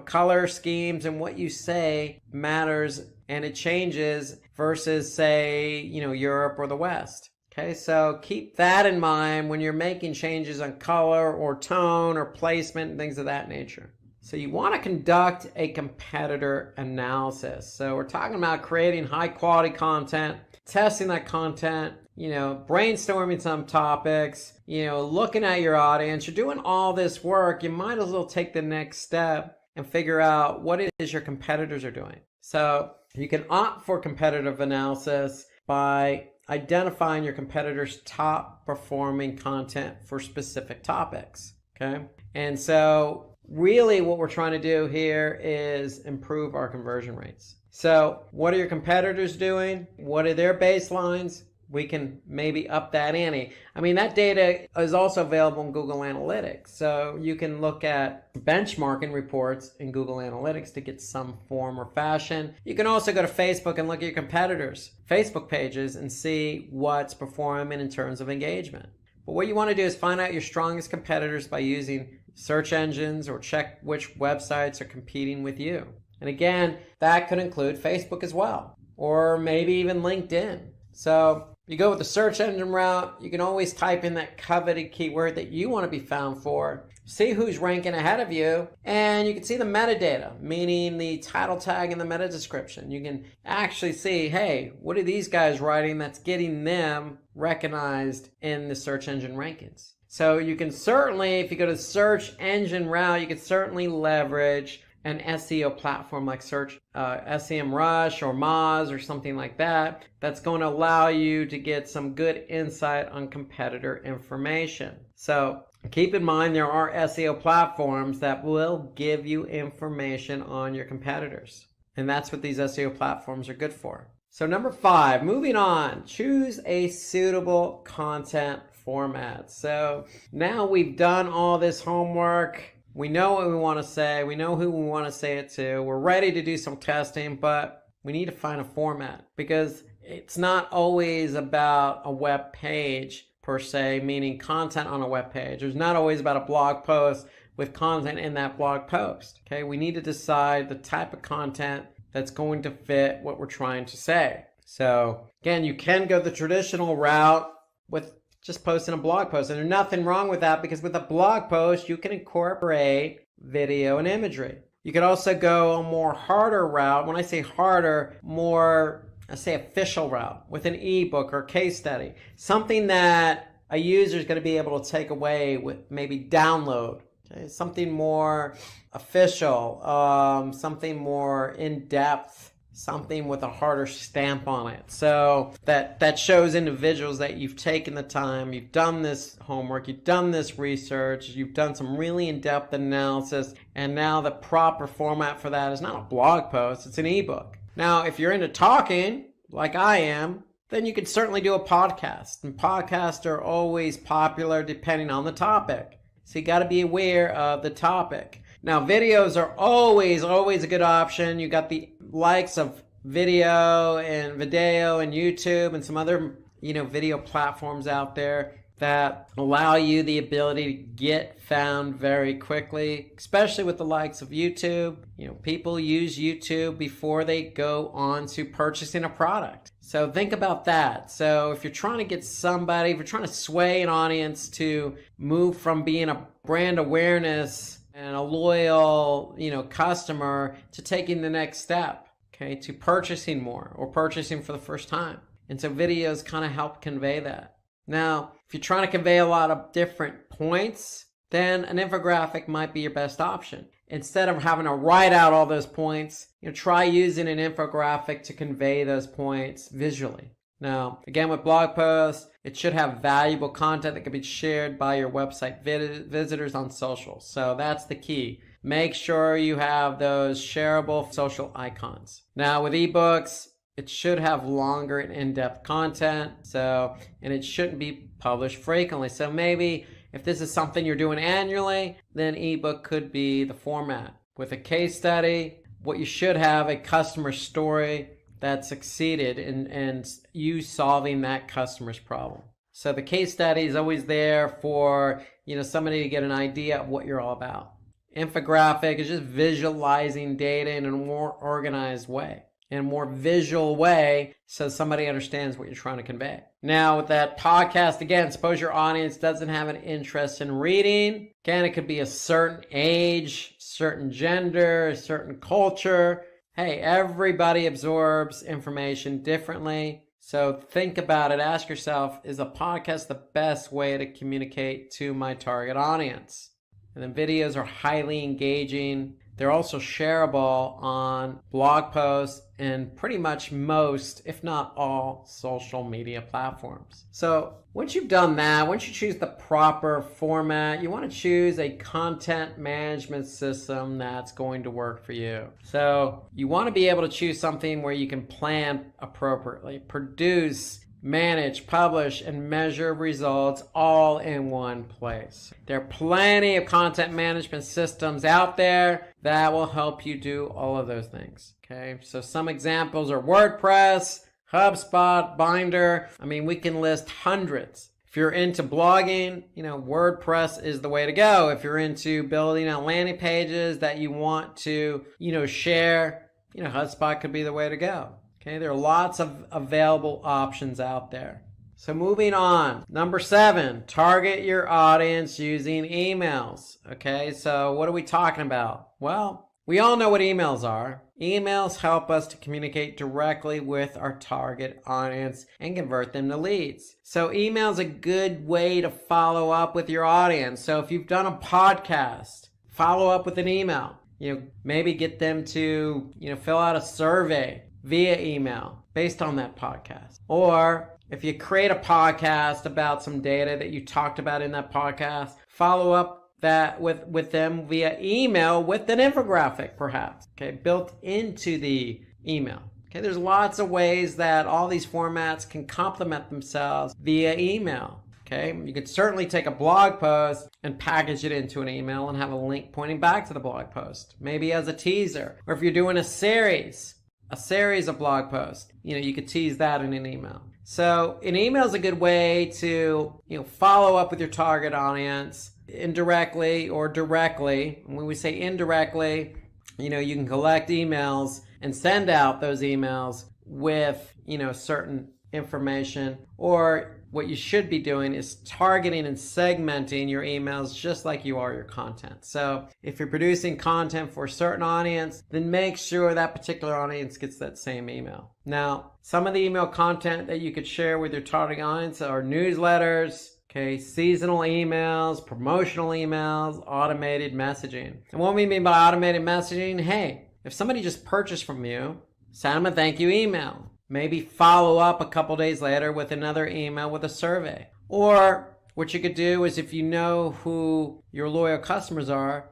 S2: color schemes and what you say matters, and it changes versus, say, Europe or the West. Okay, so keep that in mind when you're making changes on color or tone or placement and things of that nature. So you want to conduct a competitor analysis. So we're talking about creating high quality content, testing that content, brainstorming some topics, looking at your audience. You're doing all this work. You might as well take the next step and figure out what it is your competitors are doing. So you can opt for competitive analysis by identifying your competitors' top performing content for specific topics. Okay. And so really what we're trying to do here is improve our conversion rates. So what are your competitors doing? What are their baselines? We can maybe up that ante. I mean, that data is also available in Google Analytics. So you can look at benchmarking reports in Google Analytics to get some form or fashion. You can also go to Facebook and look at your competitors' Facebook pages and see what's performing in terms of engagement. But what you want to do is find out your strongest competitors by using search engines or check which websites are competing with you. And again, that could include Facebook as well, or maybe even LinkedIn. So you go with the search engine route, you can always type in that coveted keyword that you want to be found for, see who's ranking ahead of you, and you can see the metadata, meaning the title tag and the meta description. You can actually see, hey, what are these guys writing that's getting them recognized in the search engine rankings? So you can certainly, if you go to the search engine route, you can certainly leverage an SEO platform like SEMrush or Moz or something like that. That's going to allow you to get some good insight on competitor information. So keep in mind there are SEO platforms that will give you information on your competitors. And that's what these SEO platforms are good for. So number 5, moving on, choose a suitable content format. So now we've done all this homework. We know what we want to say. We know who we want to say it to. We're ready to do some testing, but we need to find a format because it's not always about a web page per se, meaning content on a web page. There's not always about a blog post with content in that blog post. Okay, we need to decide the type of content that's going to fit what we're trying to say. So again, you can go the traditional route with just posting a blog post. And there's nothing wrong with that because with a blog post, you can incorporate video and imagery. You could also go a more harder route. When I say harder, more, I say official route with an ebook or case study. Something that a user is going to be able to take away with maybe download. Okay? Something more official, something more in-depth, something with a harder stamp on it. So that shows individuals that you've taken the time, you've done this homework, you've done this research, you've done some really in-depth analysis, and now the proper format for that is not a blog post, it's an ebook. Now, if you're into talking, like I am, then you could certainly do a podcast. And podcasts are always popular depending on the topic. So you got to be aware of the topic. Now, videos are always a good option. You got the likes of video and YouTube and some other, video platforms out there that allow you the ability to get found very quickly, especially with the likes of YouTube. People use YouTube before they go on to purchasing a product. So think about that. So if you're trying to get somebody, if you're trying to sway an audience to move from being a brand awareness and a loyal, customer to taking the next step, okay, to purchasing more or purchasing for the first time. And so videos kind of help convey that. Now, if you're trying to convey a lot of different points, then an infographic might be your best option. Instead of having to write out all those points, try using an infographic to convey those points visually. Now, again, with blog posts, it should have valuable content that can be shared by your website visitors on social. So that's the key. Make sure you have those shareable social icons. Now, with ebooks, It should have longer and in-depth content. And it shouldn't be published frequently. So maybe if this is something you're doing annually, then ebook could be the format. With a case study, what you should have a customer story that succeeded in you solving that customer's problem. So the case study is always there for, somebody to get an idea of what you're all about. Infographic is just visualizing data in a more organized way, in a more visual way, so somebody understands what you're trying to convey. Now with that podcast, again, suppose your audience doesn't have an interest in reading. Again, it could be a certain age, certain gender, a certain culture. Hey, everybody absorbs information differently. So think about it. Ask yourself, is a podcast the best way to communicate to my target audience? And then videos are highly engaging. They're also shareable on blog posts and pretty much most, if not all, social media platforms. So once you've done that, once you choose the proper format, you want to choose a content management system that's going to work for you. So you want to be able to choose something where you can plan appropriately, produce, manage, publish, and measure results all in one place. There are plenty of content management systems out there that will help you do all of those things. Okay, so some examples are WordPress, HubSpot, Binder. We can list hundreds. If you're into blogging, WordPress is the way to go. If you're into building out landing pages that you want to, share, HubSpot could be the way to go. Okay, there are lots of available options out there. So moving on, number 7, target your audience using emails. Okay, so what are we talking about? Well, we all know what emails are. Emails help us to communicate directly with our target audience and convert them to leads. So email is a good way to follow up with your audience. So if you've done a podcast, follow up with an email. Maybe get them to, fill out a survey via email based on that podcast. Or if you create a podcast about some data that you talked about in that podcast, follow up that with them via email with an infographic perhaps, okay, built into the email. Okay, there's lots of ways that all these formats can complement themselves via email. Okay, you could certainly take a blog post and package it into an email and have a link pointing back to the blog post, maybe as a teaser. Or if you're doing a series of blog posts, you could tease that in an email. So an email is a good way to, follow up with your target audience indirectly or directly. And when we say indirectly, you can collect emails and send out those emails with, certain information. Or what you should be doing is targeting and segmenting your emails just like you are your content. So if you're producing content for a certain audience, then make sure that particular audience gets that same email. Now, some of the email content that you could share with your target audience are newsletters, okay, seasonal emails, promotional emails, automated messaging. And what we mean by automated messaging, hey, if somebody just purchased from you, send them a thank you email. Maybe follow up a couple days later with another email with a survey. Or what you could do is, if you know who your loyal customers are,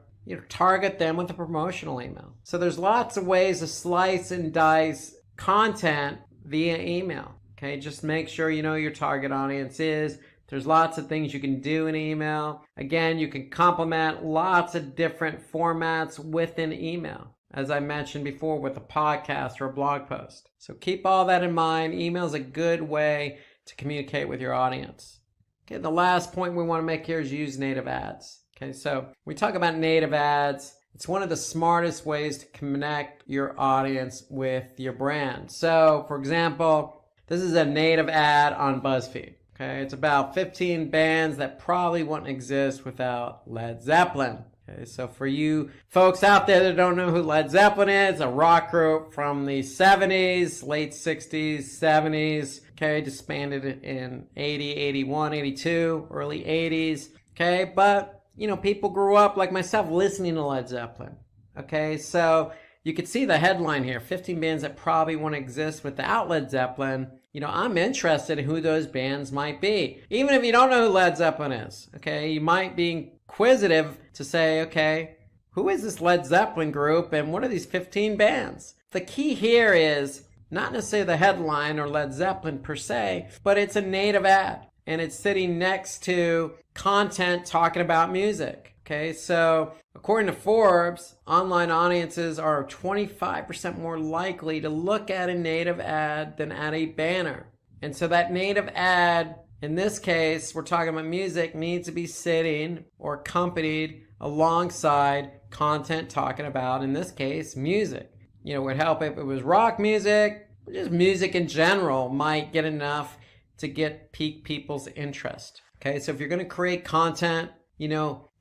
S2: target them with a promotional email. So there's lots of ways to slice and dice content via email. Okay, just make sure you know your target audience is. There's lots of things you can do in email. Again, you can complement lots of different formats within email, as I mentioned before, with a podcast or a blog post. So keep all that in mind. Email is a good way to communicate with your audience. Okay, the last point we want to make here is use native ads. Okay, so we talk about native ads. It's one of the smartest ways to connect your audience with your brand. So, for example, this is a native ad on BuzzFeed. Okay, it's about 15 bands that probably wouldn't exist without Led Zeppelin. Okay, so for you folks out there that don't know who Led Zeppelin is, a rock group from the 70s, late 60s, 70s, okay, disbanded in 80, 81, 82, early 80s, okay, but, people grew up like myself listening to Led Zeppelin, okay, so you could see the headline here, 15 bands that probably wouldn't exist without Led Zeppelin. I'm interested in who those bands might be. Even if you don't know who Led Zeppelin is, okay, you might be inquisitive to say, okay, who is this Led Zeppelin group and what are these 15 bands? The key here is not necessarily the headline or Led Zeppelin per se, but it's a native ad and it's sitting next to content talking about music. Okay, so according to Forbes, online audiences are 25% more likely to look at a native ad than at a banner. And so that native ad, in this case, we're talking about music, needs to be sitting or accompanied alongside content talking about, in this case, music. You know, it would help if it was rock music, just music in general might get enough to pique people's interest. Okay, so if you're going to create content,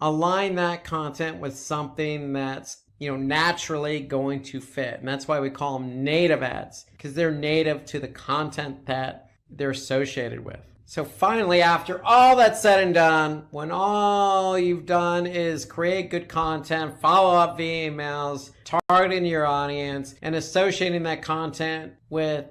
S2: align that content with something that's, naturally going to fit. And that's why we call them native ads, because they're native to the content that they're associated with. So finally, after all that's said and done, when all you've done is create good content, follow up via emails, targeting your audience, and associating that content with,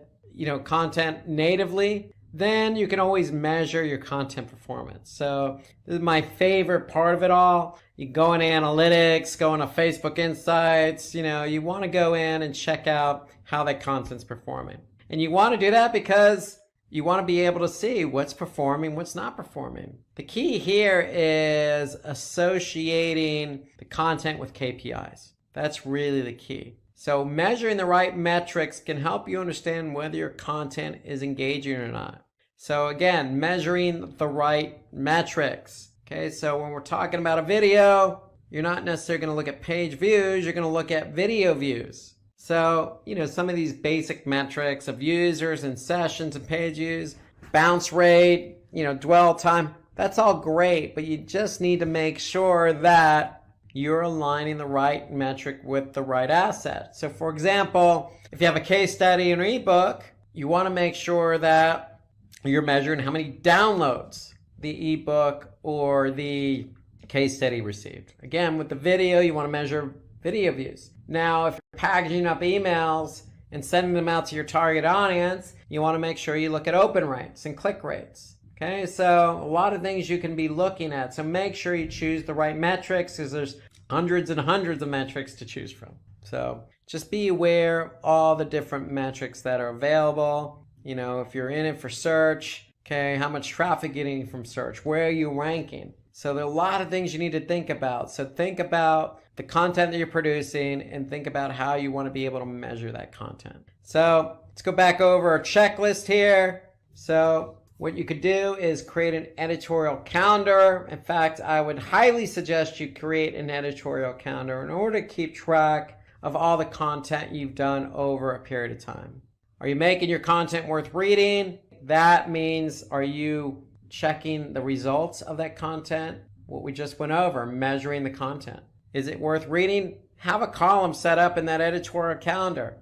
S2: content natively, then you can always measure your content performance. So this is my favorite part of it all. You go in analytics, go into Facebook Insights, you want to go in and check out how that content's performing. And you want to do that because you want to be able to see what's performing, what's not performing. The key here is associating the content with KPIs. That's really the key. So measuring the right metrics can help you understand whether your content is engaging or not. So again, measuring the right metrics. Okay, so when we're talking about a video, you're not necessarily going to look at page views, you're going to look at video views. So, some of these basic metrics of users and sessions and page views, bounce rate, dwell time, that's all great, but you just need to make sure that you're aligning the right metric with the right asset. So for example, if you have a case study in an ebook, you want to make sure that you're measuring how many downloads the ebook or the case study received. Again, with the video, you want to measure video views. Now, if you're packaging up emails and sending them out to your target audience, you want to make sure you look at open rates and click rates. Okay, so a lot of things you can be looking at. So make sure you choose the right metrics, because there's hundreds and hundreds of metrics to choose from. So just be aware of all the different metrics that are available. If you're in it for search, okay, how much traffic getting from search? Where are you ranking? So there are a lot of things you need to think about. So think about the content that you're producing and think about how you want to be able to measure that content. So let's go back over our checklist here. So what you could do is create an editorial calendar. In fact, I would highly suggest you create an editorial calendar in order to keep track of all the content you've done over a period of time. Are you making your content worth reading? That means, are you checking the results of that content? What we just went over, measuring the content. Is it worth reading? Have a column set up in that editorial calendar.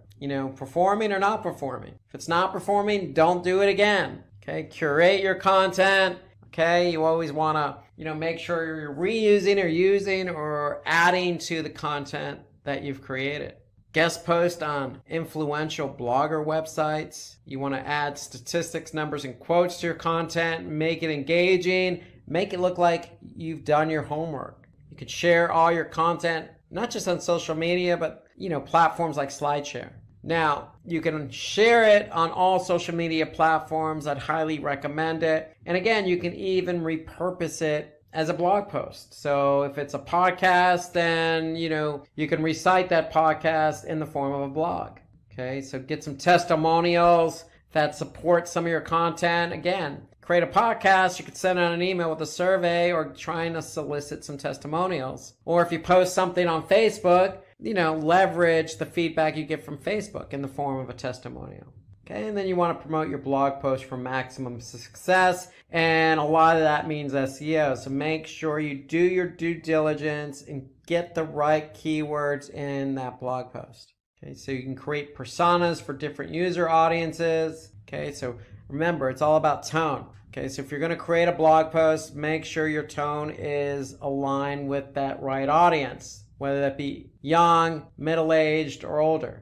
S2: Performing or not performing. If it's not performing, don't do it again. Okay, curate your content. Okay, you always want to, make sure you're reusing or using or adding to the content that you've created. Guest post on influential blogger websites. You want to add statistics, numbers, and quotes to your content. Make it engaging. Make it look like you've done your homework. You could share all your content, not just on social media, but, platforms like SlideShare. Now, you can share it on all social media platforms. I'd highly recommend it. And again, you can even repurpose it as a blog post. So if it's a podcast, then, you can recite that podcast in the form of a blog. Okay, so get some testimonials that support some of your content. Again, create a podcast, you could send out an email with a survey or trying to solicit some testimonials. Or if you post something on Facebook, leverage the feedback you get from Facebook in the form of a testimonial. Okay, and then you want to promote your blog post for maximum success, and a lot of that means SEO. So make sure you do your due diligence and get the right keywords in that blog post. Okay, so you can create personas for different user audiences. Okay, so remember, it's all about tone. Okay, so if you're going to create a blog post, make sure your tone is aligned with that right audience, whether that be young, middle-aged, or older.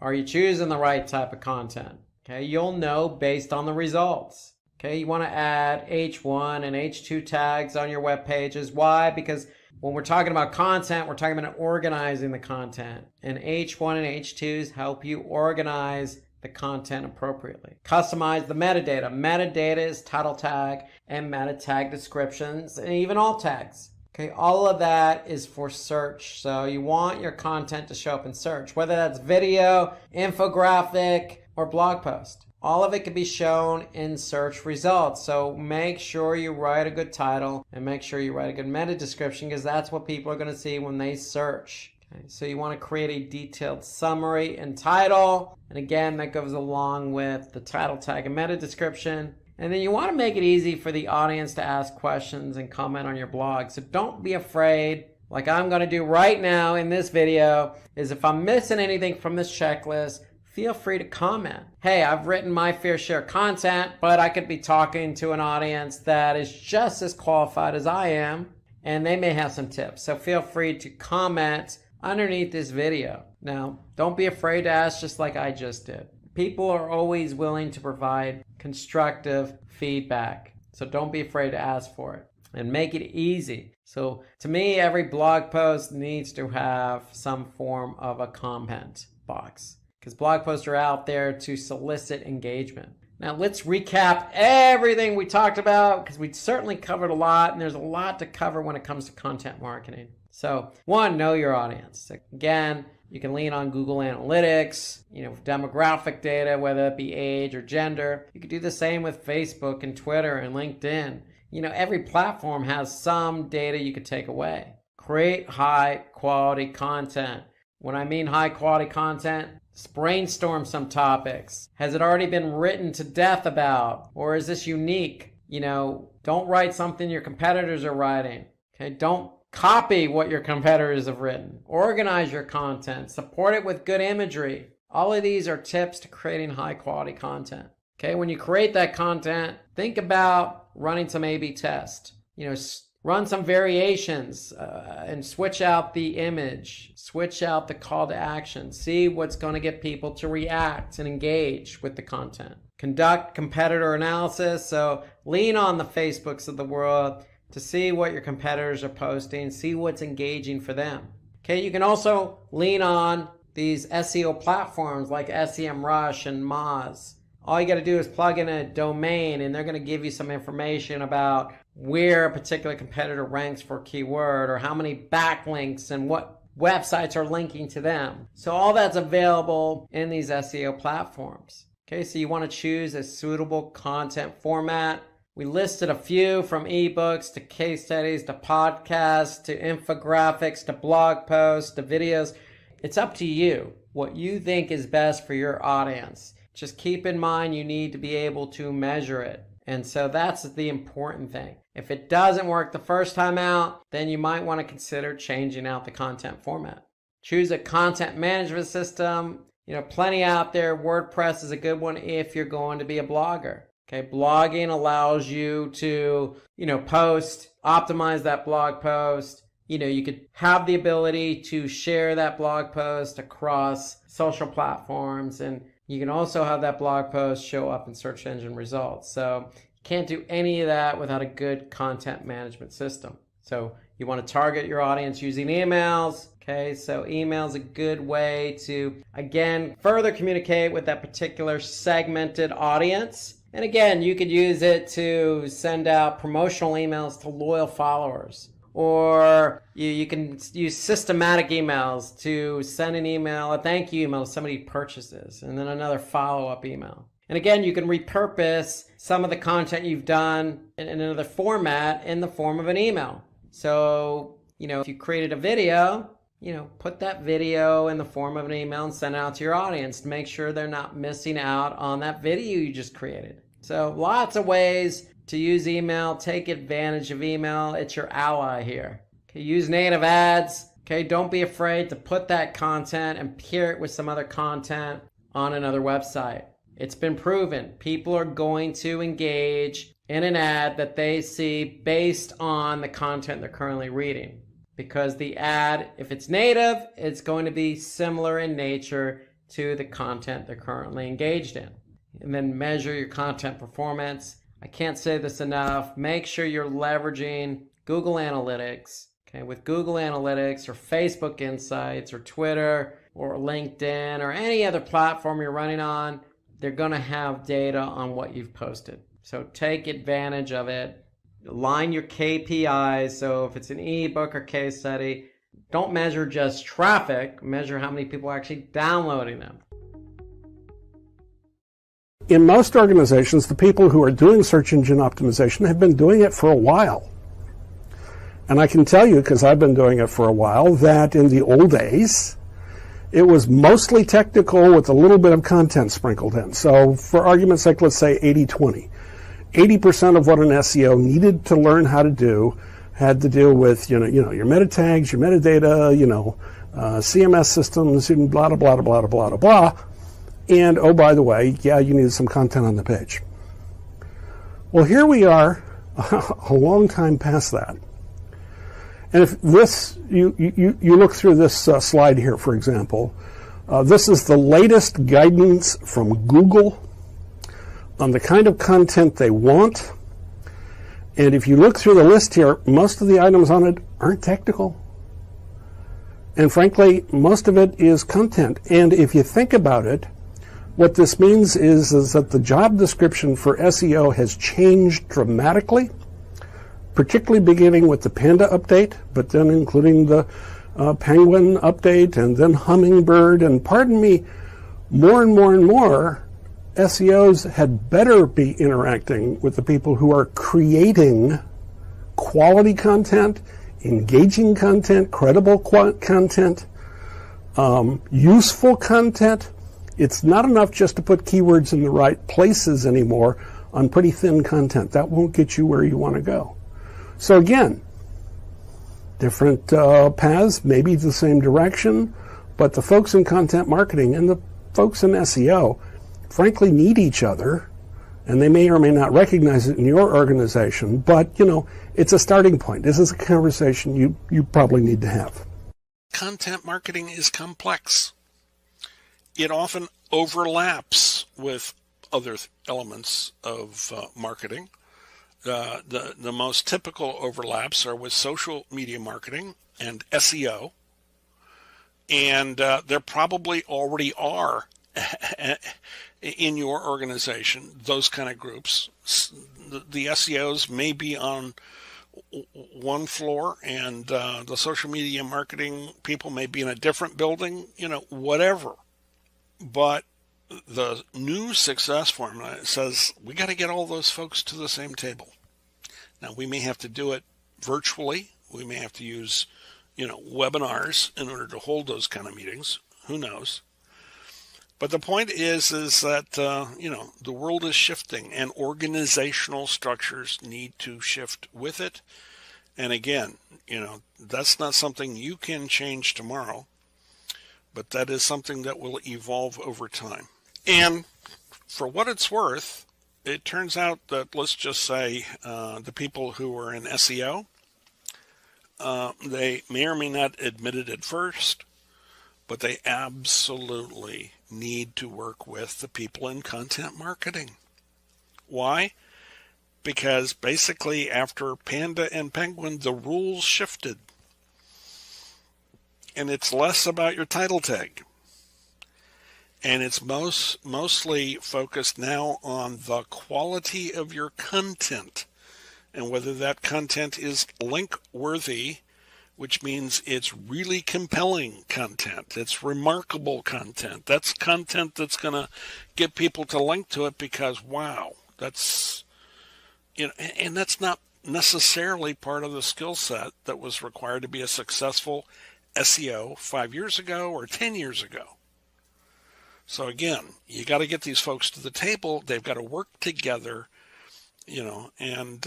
S2: Are you choosing the right type of content? Okay, you'll know based on the results. Okay, you want to add H1 and H2 tags on your web pages. Why? Because when we're talking about content, we're talking about organizing the content. And H1 and H2s help you organize the content appropriately. Customize the metadata. Metadata is title tag and meta tag descriptions and even alt tags. Okay, all of that is for search. So you want your content to show up in search, whether that's video, infographic, or blog post. All of it can be shown in search results. So make sure you write a good title and make sure you write a good meta description, because that's what people are going to see when they search. Okay, so you want to create a detailed summary and title. And again, that goes along with the title tag and meta description. And then you want to make it easy for the audience to ask questions and comment on your blog. So don't be afraid, like I'm going to do right now in this video, is if I'm missing anything from this checklist, feel free to comment. Hey, I've written my fair share of content, but I could be talking to an audience that is just as qualified as I am, and they may have some tips. So feel free to comment underneath this video. Now, don't be afraid to ask, just like I just did. People are always willing to provide constructive feedback. So don't be afraid to ask for it and make it easy. So to me, every blog post needs to have some form of a comment box, because blog posts are out there to solicit engagement. Now let's recap everything we talked about, because we certainly covered a lot, and there's a lot to cover when it comes to content marketing. So one, know your audience. Again, you can lean on Google Analytics, demographic data, whether it be age or gender. You can do the same with Facebook and Twitter and LinkedIn. Every platform has some data you could take away. Create high quality content. When I mean high quality content, brainstorm some topics. Has it already been written to death about? Or is this unique? Don't write something your competitors are writing. Okay, don't copy what your competitors have written. Organize your content. Support it with good imagery. All of these are tips to creating high quality content. Okay, when you create that content, think about running some A/B tests. Run some variations and switch out the image, switch out the call to action, see what's going to get people to react and engage with the content. Conduct competitor analysis, so lean on the Facebooks of the world to see what your competitors are posting, see what's engaging for them. Okay, you can also lean on these SEO platforms like SEMrush and Moz. All you got to do is plug in a domain and they're going to give you some information about where a particular competitor ranks for a keyword, or how many backlinks and what websites are linking to them. So all that's available in these SEO platforms. Okay, so you want to choose a suitable content format. We listed a few, from ebooks to case studies to podcasts to infographics to blog posts to videos. It's up to you what you think is best for your audience. Just keep in mind you need to be able to measure it. And so that's the important thing. If it doesn't work the first time out, then you might want to consider changing out the content format. Choose a content management system. Plenty out there. WordPress is a good one if you're going to be a blogger. Okay, blogging allows you to, post, optimize that blog post. You could have the ability to share that blog post across social platforms, and you can also have that blog post show up in search engine results. So you can't do any of that without a good content management system. So you want to target your audience using emails. Okay, so email is a good way to, again, further communicate with that particular segmented audience. And again, you could use it to send out promotional emails to loyal followers. Or you can use systematic emails to send an email, a thank you email to somebody who purchases, and then another follow-up email. And again, you can repurpose some of the content you've done in another format in the form of an email. So, if you created a video, put that video in the form of an email and send it out to your audience to make sure they're not missing out on that video you just created. So lots of ways to use email. Take advantage of email. It's your ally here. Okay, use native ads. Okay, don't be afraid to put that content and pair it with some other content on another website. It's been proven. People are going to engage in an ad that they see based on the content they're currently reading. Because the ad, if it's native, it's going to be similar in nature to the content they're currently engaged in. And then measure your content performance. I can't say this enough. Make sure you're leveraging Google Analytics. Okay, with Google Analytics or Facebook Insights or Twitter or LinkedIn or any other platform you're running on, they're going to have data on what you've posted. So take advantage of it. Align your KPIs. So if it's an ebook or case study, don't measure just traffic, measure how many people are actually downloading them.
S5: In most organizations, the people who are doing search engine optimization have been doing it for a while. And I can tell you, because I've been doing it for a while, that in the old days, it was mostly technical with a little bit of content sprinkled in. So for argument's sake, let's say 80-20. 80% of what an SEO needed to learn how to do had to deal with, your meta tags, your metadata, CMS systems, and blah, blah, blah, blah, blah, blah, blah. And, oh, by the way, yeah, you needed some content on the page. Well, here we are a long time past that. And if this, you look through this slide here, for example, this is the latest guidance from Google on the kind of content they want. And if you look through the list here, most of the items on it aren't technical. And frankly, most of it is content. And if you think about it, what this means is that the job description for SEO has changed dramatically, particularly beginning with the Panda update, but then including the Penguin update, and then Hummingbird, and pardon me, more and more and more, SEOs had better be interacting with the people who are creating quality content, engaging content, credible content, useful content. It's not enough just to put keywords in the right places anymore on pretty thin content. That won't get you where you want to go. So again, different paths, maybe the same direction, but the folks in content marketing and the folks in SEO frankly need each other, and they may or may not recognize it in your organization, but it's a starting point. This is a conversation you probably need to have.
S6: Content marketing is complex. It often overlaps with other elements of marketing. The most typical overlaps are with social media marketing and SEO, and there probably already are in your organization those kind of groups. The SEOs may be on one floor, and the social media marketing people may be in a different building, whatever. But the new success formula says we got to get all those folks to the same table. Now, we may have to do it virtually. We may have to use, webinars in order to hold those kind of meetings. Who knows? But the point is that, the world is shifting, and organizational structures need to shift with it. And again, that's not something you can change tomorrow, but that is something that will evolve over time. And for what it's worth, it turns out that, let's just say, the people who are in SEO, they may or may not admit it at first, but they absolutely need to work with the people in content marketing. Why? Because basically after Panda and Penguin, the rules shifted. And it's less about your title tag. And it's mostly focused now on the quality of your content and whether that content is link worthy, which means it's really compelling content. It's remarkable content. That's content that's going to get people to link to it because, wow, that's, and that's not necessarily part of the skill set that was required to be a successful SEO 5 years ago or 10 years ago. So again, you got to get these folks to the table. They've got to work together, and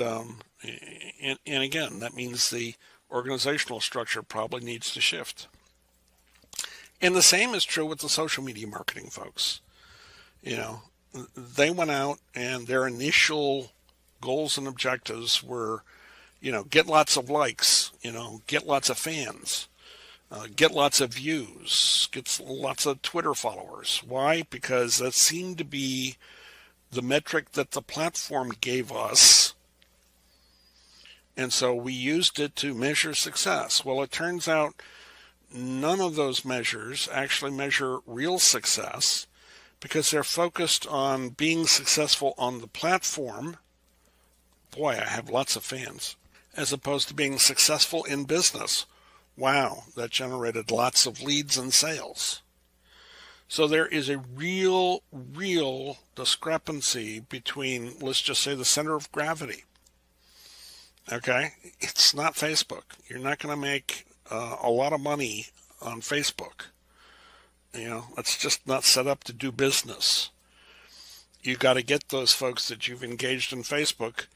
S6: again, that means the organizational structure probably needs to shift. And the same is true with the social media marketing folks. They went out and their initial goals and objectives were, get lots of likes, get lots of fans, get lots of views, get lots of Twitter followers. Why? Because that seemed to be the metric that the platform gave us. And so we used it to measure success. Well, it turns out none of those measures actually measure real success because they're focused on being successful on the platform. Boy, I have lots of fans. As opposed to being successful in business. Wow, that generated lots of leads and sales. So there is a real discrepancy between, let's just say, the center of gravity. Okay? It's not Facebook. You're not going to make a lot of money on Facebook. It's just not set up to do business. You got to get those folks that you've engaged in Facebook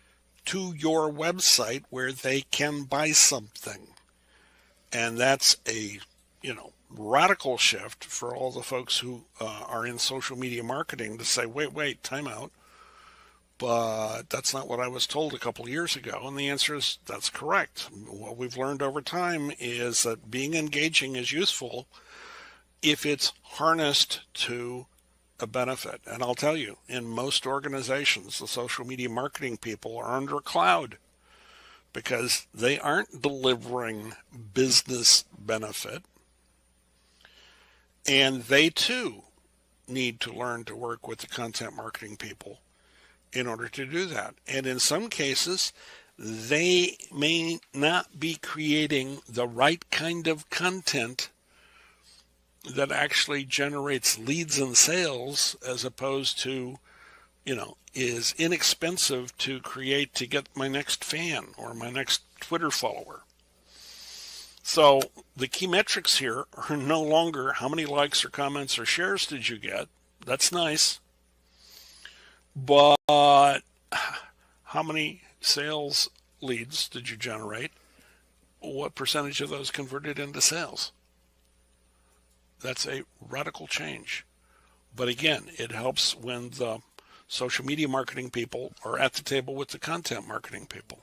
S6: to your website where they can buy something. And that's a, radical shift for all the folks who are in social media marketing to say, wait, time out. But that's not what I was told a couple of years ago. And the answer is that's correct. What we've learned over time is that being engaging is useful if it's harnessed to a benefit. And I'll tell you, in most organizations, the social media marketing people are under a cloud because they aren't delivering business benefit. And they too need to learn to work with the content marketing people in order to do that. And in some cases, they may not be creating the right kind of content that actually generates leads and sales, as opposed to, is inexpensive to create to get my next fan or my next Twitter follower. So the key metrics here are no longer how many likes or comments or shares did you get. That's nice. But how many sales leads did you generate? What percentage of those converted into sales? That's a radical change. But again, it helps when the social media marketing people are at the table with the content marketing people.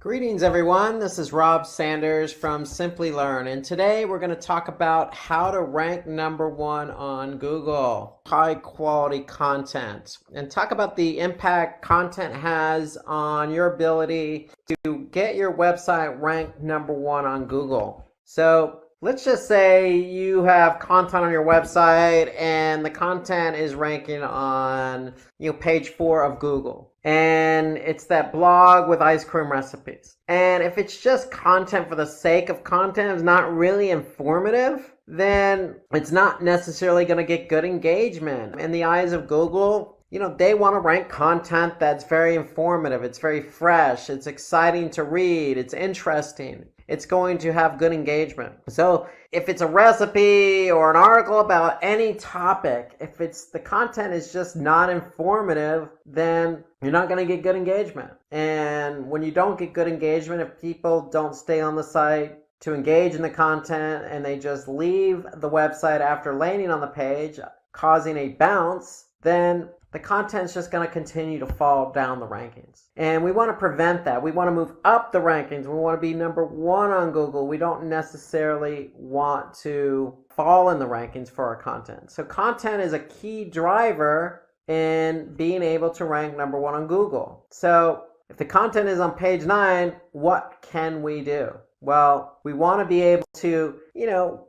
S2: Greetings, everyone. This is Rob Sanders from Simplilearn, and today we're going to talk about how to rank #1 on Google, high quality content, and talk about the impact content has on your ability to get your website ranked #1 on Google. So let's just say you have content on your website and the content is ranking on page 4 of Google. And it's that blog with ice cream recipes. And if it's just content for the sake of content, it's not really informative, then it's not necessarily going to get good engagement. In the eyes of Google, they want to rank content that's very informative, it's very fresh, it's exciting to read, it's interesting. It's going to have good engagement. So if it's a recipe or an article about any topic, if the content is just not informative, then you're not going to get good engagement. And when you don't get good engagement, if people don't stay on the site to engage in the content and they just leave the website after landing on the page, causing a bounce, then the content's just going to continue to fall down the rankings. And we want to prevent that. We want to move up the rankings. We want to be #1 on Google. We don't necessarily want to fall in the rankings for our content. So content is a key driver in being able to rank #1 on Google. So if the content is on page 9, what can we do? Well, we want to be able to,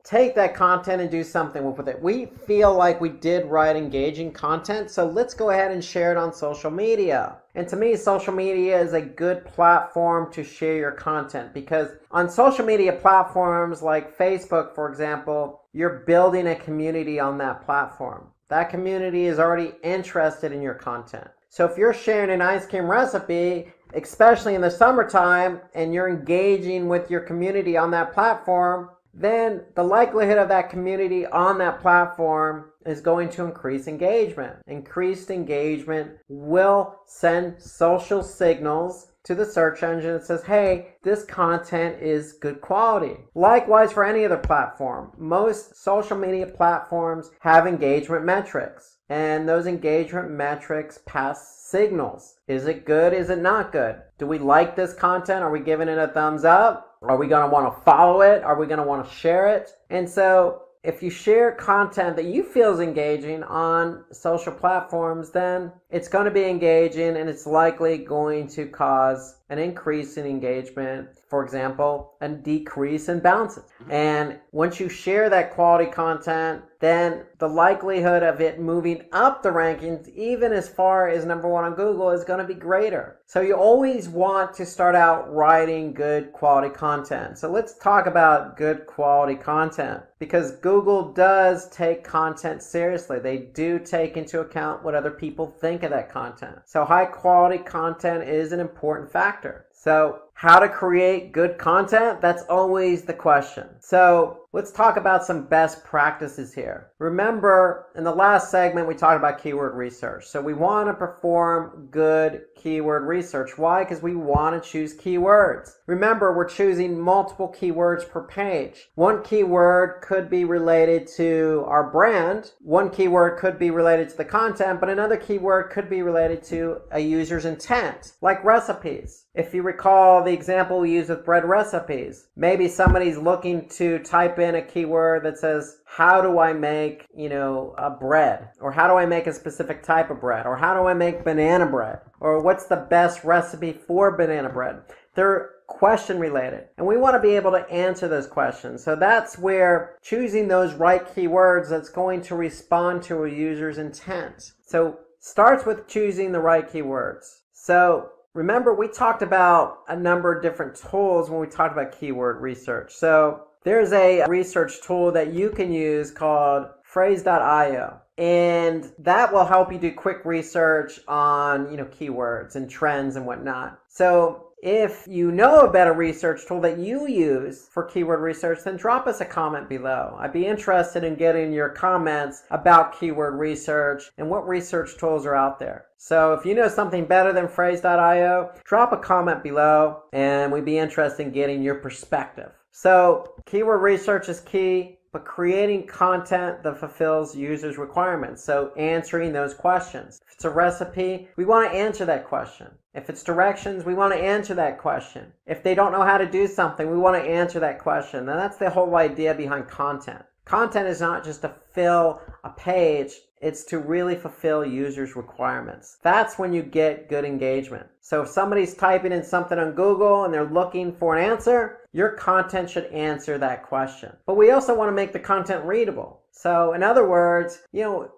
S2: take that content and do something with it. We feel like we did write engaging content, so let's go ahead and share it on social media. And to me, social media is a good platform to share your content, because on social media platforms like Facebook, for example, you're building a community on that platform. That community is already interested in your content. So if you're sharing an ice cream recipe, especially in the summertime, and you're engaging with your community on that platform, then the likelihood of that community on that platform is going to increase engagement. Increased engagement will send social signals to the search engine that says, hey, this content is good quality. Likewise for any other platform. Most social media platforms have engagement metrics, and those engagement metrics pass signals. Is it good? Is it not good? Do we like this content? Are we giving it a thumbs up? Are we going to want to follow it? Are we going to want to share it? And so if you share content that you feel is engaging on social platforms, then it's going to be engaging, and it's likely going to cause an increase in engagement, for example, a decrease in bounces. And once you share that quality content, then the likelihood of it moving up the rankings, even as far as number one on Google, is going to be greater. So you always want to start out writing good quality content. So let's talk about good quality content, because Google does take content seriously. They do take into account what other people think of that content. So high quality content is an important factor. So how to create good content? That's always the question. So let's talk about some best practices here. Remember, in the last segment, we talked about keyword research. So we want to perform good keyword research. Why? Because we want to choose keywords. Remember, we're choosing multiple keywords per page. One keyword could be related to our brand. One keyword could be related to the content, but another keyword could be related to a user's intent, like recipes. If you recall the example we used with bread recipes, maybe somebody's looking to type in a keyword that says, how do I make, a bread? Or how do I make a specific type of bread? Or how do I make banana bread? Or what's the best recipe for banana bread? They're question related, and we want to be able to answer those questions. So that's where choosing those right keywords that's going to respond to a user's intent. So starts with choosing the right keywords. So remember, we talked about a number of different tools when we talked about keyword research. So there's a research tool that you can use called phrase.io, and that will help you do quick research on, keywords and trends and whatnot. So if you know a better research tool that you use for keyword research, then drop us a comment below. I'd be interested in getting your comments about keyword research and what research tools are out there. So if you know something better than phrase.io, drop a comment below, and we'd be interested in getting your perspective. So keyword research is key, but creating content that fulfills users' requirements. So answering those questions. If it's a recipe, we want to answer that question. If it's directions, we want to answer that question. If they don't know how to do something, we want to answer that question. And that's the whole idea behind content. Content is not just to fill a page, it's to really fulfill users' requirements. That's when you get good engagement. So if somebody's typing in something on Google and they're looking for an answer, your content should answer that question. But we also want to make the content readable. So in other words,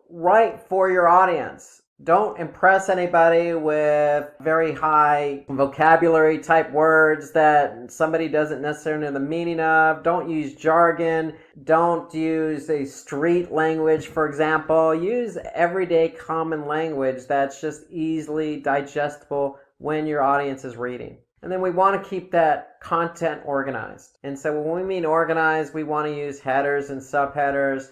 S2: write for your audience. Don't impress anybody with very high vocabulary type words that somebody doesn't necessarily know the meaning of. Don't use jargon. Don't use a street language, for example. Use everyday common language that's just easily digestible when your audience is reading. And then we want to keep that content organized. And so when we mean organized, we want to use headers and subheaders.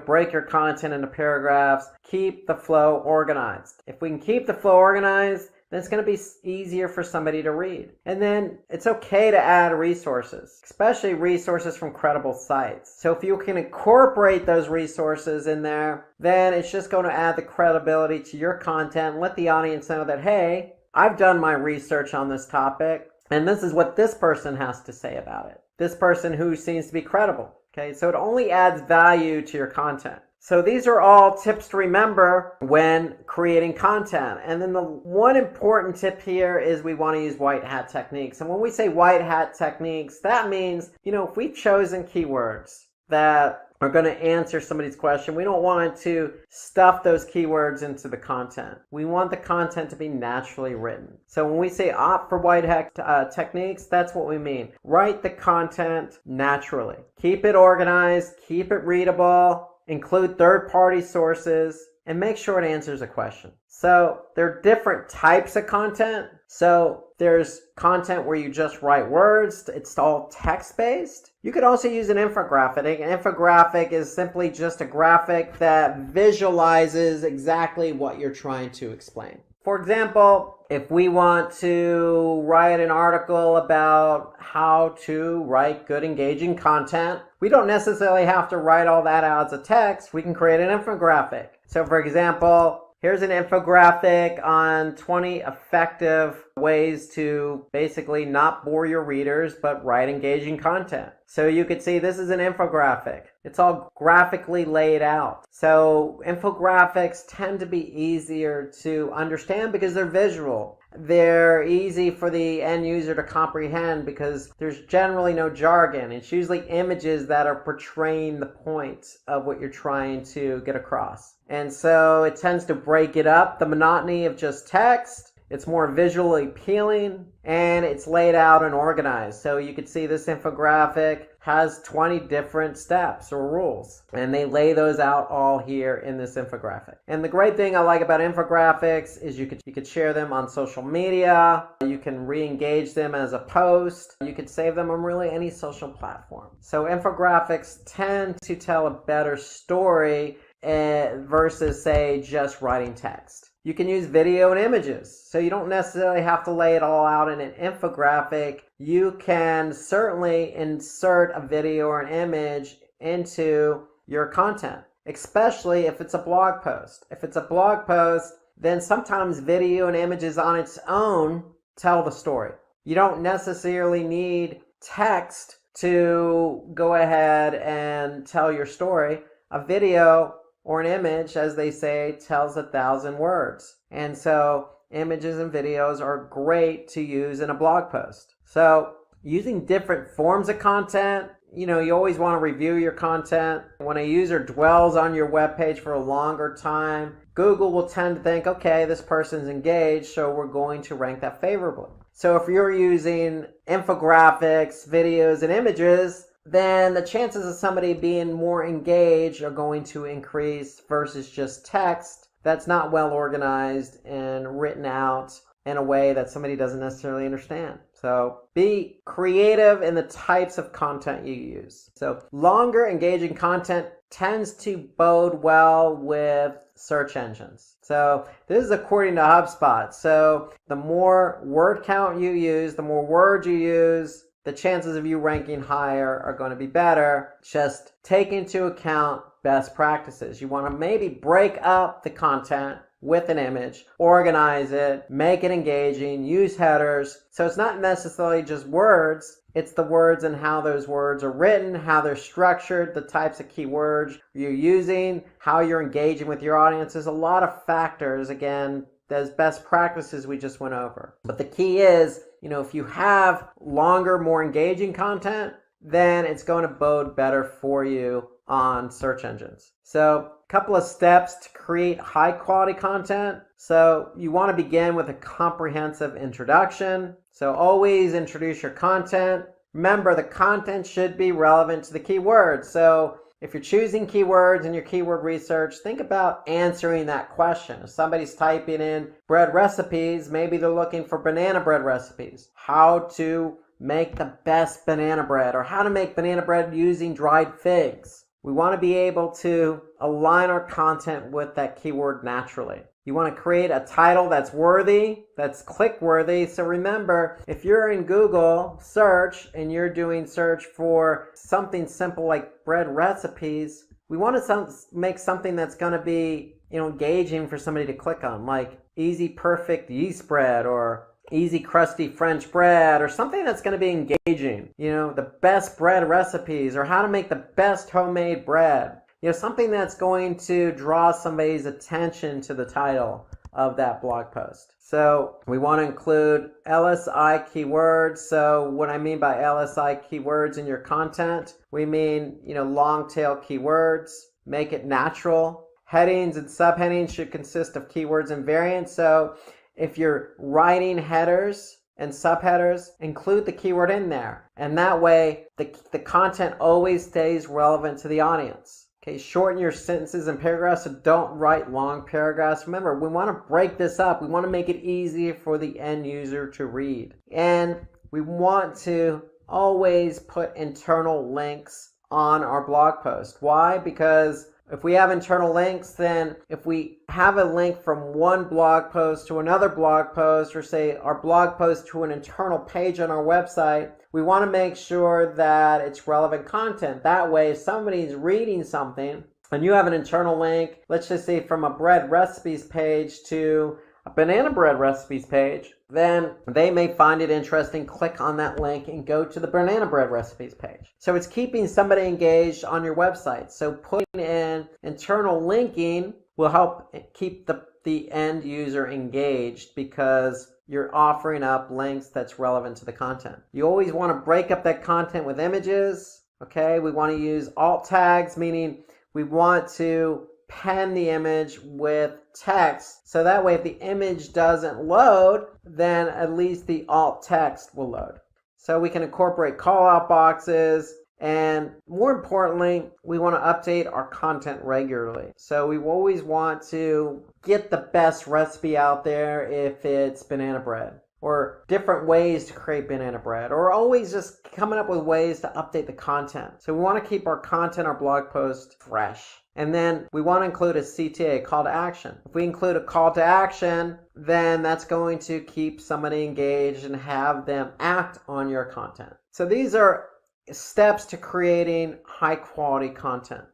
S2: Break your content into paragraphs. Keep the flow organized. If we can keep the flow organized, then it's going to be easier for somebody to read. And then it's okay to add resources, especially resources from credible sites. So if you can incorporate those resources in there, then it's just going to add the credibility to your content and let the audience know that, hey, I've done my research on this topic, and this is what this person has to say about it. This person who seems to be credible. Okay, so it only adds value to your content. So these are all tips to remember when creating content. And then the one important tip here is we want to use white hat techniques. And when we say white hat techniques, that means, if we've chosen keywords that are going to answer somebody's question, we don't want to stuff those keywords into the content. We want the content to be naturally written. So when we say opt for white hat techniques, that's what we mean. Write the content naturally. Keep it organized, keep it readable, include third-party sources, and make sure it answers a question. So there are different types of content. So there's content where you just write words. It's all text-based. You could also use an infographic. An infographic is simply just a graphic that visualizes exactly what you're trying to explain. For example, if we want to write an article about how to write good, engaging content, we don't necessarily have to write all that out as a text. We can create an infographic. So for example, here's an infographic on 20 effective ways to basically not bore your readers, but write engaging content. So you could see this is an infographic. It's all graphically laid out. So infographics tend to be easier to understand because they're visual. They're easy for the end user to comprehend because there's generally no jargon. It's usually images that are portraying the point of what you're trying to get across. And so it tends to break it up, the monotony of just text. It's more visually appealing, and it's laid out and organized. So you can see this infographic has 20 different steps or rules, and they lay those out all here in this infographic. And the great thing I like about infographics is you could share them on social media, you can re-engage them as a post, you could save them on really any social platform. So infographics tend to tell a better story versus, say, just writing text. You can use video and images, so you don't necessarily have to lay it all out in an infographic. You can certainly insert a video or an image into your content, especially if it's a blog post. If it's a blog post, then sometimes video and images on its own tell the story. You don't necessarily need text to go ahead and tell your story. A video or an image, as they say, tells 1,000 words. And so images and videos are great to use in a blog post. So using different forms of content, you always want to review your content. When a user dwells on your web page for a longer time, Google will tend to think, okay, this person's engaged, so we're going to rank that favorably. So if you're using infographics, videos, and images, then the chances of somebody being more engaged are going to increase versus just text that's not well organized and written out in a way that somebody doesn't necessarily understand. So be creative in the types of content you use. So longer engaging content tends to bode well with search engines. So this is according to HubSpot. So the more word count you use, the more words you use, the chances of you ranking higher are going to be better. Just take into account best practices. You want to maybe break up the content with an image, organize it, make it engaging, use headers. So it's not necessarily just words, it's the words and how those words are written, how they're structured, the types of keywords you're using, how you're engaging with your audience. There's a lot of factors, again, those best practices we just went over. But the key is, if you have longer, more engaging content, then it's going to bode better for you on search engines. So a couple of steps to create high quality content. So you want to begin with a comprehensive introduction. So always introduce your content. Remember, the content should be relevant to the keywords. So if you're choosing keywords in your keyword research, think about answering that question. If somebody's typing in bread recipes, maybe they're looking for banana bread recipes. How to make the best banana bread, or how to make banana bread using dried figs. We want to be able to align our content with that keyword naturally. You want to create a title that's worthy, that's click-worthy. So remember, if you're in Google search and you're doing search for something simple like bread recipes, we want to make something that's going to be, engaging for somebody to click on, like easy perfect yeast bread or easy crusty French bread, or something that's going to be engaging. The best bread recipes, or how to make the best homemade bread. Something that's going to draw somebody's attention to the title of that blog post. So we want to include LSI keywords. So what I mean by LSI keywords in your content, we mean, long tail keywords, make it natural. Headings and subheadings should consist of keywords and variants. So if you're writing headers and subheaders, include the keyword in there. And that way, the content always stays relevant to the audience. Okay, shorten your sentences and paragraphs, so don't write long paragraphs. Remember, we want to break this up. We want to make it easy for the end user to read. And we want to always put internal links on our blog post. Why? Because if we have internal links, then if we have a link from one blog post to another blog post, or say our blog post to an internal page on our website, we want to make sure that it's relevant content. That way, if somebody's reading something and you have an internal link, let's just say from a bread recipes page to a banana bread recipes page, then they may find it interesting, click on that link, and go to the banana bread recipes page. So it's keeping somebody engaged on your website. So putting in internal linking will help keep the end user engaged because you're offering up links that's relevant to the content. You always want to break up that content with images. Okay, we want to use alt tags, meaning we want to pen the image with text. So that way, if the image doesn't load, then at least the alt text will load. So we can incorporate call out boxes. And more importantly, we want to update our content regularly. So we always want to get the best recipe out there if it's banana bread, or different ways to create banana bread, or always just coming up with ways to update the content. So we want to keep our content, our blog post fresh. And then we want to include a CTA, call to action. If we include a call to action, then that's going to keep somebody engaged and have them act on your content. So these are steps to creating high quality content.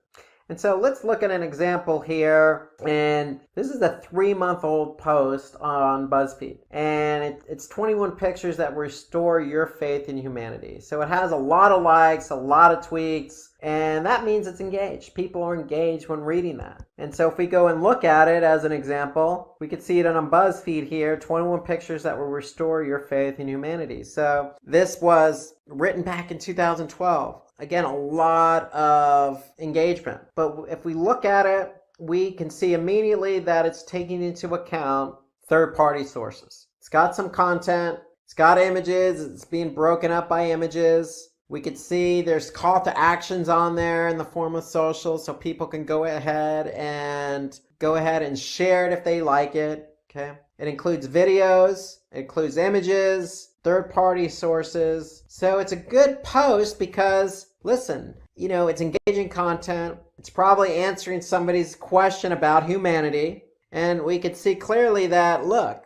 S2: And so let's look at an example here. And this is a 3-month-old post on BuzzFeed. And it's 21 pictures that restore your faith in humanity. So it has a lot of likes, a lot of tweets, and that means it's engaged. People are engaged when reading that. And so if we go and look at it as an example, we could see it on BuzzFeed here, 21 pictures that will restore your faith in humanity. So this was written back in 2012. Again, a lot of engagement. But if we look at it, we can see immediately that it's taking into account third-party sources. It's got some content, it's got images, it's being broken up by images. We could see there's call to actions on there in the form of social, so people can go ahead and share it if they like it. Okay. It includes videos, it includes images, third-party sources. So it's a good post because, listen, it's engaging content. It's probably answering somebody's question about humanity. And we could see clearly that, look,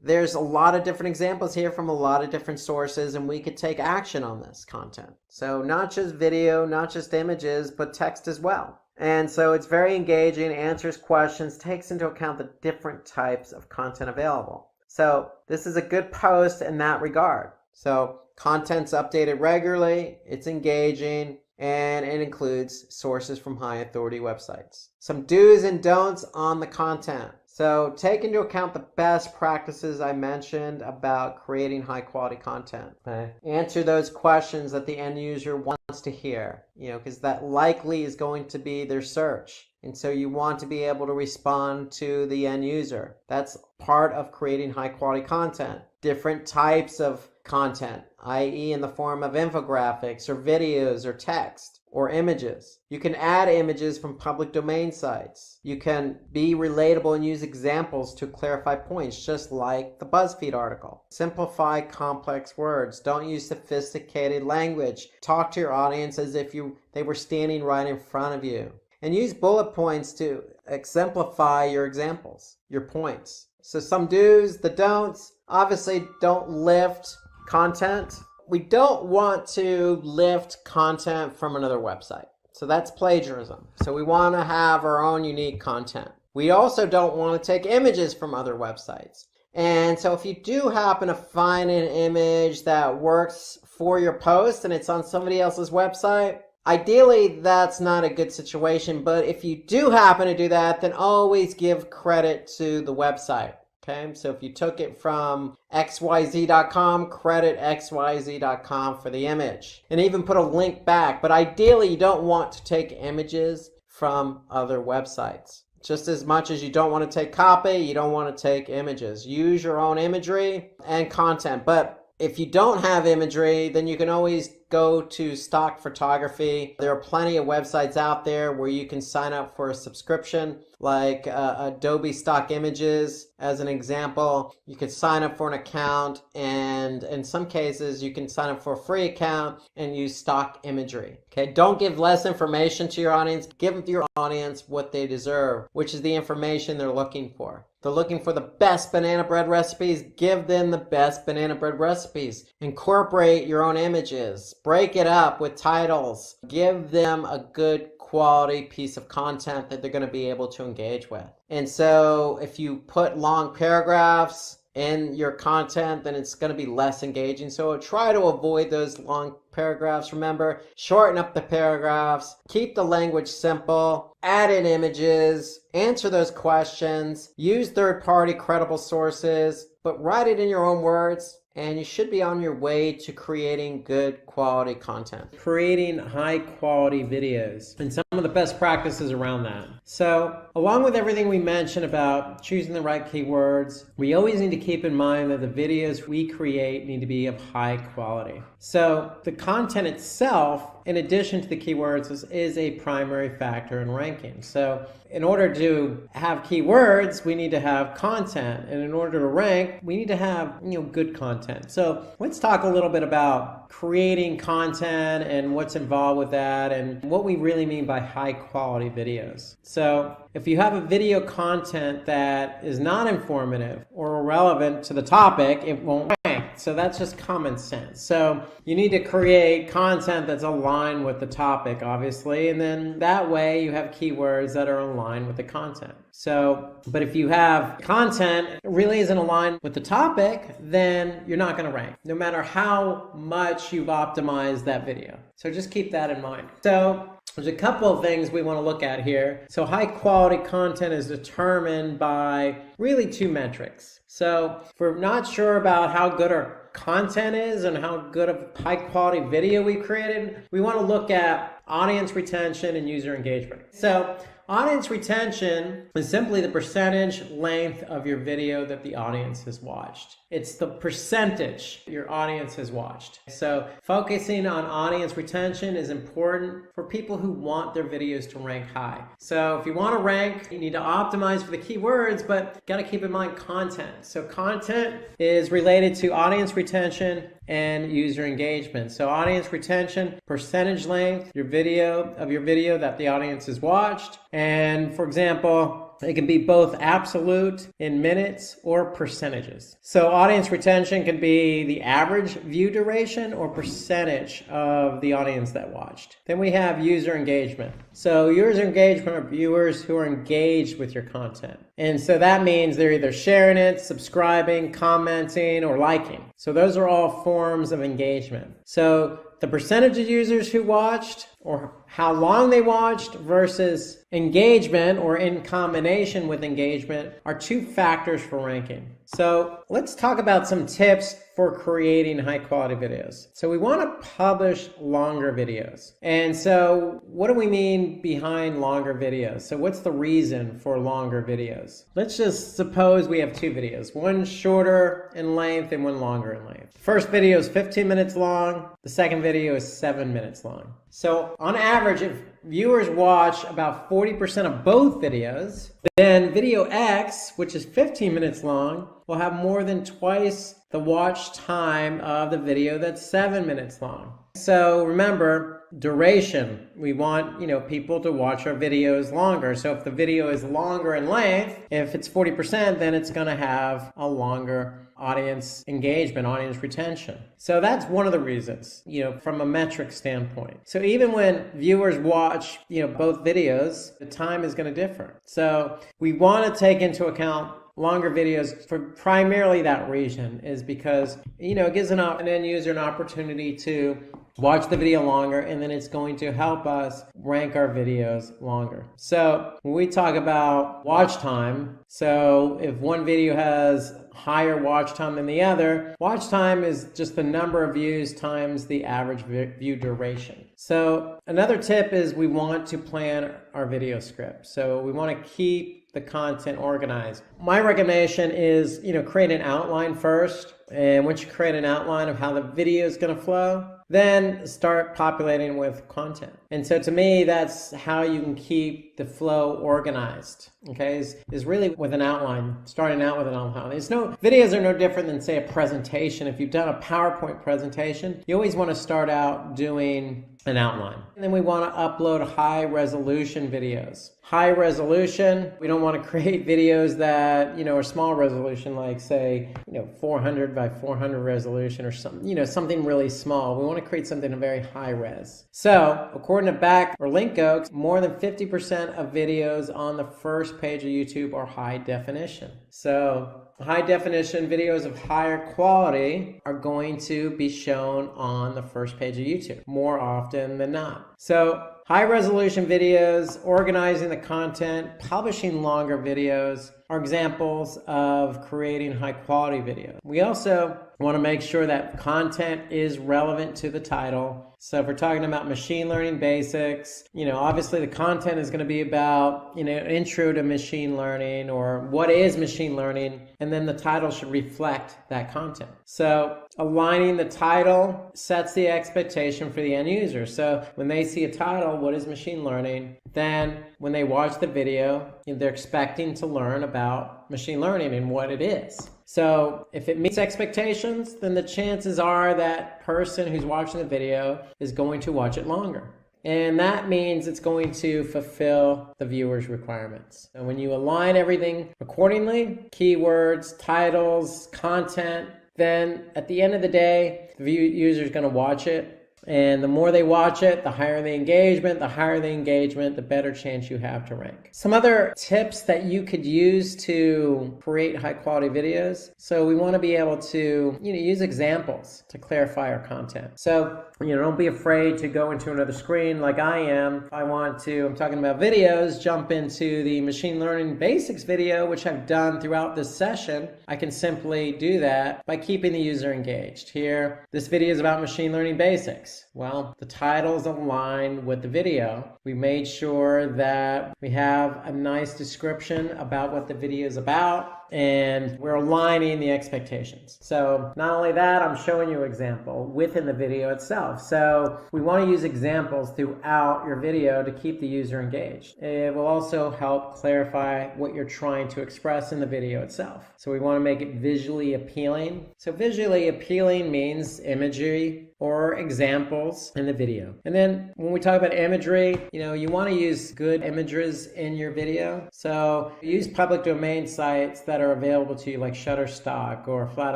S2: there's a lot of different examples here from a lot of different sources, and we could take action on this content. So not just video, not just images, but text as well. And so it's very engaging, answers questions, takes into account the different types of content available. So this is a good post in that regard. So content's updated regularly, it's engaging, and it includes sources from high authority websites. Some do's and don'ts on the content. So take into account the best practices I mentioned about creating high quality content. Okay. Answer those questions that the end user wants to hear, because that likely is going to be their search. And so you want to be able to respond to the end user. That's part of creating high quality content. Different types of content, i.e. in the form of infographics or videos or text or images. You can add images from public domain sites. You can be relatable and use examples to clarify points, just like the BuzzFeed article. Simplify complex words. Don't use sophisticated language. Talk to your audience as if they were standing right in front of you. And use bullet points to exemplify your examples, your points. So some do's, the don'ts. Obviously, don't lift content. We don't want to lift content from another website. So that's plagiarism. So we want to have our own unique content. We also don't want to take images from other websites. And so if you do happen to find an image that works for your post and it's on somebody else's website, ideally that's not a good situation. But if you do happen to do that, then always give credit to the website. Okay, so if you took it from xyz.com, credit xyz.com for the image. And even put a link back. But ideally, you don't want to take images from other websites. Just as much as you don't want to take copy, you don't want to take images. Use your own imagery and content. But if you don't have imagery, then you can always go to stock photography. There are plenty of websites out there where you can sign up for a subscription, like Adobe Stock Images as an example. You can sign up for an account, and in some cases you can sign up for a free account and use stock imagery. Okay, don't give less information to your audience. Give your audience what they deserve, which is the information they're looking for. They're looking for the best banana bread recipes. Give them the best banana bread recipes. Incorporate your own images. Break it up with titles. Give them a good quality piece of content that they're going to be able to engage with. And so if you put long paragraphs in your content, then it's going to be less engaging. So try to avoid those long paragraphs. Remember, shorten up the paragraphs, keep the language simple, add in images, answer those questions, use third-party credible sources, but write it in your own words, and you should be on your way to creating good quality content. Creating high quality videos and some of the best practices around that. So along with everything we mentioned about choosing the right keywords, we always need to keep in mind that the videos we create need to be of high quality. So the content itself, in addition to the keywords, is a primary factor in ranking. So in order to have keywords, we need to have content. And in order to rank, we need to have good content. So let's talk a little bit about creating content and what's involved with that and what we really mean by high quality videos. So if you have a video content that is not informative or relevant to the topic, it won't rank. So that's just common sense. So you need to create content that's aligned with the topic, obviously, and then that way you have keywords that are aligned with the content. So, but if you have content that really isn't aligned with the topic, then you're not going to rank, no matter how much you've optimized that video. So just keep that in mind. So there's a couple of things we want to look at here. So high quality content is determined by really two metrics. So if we're not sure about how good our content is and how good of high quality video we created, we want to look at audience retention and user engagement. So audience retention is simply the percentage length of your video that the audience has watched. It's the percentage your audience has watched. So focusing on audience retention is important for people who want their videos to rank high. So if you want to rank, you need to optimize for the keywords, but got to keep in mind content. So content is related to audience retention and user engagement. So audience retention, percentage length, your video that the audience has watched. And for example, it can be both absolute in minutes or percentages. So audience retention can be the average view duration or percentage of the audience that watched. Then we have user engagement. So user engagement are viewers who are engaged with your content. And so that means they're either sharing it, subscribing, commenting, or liking. So those are all forms of engagement. So the percentage of users who watched or how long they watched versus engagement or in combination with engagement are two factors for ranking. So let's talk about some tips for creating high quality videos. So we want to publish longer videos. And so what do we mean behind longer videos? So what's the reason for longer videos? Let's just suppose we have two videos, one shorter in length and one longer in length. First video is 15 minutes long. The second video is 7 minutes long. So on average, if viewers watch about 40% of both videos, then video X, which is 15 minutes long, will have more than twice the watch time of the video that's 7 minutes long. So remember, duration. We want, people to watch our videos longer. So if the video is longer in length, if it's 40%, then it's going to have a longer audience engagement, audience retention. So that's one of the reasons, from a metric standpoint. So even when viewers watch, both videos, the time is going to differ. So we want to take into account longer videos for primarily that reason, is because, it gives an end user an opportunity to watch the video longer, and then it's going to help us rank our videos longer. So when we talk about watch time, so if one video has higher watch time than the other, watch time is just the number of views times the average view duration. So another tip is we want to plan our video script. So we want to keep the content organized. My recommendation is, create an outline first. And once you create an outline of how the video is going to flow, then start populating with content. And so to me, that's how you can keep the flow organized, okay, is really with an outline, starting out with an outline. Videos are no different than, say, a presentation. If you've done a PowerPoint presentation, you always want to start out doing an outline. And then we want to upload high resolution videos. High resolution, we don't want to create videos that, are small resolution, like say, 400 by 400 resolution or something, something really small. We want to create something very high res. So according to Back or Linko, more than 50% of videos on the first page of YouTube are high definition. So high definition videos of higher quality are going to be shown on the first page of YouTube more often than not. So high resolution videos, organizing the content, publishing longer videos are examples of creating high quality videos. We also want to make sure that content is relevant to the title. So if we're talking about machine learning basics, obviously the content is going to be about, intro to machine learning or what is machine learning, and then the title should reflect that content. So aligning the title sets the expectation for the end user. So when they see a title, what is machine learning? Then when they watch the video, they're expecting to learn about machine learning and what it is. So if it meets expectations, then the chances are that person who's watching the video is going to watch it longer. And that means it's going to fulfill the viewer's requirements. And when you align everything accordingly, keywords, titles, content, then at the end of the day, the user is going to watch it. And the more they watch it, the higher the engagement. The higher the engagement, the better chance you have to rank. Some other tips that you could use to create high quality videos. So we want to be able to, use examples to clarify our content. So, don't be afraid to go into another screen like I am. If I'm talking about videos, jump into the machine learning basics video, which I've done throughout this session. I can simply do that by keeping the user engaged. Here, this video is about machine learning basics. Well, the titles align with the video. We made sure that we have a nice description about what the video is about, and we're aligning the expectations. So not only that, I'm showing you an example within the video itself. So we want to use examples throughout your video to keep the user engaged. It will also help clarify what you're trying to express in the video itself. So we want to make it visually appealing. So visually appealing means imagery or examples in the video. And then when we talk about imagery, you want to use good images in your video. So use public domain sites that are available to you, like Shutterstock or Flat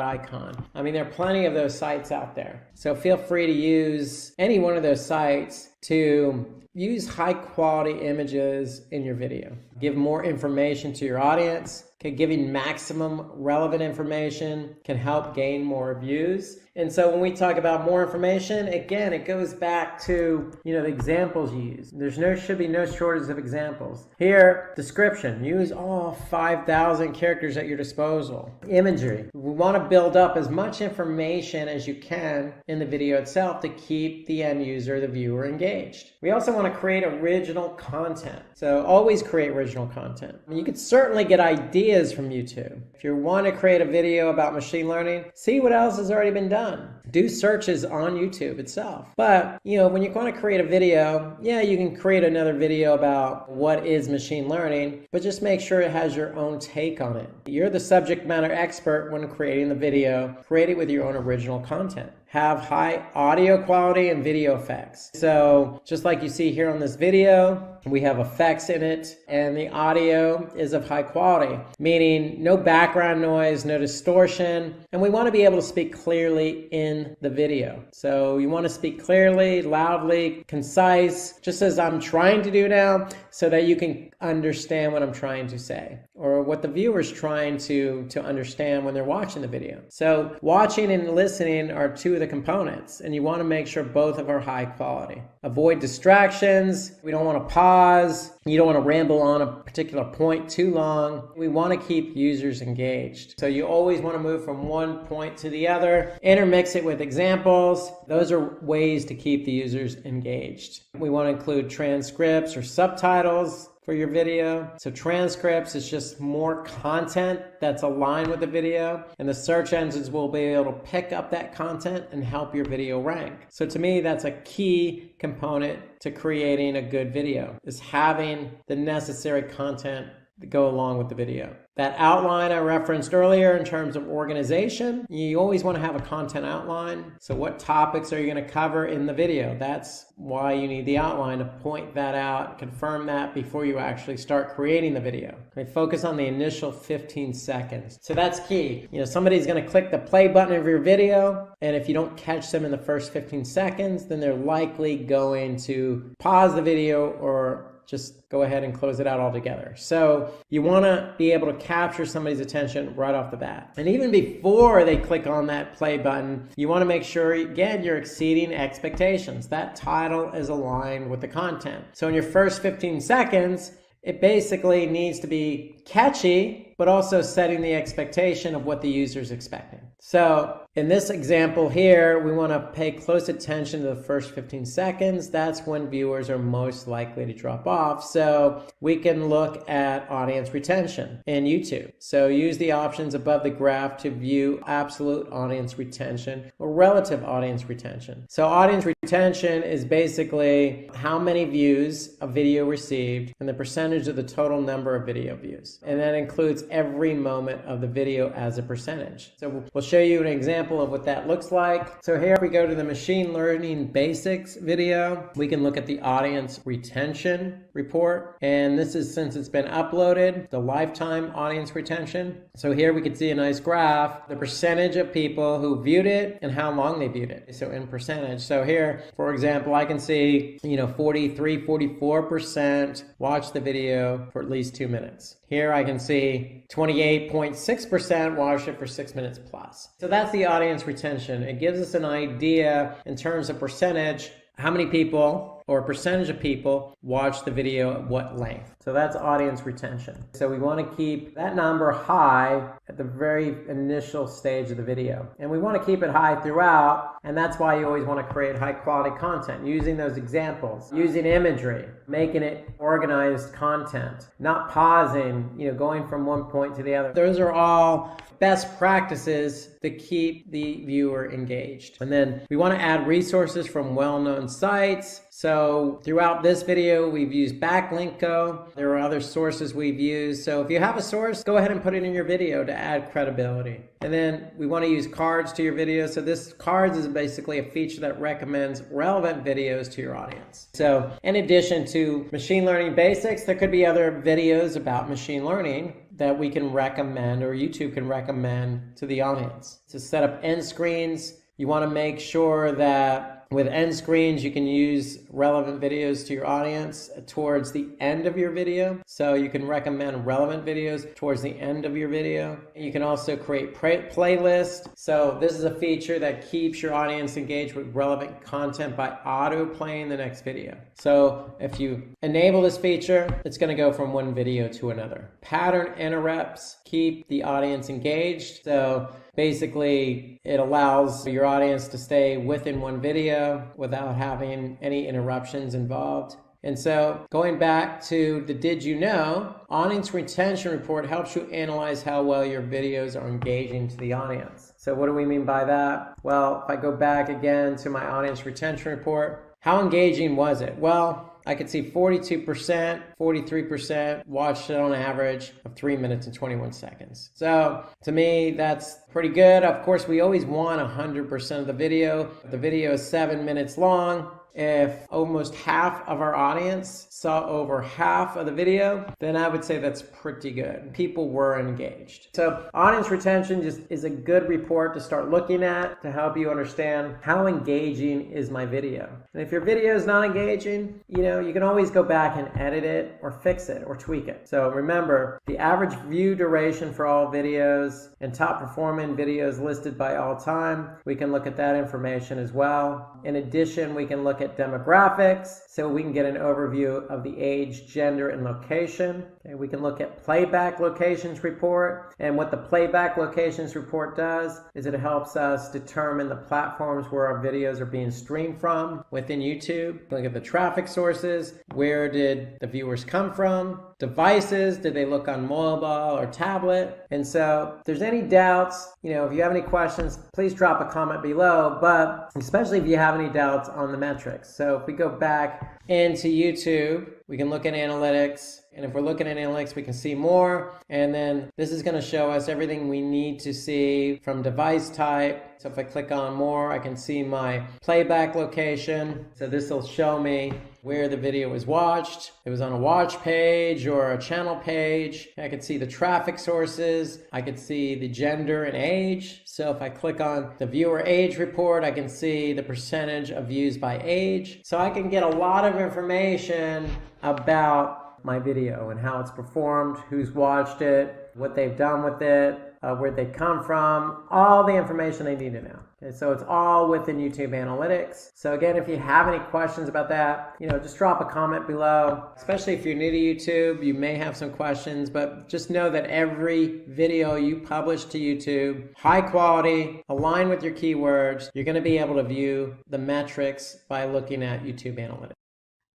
S2: Icon. There are plenty of those sites out there. So feel free to use any one of those sites to use high quality images in your video. Give more information to your audience. Giving maximum relevant information can help gain more views. And so when we talk about more information, again, it goes back to, the examples you use. Should be no shortage of examples. Here, description, use all 5,000 characters at your disposal. Imagery, we want to build up as much information as you can in the video itself to keep the end user, the viewer, engaged. We also want to create original content. So always create original content. You could certainly get ideas from YouTube. If you want to create a video about machine learning, see what else has already been done. Do searches on YouTube itself. But, when you're going to create a video, you can create another video about what is machine learning, but just make sure it has your own take on it. You're the subject matter expert when creating the video. Create it with your own original content. Have high audio quality and video effects. So just like you see here on this video, we have effects in it, and the audio is of high quality, meaning no background noise, no distortion, and we want to be able to speak clearly in the video. So you want to speak clearly, loudly, concise, just as I'm trying to do now, so that you can understand what I'm trying to say, or what the viewer's trying to understand when they're watching the video. So watching and listening are two of the components, and you want to make sure both of them are high quality. Avoid distractions. We don't want to pause. You don't want to ramble on a particular point too long. We want to keep users engaged. So you always want to move from one point to the other, intermix it with examples. Those are ways to keep the users engaged. We want to include transcripts or subtitles for your video. So transcripts is just more content that's aligned with the video, and the search engines will be able to pick up that content and help your video rank. So to me, that's a key component to creating a good video, is having the necessary content go along with the video. That outline I referenced earlier in terms of organization, you always want to have a content outline. So what topics are you going to cover in the video? That's why you need the outline to point that out, confirm that before you actually start creating the video. Okay, focus on the initial 15 seconds. So that's key. Somebody's going to click the play button of your video, and if you don't catch them in the first 15 seconds, then they're likely going to pause the video or just go ahead and close it out altogether. So you want to be able to capture somebody's attention right off the bat. And even before they click on that play button, you want to make sure, again, you're exceeding expectations. That title is aligned with the content. So in your first 15 seconds, it basically needs to be catchy, but also setting the expectation of what the user is expecting. So in this example here, we want to pay close attention to the first 15 seconds. That's when viewers are most likely to drop off. So we can look at audience retention in YouTube. So use the options above the graph to view absolute audience retention or relative audience retention. So audience retention is basically how many views a video received and the percentage of the total number of video views. And that includes every moment of the video as a percentage. So we'll show you an example of what that looks like. So here, if we go to the machine learning basics video, we can look at the audience retention report. And this is, since it's been uploaded, the lifetime audience retention. So here we can see a nice graph, the percentage of people who viewed it and how long they viewed it. So in percentage. So here, for example, I can see, 43, 44% watch the video for at least 2 minutes. Here I can see 28.6% watched it for 6 minutes plus. So that's the audience retention. It gives us an idea in terms of percentage, how many people or percentage of people watch the video at what length. So that's audience retention. So we want to keep that number high at the very initial stage of the video. And we want to keep it high throughout. And that's why you always want to create high quality content, using those examples, using imagery, making it organized content, not pausing, going from one point to the other. Those are all best practices to keep the viewer engaged. And then we want to add resources from well-known sites. So throughout this video, we've used Backlinko. There are other sources we've used. So if you have a source, go ahead and put it in your video to add credibility. And then we want to use cards to your video. So this cards is basically a feature that recommends relevant videos to your audience. So in addition to machine learning basics, there could be other videos about machine learning that we can recommend, or YouTube can recommend to the audience. To set up end screens, you want to make sure that with end screens, you can use relevant videos to your audience towards the end of your video. So you can recommend relevant videos towards the end of your video. You can also create playlists. So this is a feature that keeps your audience engaged with relevant content by auto playing the next video. So if you enable this feature, it's going to go from one video to another. Pattern interrupts keep the audience engaged. So basically, it allows your audience to stay within one video without having any interruptions involved. And so going back to the Did You Know, audience retention report helps you analyze how well your videos are engaging to the audience. So what do we mean by that? Well, if I go back again to my audience retention report, how engaging was it? Well, I could see 42%, 43% watched it on average of 3 minutes and 21 seconds. So to me, that's pretty good. Of course, we always want 100% of the video. If the video is 7 minutes long, if almost half of our audience saw over half of the video, then I would say that's pretty good. People were engaged. So audience retention just is a good report to start looking at to help you understand how engaging is my video. And if your video is not engaging, you can always go back and edit it or fix it or tweak it. So remember, the average view duration for all videos and top performing videos listed by all time, we can look at that information as well. In addition, we can look at demographics, so we can get an overview of the age, gender, and location. Okay, we can look at playback locations report, and what the playback locations report does is it helps us determine the platforms where our videos are being streamed from within YouTube. Look at the traffic sources, where did the viewers come from, devices, did they look on mobile or tablet? And so if there's any doubts, if you have any questions, please drop a comment below, but especially if you have any doubts on the metrics. metrics. So if we go back into YouTube, we can look at analytics. And if we're looking at analytics, we can see more. And then this is going to show us everything we need to see from device type. So if I click on more, I can see my playback location. So this will show me where the video was watched. It was on a watch page or a channel page. I could see the traffic sources. I could see the gender and age. So if I click on the viewer age report, I can see the percentage of views by age. So I can get a lot of information about my video and how it's performed, who's watched it, what they've done with it, where they come from, all the information they need to know. Okay, so it's all within YouTube Analytics. So again, if you have any questions about that, just drop a comment below. Especially if you're new to YouTube, you may have some questions, but just know that every video you publish to YouTube, high quality, aligned with your keywords, you're going to be able to view the metrics by looking at YouTube Analytics.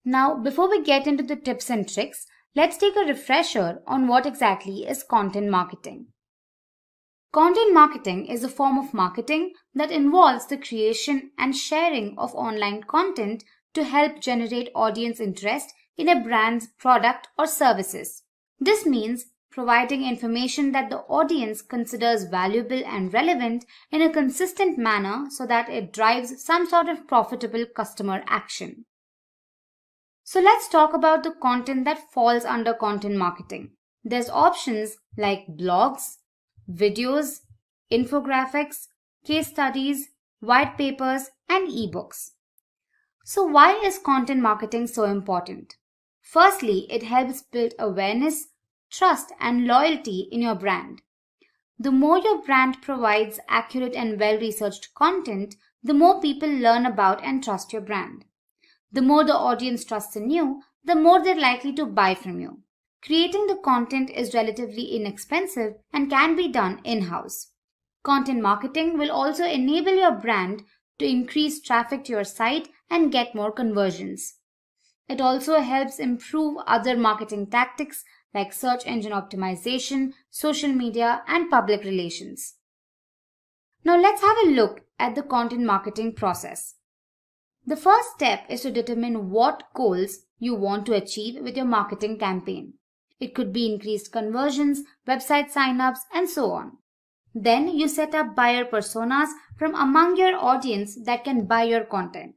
S7: Now, before we get into the tips and tricks, let's take a refresher on what exactly is content marketing. Content marketing is a form of marketing that involves the creation and sharing of online content to help generate audience interest in a brand's product or services. This means providing information that the audience considers valuable and relevant in a consistent manner so that it drives some sort of profitable customer action. So let's talk about the content that falls under content marketing. There's options like blogs, videos, infographics, case studies, white papers, and ebooks. So why is content marketing so important? Firstly, it helps build awareness, trust, and loyalty in your brand. The more your brand provides accurate and well-researched content, the more people learn about and trust your brand. The more the audience trusts in you, the more they're likely to buy from you. Creating the content is relatively inexpensive and can be done in-house. Content marketing will also enable your brand to increase traffic to your site and get more conversions. It also helps improve other marketing tactics like search engine optimization, social media, and public relations. Now let's have a look at the content marketing process. The first step is to determine what goals you want to achieve with your marketing campaign. It could be increased conversions, website signups, and so on. Then you set up buyer personas from among your audience that can buy your content.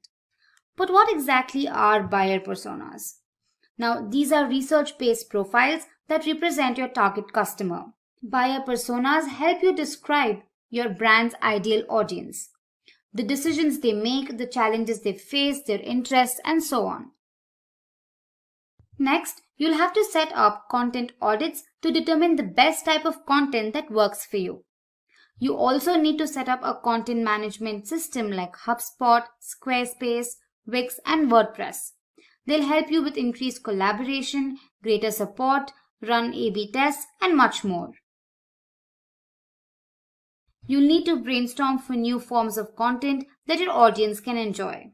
S7: But what exactly are buyer personas? Now, these are research-based profiles that represent your target customer. Buyer personas help you describe your brand's ideal audience, the decisions they make, the challenges they face, their interests, and so on. Next, you'll have to set up content audits to determine the best type of content that works for you. You also need to set up a content management system like HubSpot, Squarespace, Wix, and WordPress. They'll help you with increased collaboration, greater support, run A/B tests, and much more. You'll need to brainstorm for new forms of content that your audience can enjoy.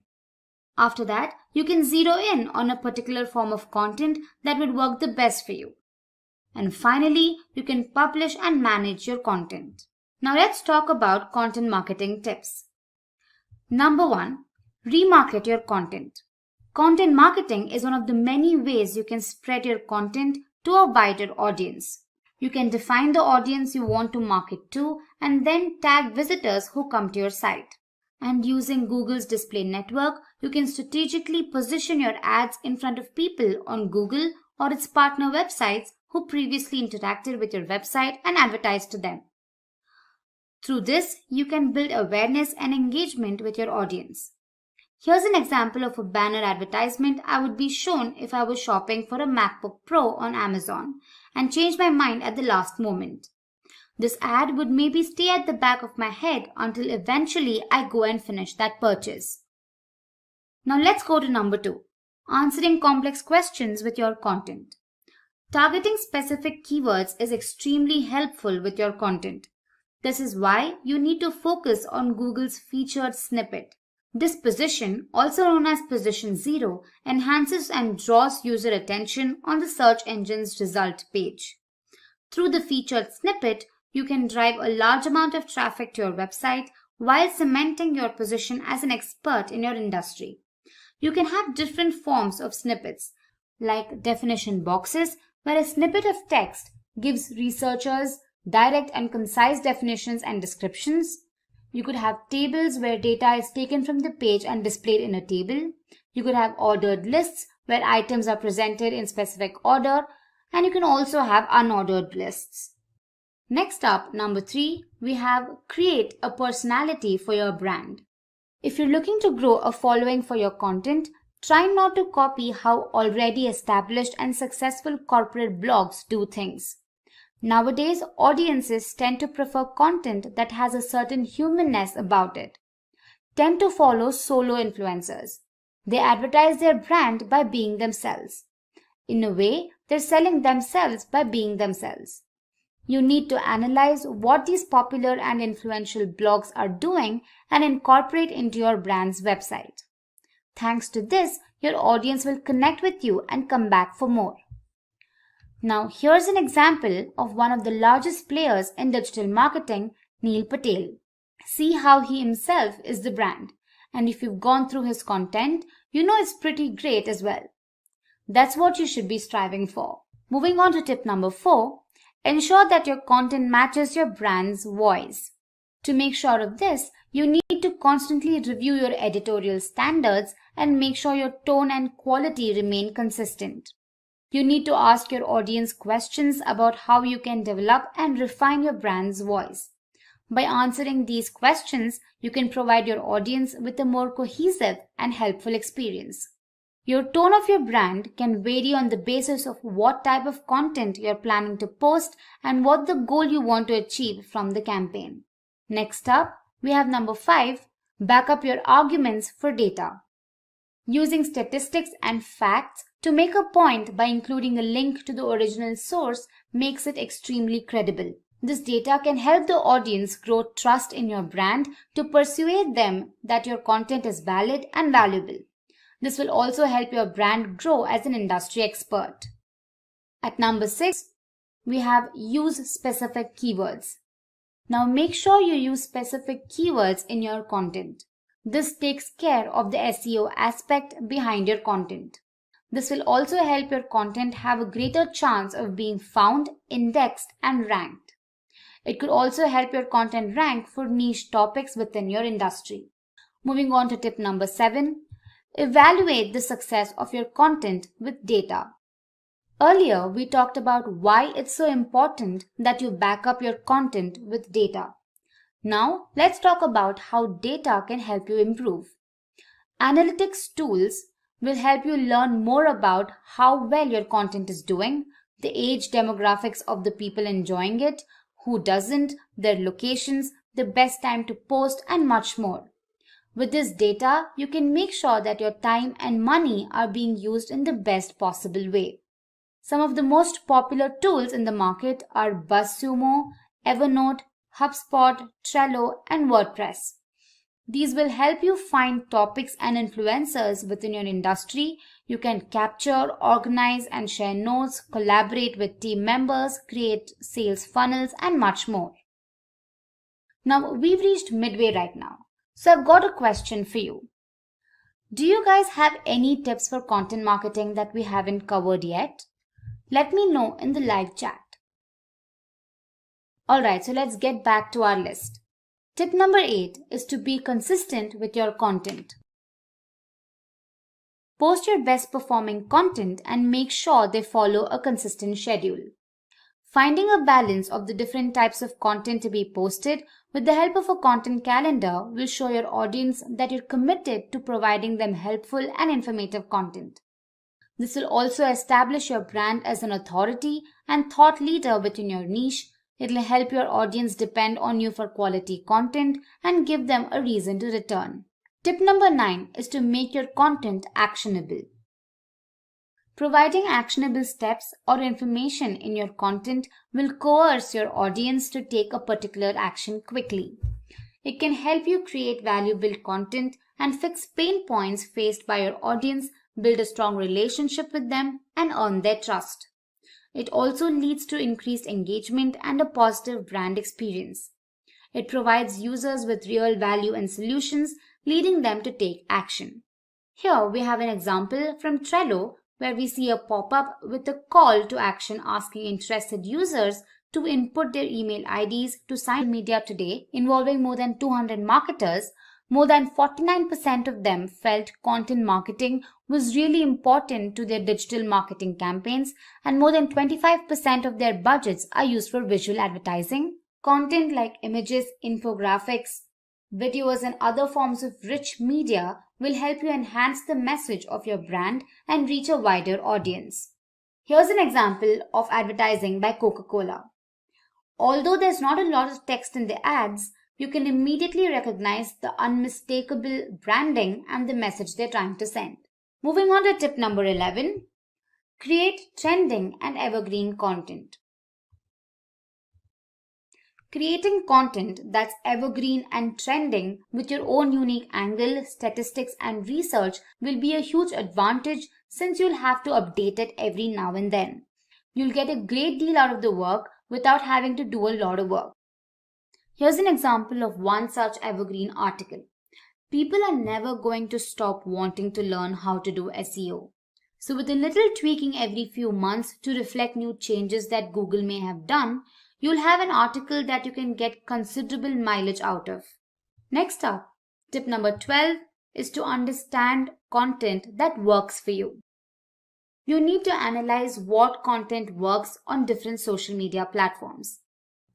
S7: After that, you can zero in on a particular form of content that would work the best for you. And finally, you can publish and manage your content. Now let's talk about content marketing tips. Number 1, remarket your content. Content marketing is one of the many ways you can spread your content to a wider audience. You can define the audience you want to market to and then tag visitors who come to your site. And using Google's display network, you can strategically position your ads in front of people on Google or its partner websites who previously interacted with your website and advertised to them. Through this, you can build awareness and engagement with your audience. Here's an example of a banner advertisement I would be shown if I was shopping for a MacBook Pro on Amazon and changed my mind at the last moment. This ad would maybe stay at the back of my head until eventually I go and finish that purchase. Now let's go to number 2, answering complex questions with your content. Targeting specific keywords is extremely helpful with your content. This is why you need to focus on Google's featured snippet. This position, also known as position 0, enhances and draws user attention on the search engine's result page. Through the featured snippet, you can drive a large amount of traffic to your website while cementing your position as an expert in your industry. You can have different forms of snippets, like definition boxes, where a snippet of text gives researchers direct and concise definitions and descriptions. You could have tables where data is taken from the page and displayed in a table. You could have ordered lists where items are presented in specific order, and you can also have unordered lists. Next up, number 3, we have create a personality for your brand. If you're looking to grow a following for your content, try not to copy how already established and successful corporate blogs do things. Nowadays, audiences tend to prefer content that has a certain humanness about it. Tend to follow solo influencers. They advertise their brand by being themselves. In a way, they're selling themselves by being themselves. You need to analyze what these popular and influential blogs are doing and incorporate into your brand's website. Thanks to this, your audience will connect with you and come back for more. Now, here's an example of one of the largest players in digital marketing, Neil Patel. See how he himself is the brand. And if you've gone through his content, you know it's pretty great as well. That's what you should be striving for. Moving on to tip number 4, ensure that your content matches your brand's voice. To make sure of this, you need to constantly review your editorial standards and make sure your tone and quality remain consistent. You need to ask your audience questions about how you can develop and refine your brand's voice. By answering these questions, you can provide your audience with a more cohesive and helpful experience. Your tone of your brand can vary on the basis of what type of content you're planning to post and what the goal you want to achieve from the campaign. Next up, we have number 5, back up your arguments for data. Using statistics and facts to make a point by including a link to the original source makes it extremely credible. This data can help the audience grow trust in your brand to persuade them that your content is valid and valuable. This will also help your brand grow as an industry expert. At number 6, we have use specific keywords. Now make sure you use specific keywords in your content. This takes care of the SEO aspect behind your content. This will also help your content have a greater chance of being found, indexed, and ranked. It could also help your content rank for niche topics within your industry. Moving on to tip number 7, evaluate the success of your content with data. Earlier, we talked about why it's so important that you back up your content with data. Now, let's talk about how data can help you improve. Analytics tools will help you learn more about how well your content is doing, the age demographics of the people enjoying it, who doesn't, their locations, the best time to post, and much more. With this data, you can make sure that your time and money are being used in the best possible way. Some of the most popular tools in the market are BuzzSumo, Evernote, HubSpot, Trello, and WordPress. These will help you find topics and influencers within your industry. You can capture, organize, and share notes, collaborate with team members, create sales funnels, and much more. Now, we've reached midway right now. So I've got a question for you. Do you guys have any tips for content marketing that we haven't covered yet? Let me know in the live chat. Alright, so let's get back to our list. Tip number 8 is to be consistent with your content. Post your best performing content and make sure they follow a consistent schedule. Finding a balance of the different types of content to be posted with the help of a content calendar will show your audience that you're committed to providing them helpful and informative content. This will also establish your brand as an authority and thought leader within your niche. It will help your audience depend on you for quality content and give them a reason to return. Tip number 9 is to make your content actionable. Providing actionable steps or information in your content will coerce your audience to take a particular action quickly. It can help you create valuable content and fix pain points faced by your audience, build a strong relationship with them, and earn their trust. It also leads to increased engagement and a positive brand experience. It provides users with real value and solutions, leading them to take action. Here we have an example from Trello where we see a pop-up with a call to action asking interested users to input their email IDs to Social Media Today involving more than 200 marketers. More than 49% of them felt content marketing was really important to their digital marketing campaigns, and more than 25% of their budgets are used for visual advertising. Content like images, infographics, videos, and other forms of rich media will help you enhance the message of your brand and reach a wider audience. Here's an example of advertising by Coca-Cola. Although there's not a lot of text in the ads, you can immediately recognize the unmistakable branding and the message they're trying to send. Moving on to tip number 11, create trending and evergreen content. Creating content that's evergreen and trending with your own unique angle, statistics, and research will be a huge advantage since you'll have to update it every now and then. You'll get a great deal out of the work without having to do a lot of work. Here's an example of one such evergreen article. People are never going to stop wanting to learn how to do SEO. So with a little tweaking every few months to reflect new changes that Google may have done, you'll have an article that you can get considerable mileage out of. Next up, tip number 12 is to understand content that works for you. You need to analyze what content works on different social media platforms.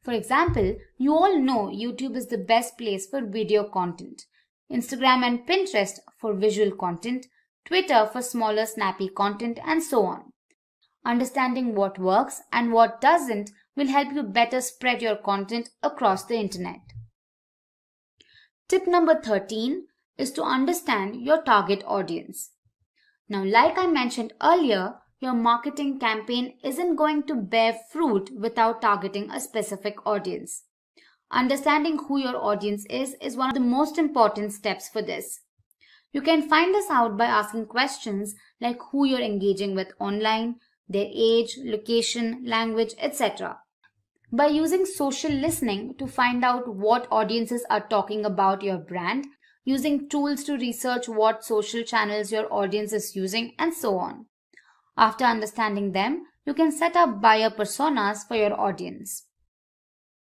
S7: For example, you all know YouTube is the best place for video content, Instagram and Pinterest for visual content, Twitter for smaller snappy content, and so on. Understanding what works and what doesn't will help you better spread your content across the internet. Tip number 13 is to understand your target audience. Now, like I mentioned earlier, your marketing campaign isn't going to bear fruit without targeting a specific audience. Understanding who your audience is one of the most important steps for this. You can find this out by asking questions like who you're engaging with online, their age, location, language, etc. By using social listening to find out what audiences are talking about your brand, using tools to research what social channels your audience is using, and so on. After understanding them, you can set up buyer personas for your audience.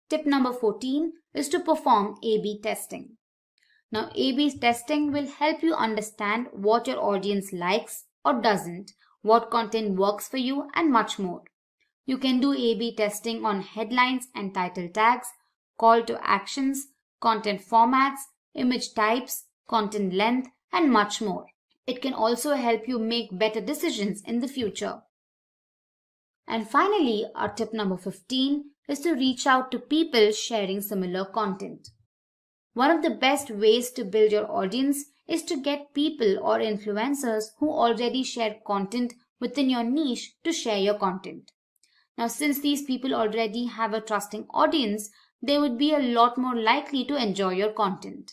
S7: Tip number 14 is to perform A/B testing. Now, A/B testing will help you understand what your audience likes or doesn't, what content works for you, and much more. You can do A/B testing on headlines and title tags, call to actions, content formats, image types, content length, and much more. It can also help you make better decisions in the future. And finally, our tip number 15 is to reach out to people sharing similar content. One of the best ways to build your audience is to get people or influencers who already share content within your niche to share your content. Now, since these people already have a trusting audience, they would be a lot more likely to enjoy your content.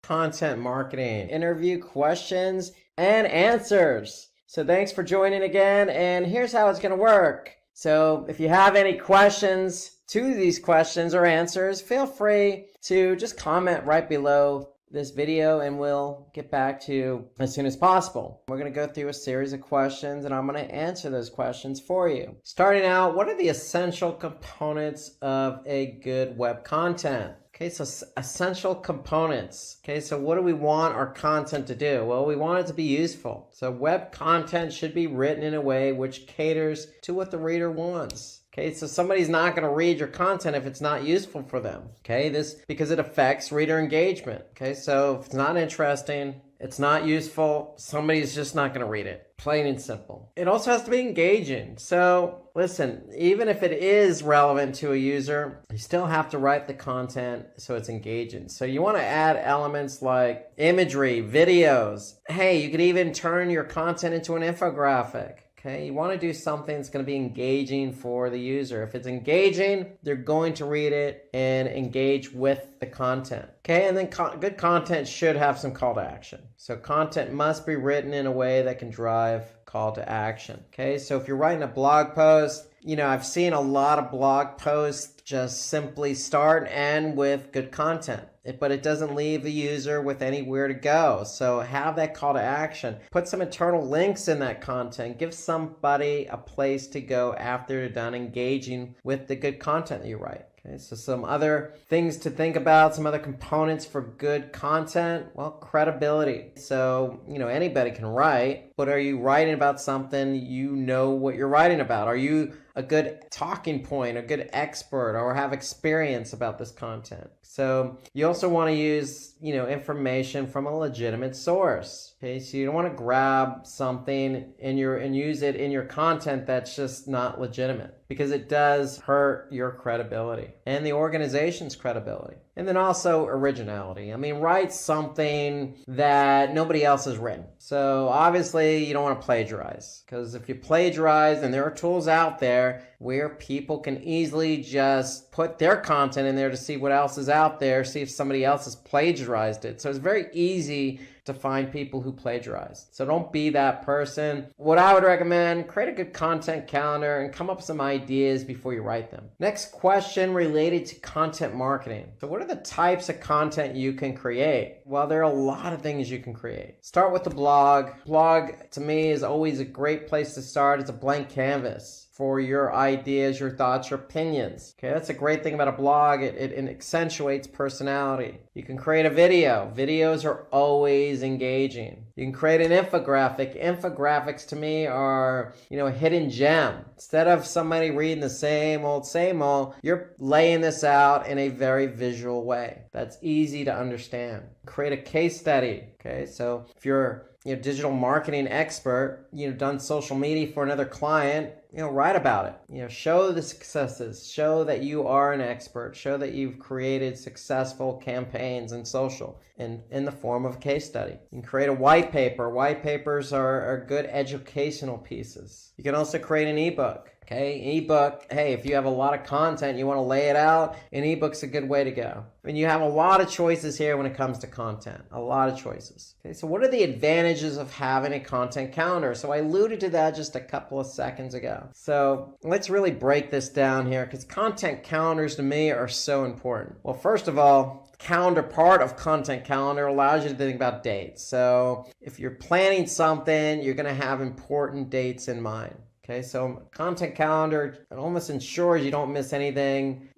S2: Content marketing, interview questions and answers. So thanks for joining again, and here's how it's going to work. So if you have any questions to these questions or answers, feel free to just comment right below this video and we'll get back to you as soon as possible. We're going to go through a series of questions and I'm going to answer those questions for you. Starting out, what are the essential components of a good web content? Okay, so essential components. Okay, so what do we want our content to do? Well, we want it to be useful. So web content should be written in a way which caters to what the reader wants. Okay, so somebody's not going to read your content if it's not useful for them. Okay, this because it affects reader engagement. Okay, so if it's not interesting, it's not useful, somebody's just not going to read it. Plain and simple. It also has to be engaging. So listen, even if it is relevant to a user, you still have to write the content so it's engaging. So you want to add elements like imagery, videos. Hey, you could even turn your content into an infographic. Okay, you want to do something that's going to be engaging for the user. If it's engaging, they're going to read it and engage with the content. Okay, and then good content should have some call to action. So content must be written in a way that can drive call to action. Okay, so if you're writing a blog post, you know, I've seen a lot of blog posts just simply start and end with good content. But it doesn't leave the user with anywhere to go. So have that call to action. Put some internal links in that content. Give somebody a place to go after they're done engaging with the good content that you write. Okay, so some other things to think about, some other components for good content. Well, credibility. So, anybody can write, but are you writing about something you know what you're writing about? Are you a good talking point, a good expert, or have experience about this content? So you also want to use, information from a legitimate source. Okay, so you don't want to grab something and use it in your content that's just not legitimate, because it does hurt your credibility and the organization's credibility. And then also originality. Write something that nobody else has written. So obviously you don't want to plagiarize, because if you plagiarize, then there are tools out there where people can easily just put their content in there to see what else is out there, see if somebody else has plagiarized it. So it's very easy to find people who plagiarize. So don't be that person. What I would recommend, create a good content calendar and come up with some ideas before you write them. Next question related to content marketing. So what are the types of content you can create? Well, there are a lot of things you can create. Start with the blog. Blog, to me, is always a great place to start. It's a blank canvas for your ideas, your thoughts, your opinions. Okay, that's a great thing about a blog. It accentuates personality. You can create a video. Videos are always engaging. You can create an infographic. Infographics to me are, a hidden gem. Instead of somebody reading the same old, you're laying this out in a very visual way that's easy to understand. Create a case study. Okay, so if you're digital marketing expert, done social media for another client, write about it. Show the successes, show that you are an expert, show that you've created successful campaigns in social in the form of a case study. You can create a white paper. White papers are good educational pieces. You can also create an ebook. Okay, ebook, hey, if you have a lot of content, you want to lay it out, an ebook's a good way to go. You have a lot of choices here when it comes to content, a lot of choices. Okay, so what are the advantages of having a content calendar? So I alluded to that just a couple of seconds ago. So let's really break this down here, because content calendars to me are so important. Well, first of all, calendar part of content calendar allows you to think about dates. So if you're planning something, you're going to have important dates in mind. Okay, so content calendar, it almost ensures you don't miss anything,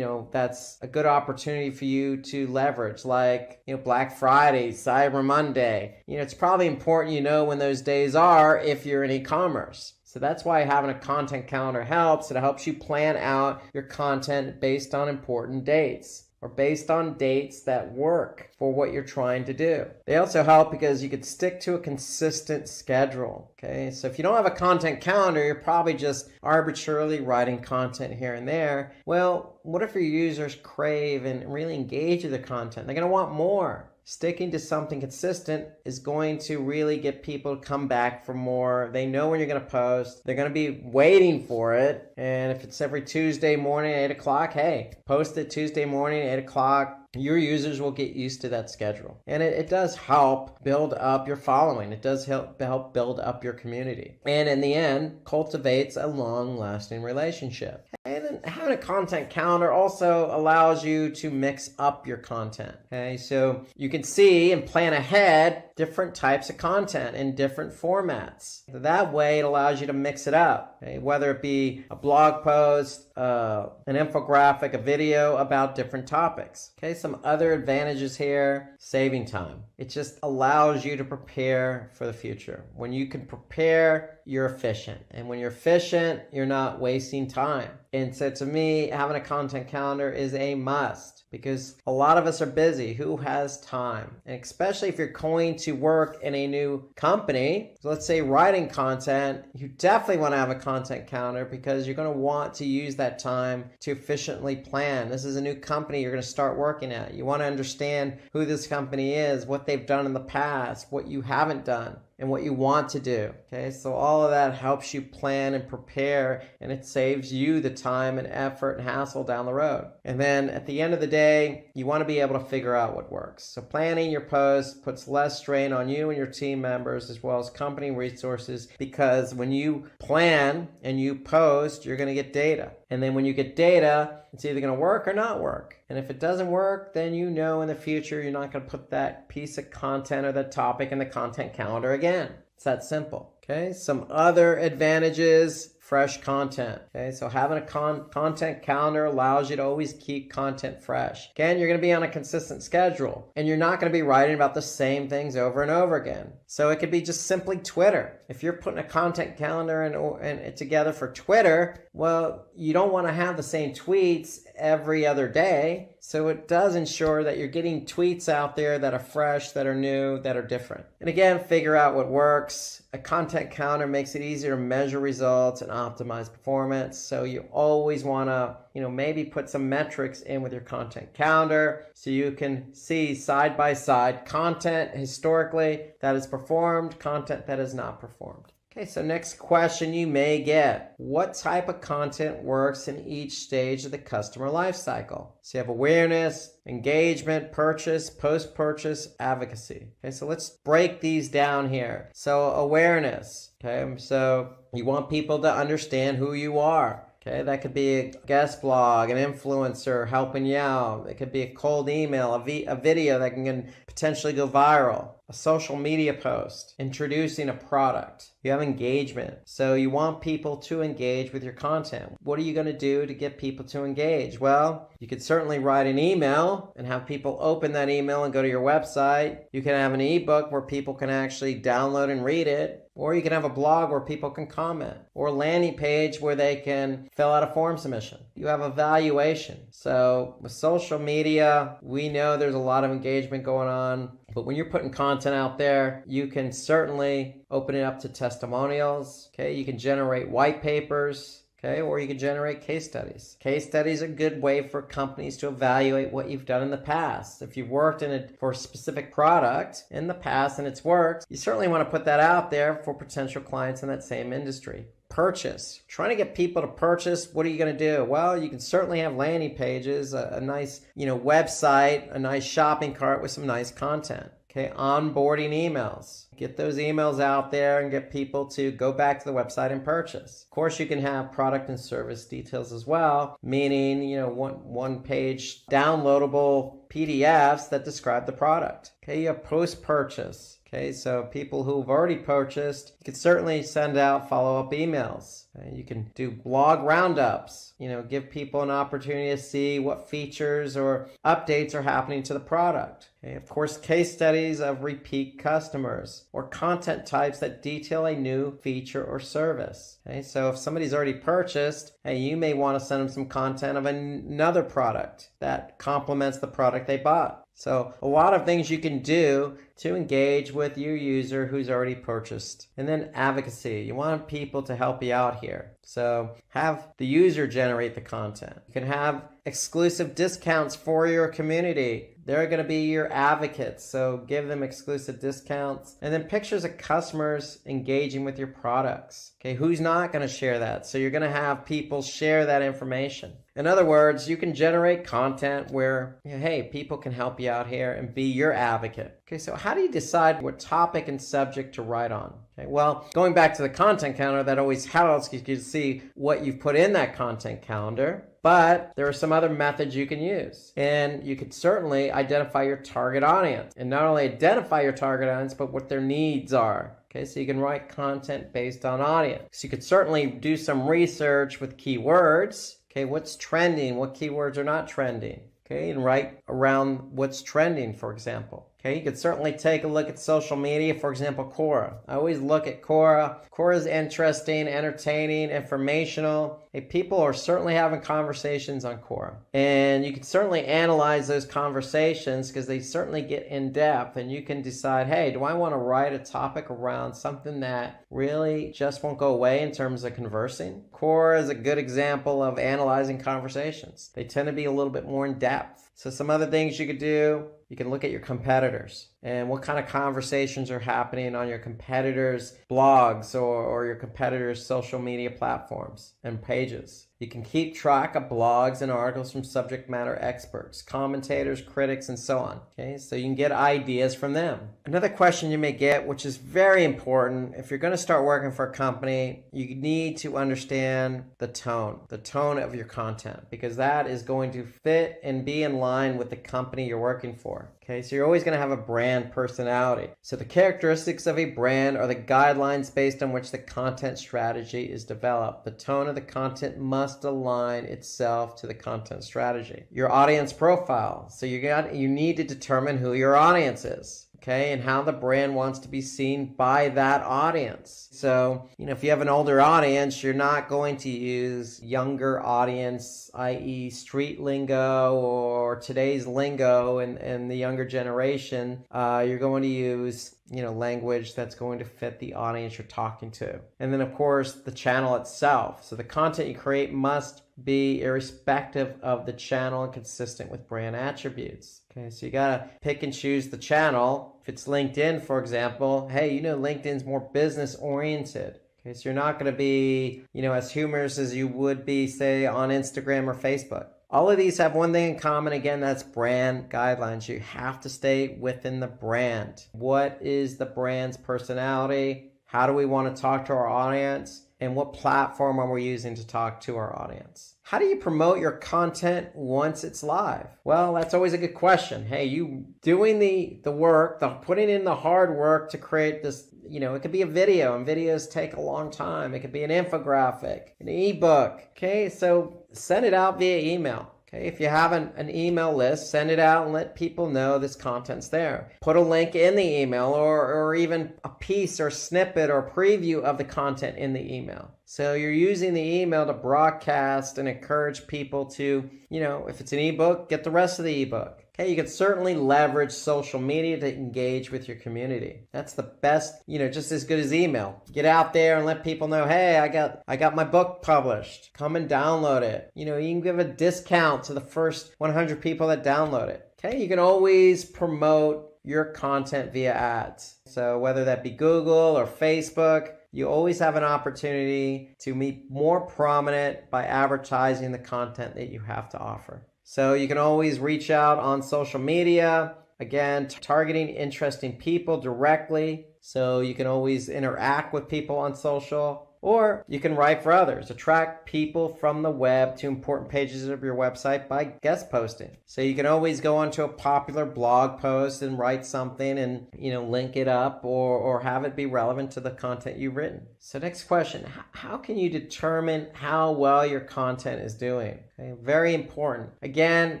S2: that's a good opportunity for you to leverage, like, Black Friday, Cyber Monday. It's probably important when those days are if you're in e-commerce. So that's why having a content calendar helps. It helps you plan out your content based on important dates, or based on dates that work for what you're trying to do. They also help because you could stick to a consistent schedule. Okay, so if you don't have a content calendar, you're probably just arbitrarily writing content here and there. Well, what if your users crave and really engage with the content? They're going to want more. Sticking to something consistent is going to really get people to come back for more. They know when you're going to post. They're going to be waiting for it. And if it's every Tuesday morning at 8 o'clock, hey, post it Tuesday morning at 8 o'clock. Your users will get used to that schedule. And it does help build up your following. It does help build up your community. And in the end, cultivates a long-lasting relationship. And then having a content calendar also allows you to mix up your content. Okay, so you can see and plan ahead different types of content in different formats. That way it allows you to mix it up. Okay, whether it be a blog post, an infographic, a video about different topics. Okay, some other advantages here: saving time. It just allows you to prepare for the future. When you can prepare, you're efficient. And when you're efficient, you're not wasting time. And so to me, having a content calendar is a must, because a lot of us are busy. Who has time? And especially if you're going to work in a new company, so let's say writing content, you definitely want to have a content calendar, because you're going to want to use that time to efficiently plan. This is a new company you're going to start working at. You want to understand who this company is, what they've done in the past, what you haven't done. and what you want to do. Okay, so all of that helps you plan and prepare, and it saves you the time and effort and hassle down the road. And then at the end of the day, you want to be able to figure out what works. So planning your posts puts less strain on you and your team members as well as company resources, because when you plan and you post, you're going to get data. And then when you get data, it's either going to work or not work. And if it doesn't work, then you know in the future you're not going to put that piece of content or that topic in the content calendar again. It's that simple. Okay, some other advantages: fresh content. Okay, so having a content calendar allows you to always keep content fresh. Again, you're going to be on a consistent schedule, and you're not going to be writing about the same things over and over again. So it could be just simply Twitter. If you're putting a content calendar and together for Twitter, well, you don't want to have the same tweets every other day. So it does ensure that you're getting tweets out there that are fresh, that are new, that are different. And again, figure out what works. A content calendar makes it easier to measure results and optimize performance. So you always want to, maybe put some metrics in with your content calendar so you can see side by side content historically that has performed, content that has not performed. Okay, so next question you may get: what type of content works in each stage of the customer lifecycle? So you have awareness, engagement, purchase, post-purchase, advocacy. Okay, so let's break these down here. So awareness, okay, so you want people to understand who you are. Okay, that could be a guest blog, an influencer helping you out. It could be a cold email, a video that can potentially go viral, a social media post, introducing a product. You have engagement. So you want people to engage with your content. What are you going to do to get people to engage? Well, you could certainly write an email and have people open that email and go to your website. You can have an ebook where people can actually download and read it. Or you can have a blog where people can comment, or a landing page where they can fill out a form submission. You have evaluation. So with social media, we know there's a lot of engagement going on, but when you're putting content out there, you can certainly open it up to testimonials. Okay, you can generate white papers. Okay, or you can generate case studies. Case studies are a good way for companies to evaluate what you've done in the past. If you've worked for a specific product in the past and it's worked, you certainly want to put that out there for potential clients in that same industry. Purchase. Trying to get people to purchase, what are you going to do? Well, you can certainly have landing pages, a nice, website, a nice shopping cart with some nice content. Okay, onboarding emails. Get those emails out there and get people to go back to the website and purchase. Of course, you can have product and service details as well, meaning, one page downloadable PDFs that describe the product. Okay, you have post-purchase. Okay, so people who've already purchased, you can certainly send out follow-up emails. You can do blog roundups, give people an opportunity to see what features or updates are happening to the product. Okay, of course, case studies of repeat customers or content types that detail a new feature or service. Okay, so if somebody's already purchased, you may want to send them some content of another product that complements the product they bought. So a lot of things you can do to engage with your user who's already purchased. And then advocacy. You want people to help you out here. So have the user generate the content. You can have exclusive discounts for your community. They're going to be your advocates, so give them exclusive discounts. And then pictures of customers engaging with your products. Okay, who's not going to share that? So you're going to have people share that information. In other words, you can generate content where, hey, people can help you out here and be your advocate. Okay, so how do you decide what topic and subject to write on? Okay, well, going back to the content calendar, that always helps you to see what you've put in that content calendar. But there are some other methods you can use. And you could certainly identify your target audience. And not only identify your target audience, but what their needs are. Okay, so you can write content based on audience. So you could certainly do some research with keywords. Okay, what's trending? What keywords are not trending? Okay, and write around what's trending, for example. Okay, you could certainly take a look at social media, for example, Quora. I always look at Quora. Quora is interesting, entertaining, informational. Hey, people are certainly having conversations on Quora. And you can certainly analyze those conversations because they certainly get in depth, and you can decide, hey, do I want to write a topic around something that really just won't go away in terms of conversing? Quora is a good example of analyzing conversations. They tend to be a little bit more in depth. So some other things you could do, you can look at your competitors. and what kind of conversations are happening on your competitors' blogs or your competitors' social media platforms and pages. You can keep track of blogs and articles from subject matter experts, commentators, critics, and so on. Okay, so you can get ideas from them. Another question you may get, which is very important, if you're going to start working for a company, you need to understand the tone of your content, because that is going to fit and be in line with the company you're working for. Okay, so you're always going to have a brand personality. So the characteristics of a brand are the guidelines based on which the content strategy is developed. The tone of the content must align itself to the content strategy. Your audience profile. So you need to determine who your audience is. Okay, and how the brand wants to be seen by that audience. So, if you have an older audience, you're not going to use younger audience, i.e. street lingo or today's lingo in the younger generation. You're going to use language that's going to fit the audience you're talking to. And then, of course, the channel itself. So the content you create must be irrespective of the channel and consistent with brand attributes. Okay, so you gotta pick and choose the channel. If it's LinkedIn, for example, hey, LinkedIn's more business oriented. Okay, so you're not gonna be, as humorous as you would be, say, on Instagram or Facebook. All of these have one thing in common. Again, that's brand guidelines. You have to stay within the brand. What is the brand's personality? How do we want to talk to our audience? And what platform are we using to talk to our audience? How do you promote your content once it's live? Well, that's always a good question. Hey, you doing the work, putting in the hard work to create this, it could be a video, and videos take a long time. It could be an infographic, an ebook. Okay, so send it out via email. Okay, if you have an email list, send it out and let people know this content's there. Put a link in the email or even a piece or snippet or preview of the content in the email. So you're using the email to broadcast and encourage people to, if it's an ebook, get the rest of the ebook. Okay, you can certainly leverage social media to engage with your community. That's the best, just as good as email. Get out there and let people know, hey, I got my book published. Come and download it. You can give a discount to the first 100 people that download it. Okay, you can always promote your content via ads. So whether that be Google or Facebook, you always have an opportunity to be more prominent by advertising the content that you have to offer. So you can always reach out on social media, again, targeting interesting people directly. So you can always interact with people on social, or you can write for others. Attract people from the web to important pages of your website by guest posting. So you can always go onto a popular blog post and write something and, link it up or have it be relevant to the content you've written. So next question, how can you determine how well your content is doing? Okay, very important. Again,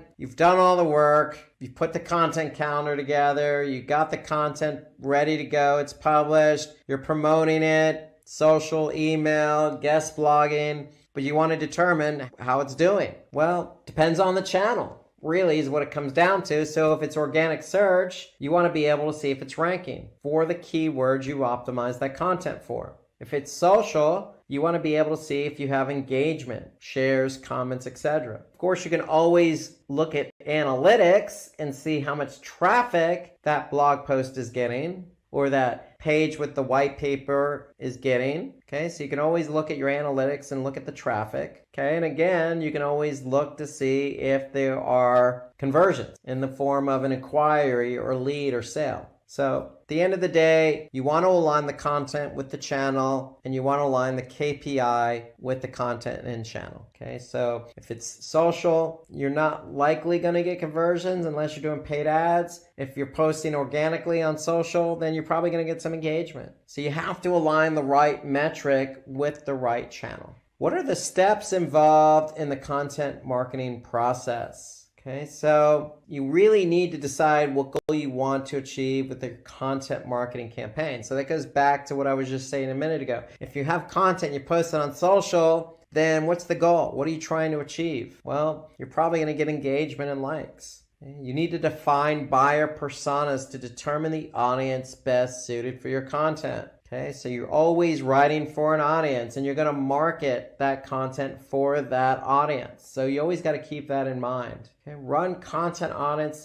S2: you've done all the work. You put the content calendar together. You got the content ready to go. It's published. You're promoting it. Social, email, guest blogging, but you want to determine how it's doing. Well, depends on the channel, really is what it comes down to. So if it's organic search, you want to be able to see if it's ranking for the keywords you optimize that content for. If it's social, you want to be able to see if you have engagement, shares, comments, etc. Of course, you can always look at analytics and see how much traffic that blog post is getting, or that page with the white paper is getting. Okay, so you can always look at your analytics and look at the traffic. Okay, and again, you can always look to see if there are conversions in the form of an inquiry or lead or sale. So at the end of the day, you want to align the content with the channel, and you want to align the KPI with the content in channel. Okay, so if it's social, you're not likely going to get conversions unless you're doing paid ads. If you're posting organically on social, then you're probably going to get some engagement. So you have to align the right metric with the right channel. What are the steps involved in the content marketing process? Okay, so you really need to decide what goal you want to achieve with your content marketing campaign. So that goes back to what I was just saying a minute ago. If you have content you post it on social, then what's the goal? What are you trying to achieve? Well, you're probably going to get engagement and likes. Okay? You need to define buyer personas to determine the audience best suited for your content. Okay, so you're always writing for an audience and you're going to market that content for that audience. So you always got to keep that in mind. Okay, run content audits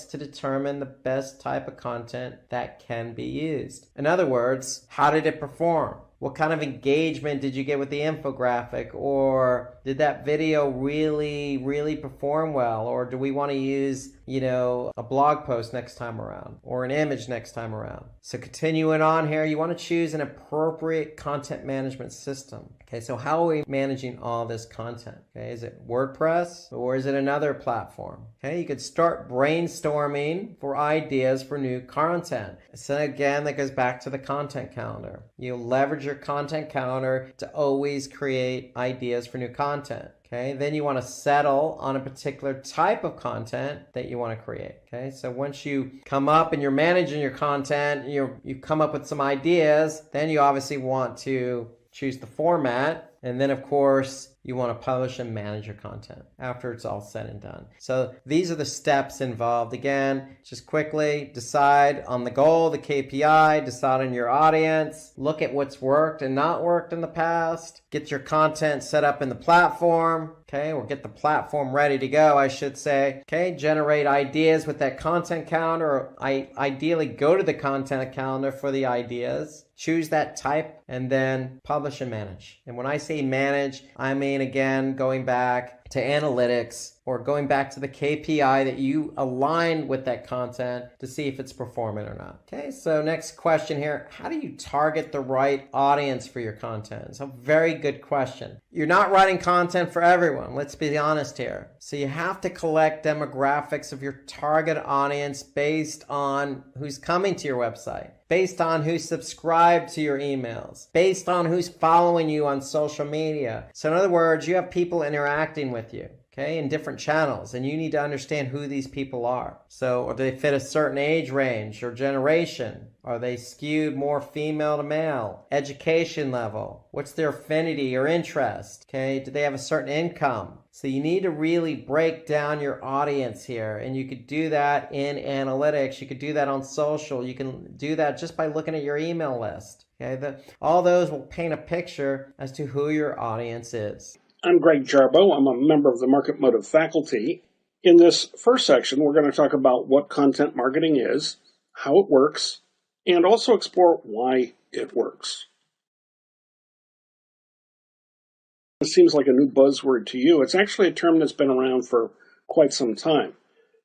S2: to determine the best type of content that can be used. In other words, how did it perform? What kind of engagement did you get with the infographic? Or did that video really perform well? Or do we want to use, a blog post next time around or an image next time around? So continuing on here, you want to choose an appropriate content management system. Okay, so how are we managing all this content? Okay, is it WordPress or is it another platform? Okay, you could start brainstorming for ideas for new content. So again, that goes back to the content calendar. You leverage your content calendar to always create ideas for new content. Okay, then you want to settle on a particular type of content that you want to create. Okay, so once you come up and you're managing your content, you come up with some ideas, then you obviously want to choose the format. And then, of course, you want to publish and manage your content after it's all said and done. So these are the steps involved. Again, just quickly decide on the goal, the KPI, decide on your audience, look at what's worked and not worked in the past, get your content set up in the platform, okay, or get the platform ready to go, I should say. Okay, generate ideas with that content calendar, or ideally go to the content calendar for the ideas. Choose that type and then publish and manage. And when I say manage, I mean, again, going back to analytics or going back to the KPI that you align with that content to see if it's performing or not. Okay, so next question here. How do you target the right audience for your content? It's a very good question. You're not writing content for everyone. Let's be honest here. So you have to collect demographics of your target audience based on who's coming to your website, based on who subscribed to your emails, based on who's following you on social media. So in other words, you have people interacting with you, okay, in different channels, and you need to understand who these people are. So, do they fit a certain age range or generation? Are they skewed more female to male? Education level? What's their affinity or interest? Okay, do they have a certain income? So you need to really break down your audience here, and you could do that in analytics. You could do that on social. You can do that just by looking at your email list. Okay, all those will paint a picture as to who your audience is.
S5: I'm Greg Jarbo. I'm a member of the Market Motive faculty. In this first section, we're going to talk about what content marketing is, how it works, and also explore why it works. It seems like a new buzzword to you. It's actually a term that's been around for quite some time.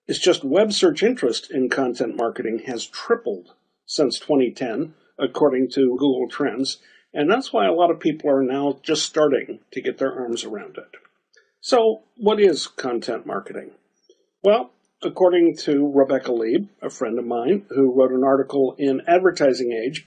S5: It's just web search interest in content marketing has tripled since 2010, according to Google Trends. And that's why a lot of people are now just starting to get their arms around it. So, what is content marketing? Well, according to Rebecca Lieb, a friend of mine who wrote an article in Advertising Age,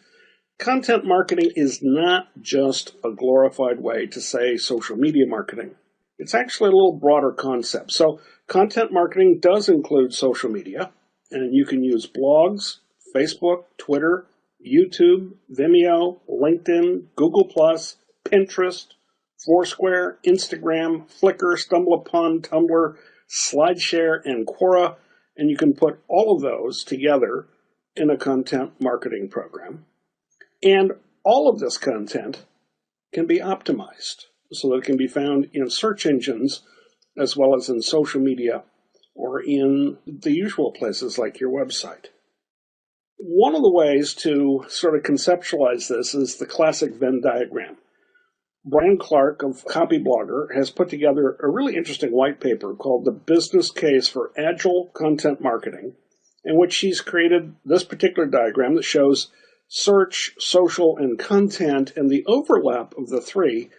S5: content marketing is not just a glorified way to say social media marketing. It's actually a little broader concept. So, content marketing does include social media, and you can use blogs, Facebook, Twitter, YouTube, Vimeo, LinkedIn, Google+, Pinterest, Foursquare, Instagram, Flickr, StumbleUpon, Tumblr, SlideShare, and Quora, and you can put all of those together in a content marketing program. And all of this content can be optimized so that it can be found in search engines as well as in social media or in the usual places like your website. One of the ways to sort of conceptualize this is the classic Venn diagram. Brian Clark of Copyblogger has put together a really interesting white paper called The Business Case for Agile Content Marketing, in which he's created this particular diagram that shows search, social, and content, and the overlap of the three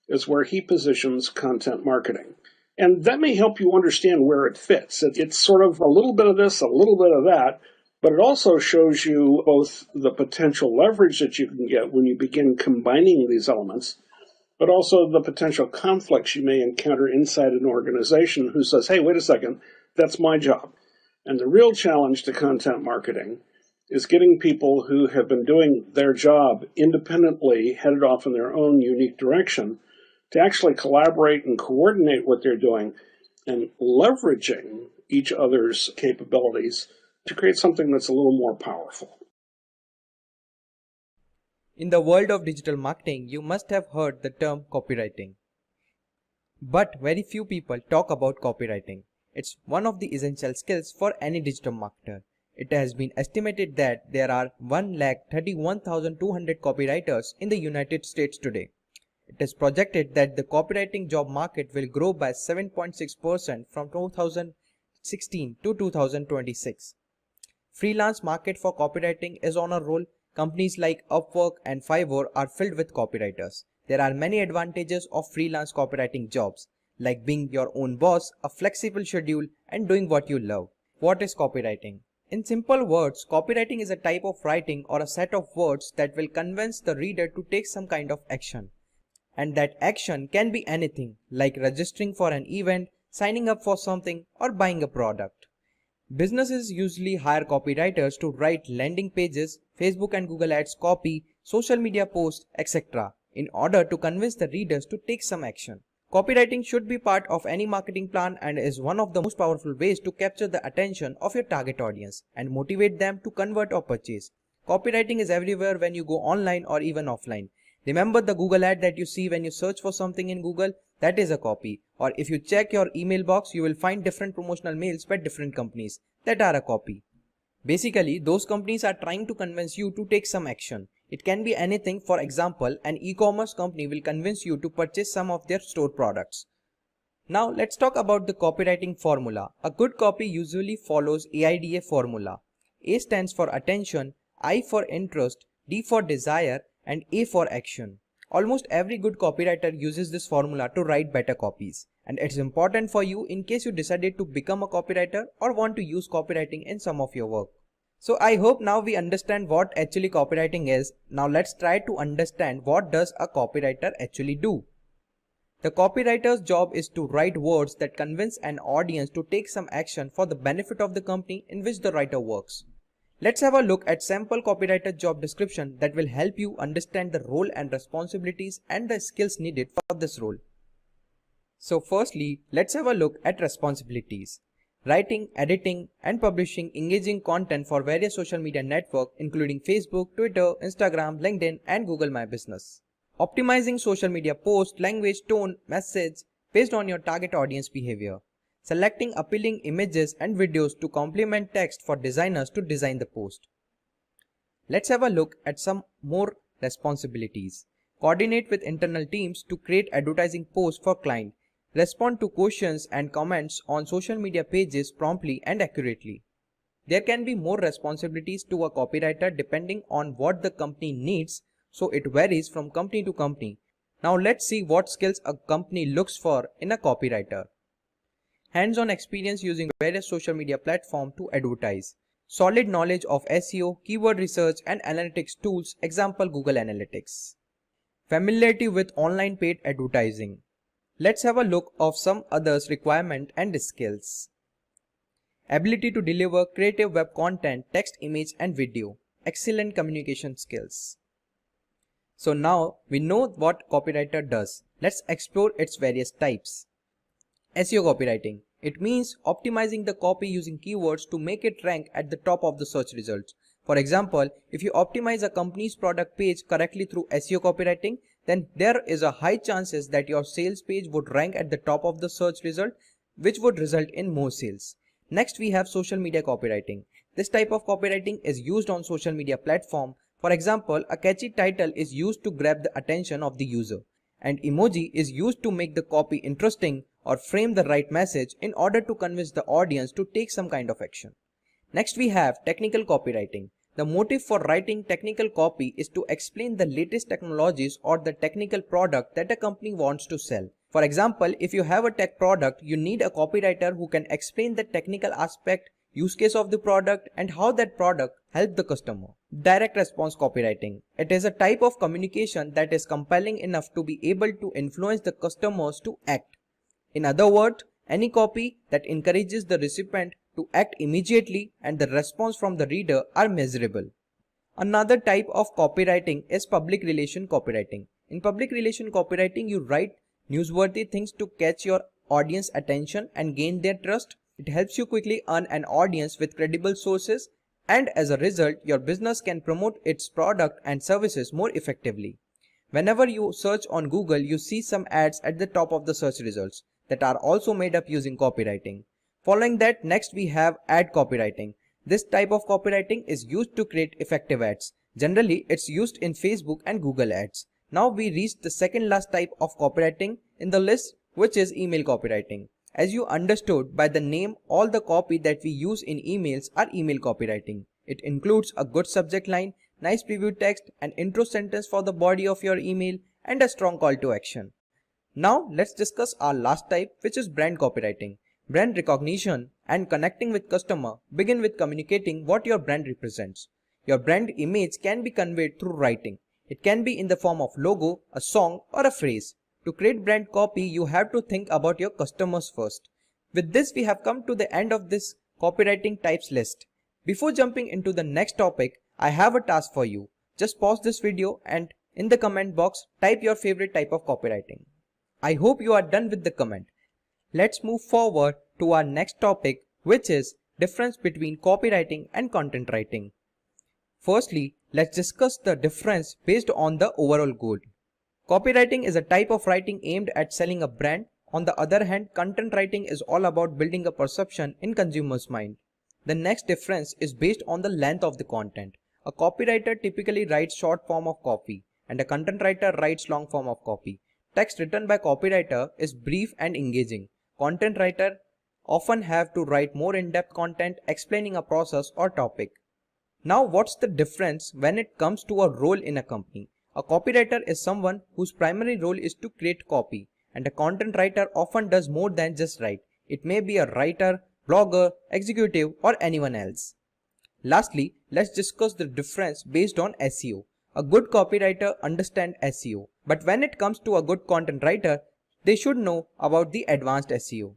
S5: is where he positions content marketing. And that may help you understand where it fits. It's sort of a little bit of this, a little bit of that, but it also shows you both the potential leverage that you can get when you begin combining these elements, but also the potential conflicts you may encounter inside an organization who says, hey, wait a second, that's my job. And the real challenge to content marketing is getting people who have been doing their job independently, headed off in their own unique direction, to actually collaborate and coordinate what they're doing and leveraging each other's capabilities to create something that's a little more powerful.
S8: In the world of digital marketing, you must have heard the term copywriting. But very few people talk about copywriting. It's one of the essential skills for any digital marketer. It has been estimated that there are 131,200 copywriters in the United States today. It is projected that the copywriting job market will grow by 7.6% from 2016 to 2026. Freelance market for copywriting is on a roll. Companies like Upwork and Fiverr are filled with copywriters. There are many advantages of freelance copywriting jobs, like being your own boss, a flexible schedule, and doing what you love. What is copywriting? In simple words, copywriting is a type of writing or a set of words that will convince the reader to take some kind of action. And that action can be anything, like registering for an event, signing up for something, or buying a product. Businesses usually hire copywriters to write landing pages, Facebook and Google Ads copy, social media posts, etc. in order to convince the readers to take some action. Copywriting should be part of any marketing plan and is one of the most powerful ways to capture the attention of your target audience and motivate them to convert or purchase. Copywriting is everywhere when you go online or even offline. Remember the Google ad that you see when you search for something in Google? That is a copy. Or if you check your email box, you will find different promotional mails by different companies that are a copy. Basically, those companies are trying to convince you to take some action. It can be anything. For example, an e-commerce company will convince you to purchase some of their store products. Now let's talk about the copywriting formula. A good copy usually follows AIDA formula. A stands for attention, I for interest, D for desire, and A for action. Almost every good copywriter uses this formula to write better copies. And it's important for you in case you decided to become a copywriter or want to use copywriting in some of your work. So I hope now we understand what actually copywriting is. Now let's try to understand what does a copywriter actually do. The copywriter's job is to write words that convince an audience to take some action for the benefit of the company in which the writer works. Let's have a look at sample copywriter job description that will help you understand the role and responsibilities and the skills needed for this role. So firstly, let's have a look at responsibilities. Writing, editing, and publishing engaging content for various social media networks including Facebook, Twitter, Instagram, LinkedIn, and Google My Business. Optimizing social media posts, language, tone, message based on your target audience behavior. Selecting appealing images and videos to complement text for designers to design the post. Let's have a look at some more responsibilities. Coordinate with internal teams to create advertising posts for client. Respond to questions and comments on social media pages promptly and accurately. There can be more responsibilities to a copywriter depending on what the company needs, so it varies from company to company. Now let's see what skills a company looks for in a copywriter. Hands-on experience using various social media platforms to advertise. Solid knowledge of SEO, keyword research, and analytics tools, example Google Analytics. Familiarity with online paid advertising. Let's have a look of some others requirement and skills. Ability to deliver creative web content, text, image, and video. Excellent communication skills. So now we know what copywriter does. Let's explore its various types. SEO copywriting. It means optimizing the copy using keywords to make it rank at the top of the search results. For example, if you optimize a company's product page correctly through SEO copywriting, then there is a high chances that your sales page would rank at the top of the search result, which would result in more sales. Next, we have social media copywriting. This type of copywriting is used on social media platform. For example, a catchy title is used to grab the attention of the user, and emoji is used to make the copy interesting or frame the right message in order to convince the audience to take some kind of action. Next, we have technical copywriting. The motive for writing technical copy is to explain the latest technologies or the technical product that a company wants to sell. For example, if you have a tech product, you need a copywriter who can explain the technical aspect, use case of the product, and how that product helps the customer. Direct response copywriting. It is a type of communication that is compelling enough to be able to influence the customers to act. In other words, any copy that encourages the recipient to act immediately and the response from the reader are measurable. Another type of copywriting is public relation copywriting. In public relation copywriting, you write newsworthy things to catch your audience attention and gain their trust. It helps you quickly earn an audience with credible sources and as a result, your business can promote its product and services more effectively. Whenever you search on Google, you see some ads at the top of the search results that are also made up using copywriting. Following that, next we have ad copywriting. This type of copywriting is used to create effective ads. Generally, it's used in Facebook and Google ads. Now we reach the second last type of copywriting in the list, which is email copywriting. As you understood by the name, all the copy that we use in emails are email copywriting. It includes a good subject line, nice preview text, an intro sentence for the body of your email, and a strong call to action. Now let's discuss our last type, which is brand copywriting. Brand recognition and connecting with customer begin with communicating what your brand represents. Your brand image can be conveyed through writing. It can be in the form of logo, a song, or a phrase. To create brand copy, you have to think about your customers first. With this, we have come to the end of this copywriting types list. Before jumping into the next topic, I have a task for you. Just pause this video and in the comment box, type your favorite type of copywriting. I hope you are done with the comment. Let's move forward to our next topic, which is difference between copywriting and content writing. Firstly, let's discuss the difference based on the overall goal. Copywriting is a type of writing aimed at selling a brand. On the other hand, content writing is all about building a perception in consumers' mind. The next difference is based on the length of the content. A copywriter typically writes short form of copy and a content writer writes long form of copy. Text written by copywriter is brief and engaging. Content writer often have to write more in-depth content explaining a process or topic. Now what's the difference when it comes to a role in a company? A copywriter is someone whose primary role is to create copy, and a content writer often does more than just write. It may be a writer, blogger, executive, or anyone else. Lastly, let's discuss the difference based on SEO. A good copywriter understands SEO, but when it comes to a good content writer, they should know about the advanced SEO.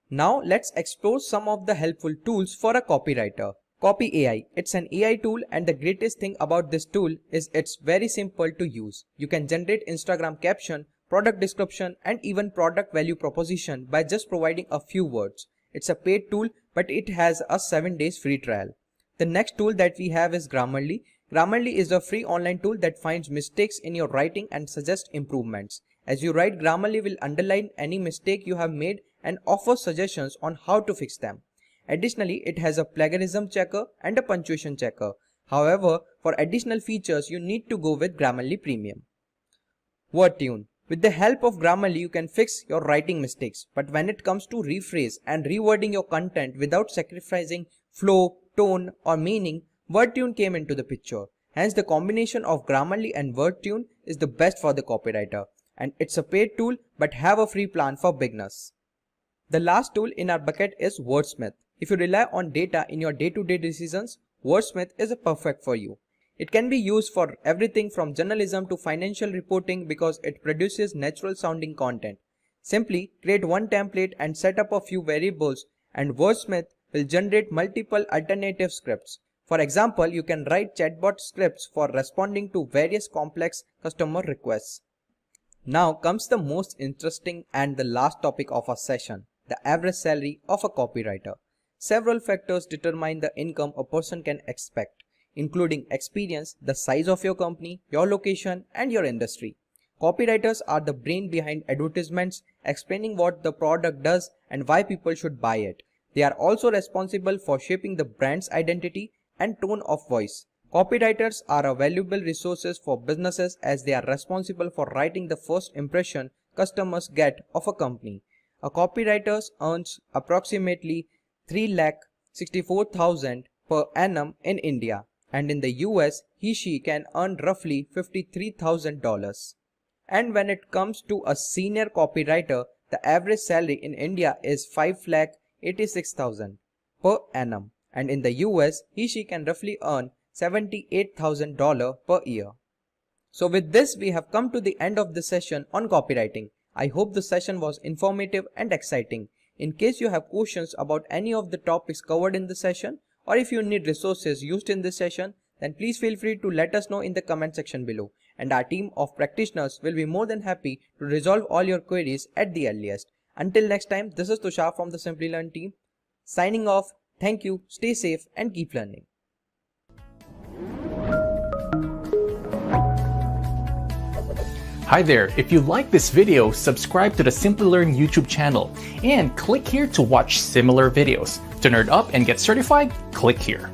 S8: Now let's explore some of the helpful tools for a copywriter. Copy AI. It's an AI tool, and the greatest thing about this tool is it's very simple to use. You can generate Instagram caption, product description, and even product value proposition by just providing a few words. It's a paid tool, but it has a 7 days free trial. The next tool that we have is Grammarly. Grammarly is a free online tool that finds mistakes in your writing and suggests improvements. As you write, Grammarly will underline any mistake you have made and offer suggestions on how to fix them. Additionally, it has a plagiarism checker and a punctuation checker. However, for additional features, you need to go with Grammarly Premium. WordTune. With the help of Grammarly, you can fix your writing mistakes. But when it comes to rephrase and rewording your content without sacrificing flow, tone, or meaning, WordTune came into the picture. Hence, the combination of Grammarly and WordTune is the best for the copywriter. And it's a paid tool, but have a free plan for beginners. The last tool in our bucket is Wordsmith. If you rely on data in your day-to-day decisions, Wordsmith is perfect for you. It can be used for everything from journalism to financial reporting because it produces natural sounding content. Simply create one template and set up a few variables, and Wordsmith will generate multiple alternative scripts. For example, you can write chatbot scripts for responding to various complex customer requests. Now comes the most interesting and the last topic of our session, the average salary of a copywriter. Several factors determine the income a person can expect, including experience, the size of your company, your location, and your industry. Copywriters are the brain behind advertisements, explaining what the product does and why people should buy it. They are also responsible for shaping the brand's identity and tone of voice. Copywriters are a valuable resources for businesses as they are responsible for writing the first impression customers get of a company. A copywriter earns approximately 3,64,000 per annum in India, and in the US, he/she can earn roughly $53,000. And when it comes to a senior copywriter, the average salary in India is 5,86,000 per annum, and in the US, he/she can roughly earn $78,000 per year. So with this, we have come to the end of the session on copywriting. I hope the session was informative and exciting. In case you have questions about any of the topics covered in the session, or if you need resources used in this session, then please feel free to let us know in the comment section below, and our team of practitioners will be more than happy to resolve all your queries at the earliest. Until next time, this is Tushar from the Simplilearn team, signing off. Thank you, stay safe and keep learning.
S3: Hi there, if you like this video, subscribe to the Simplilearn YouTube channel and click here to watch similar videos. To nerd up and get certified, click here.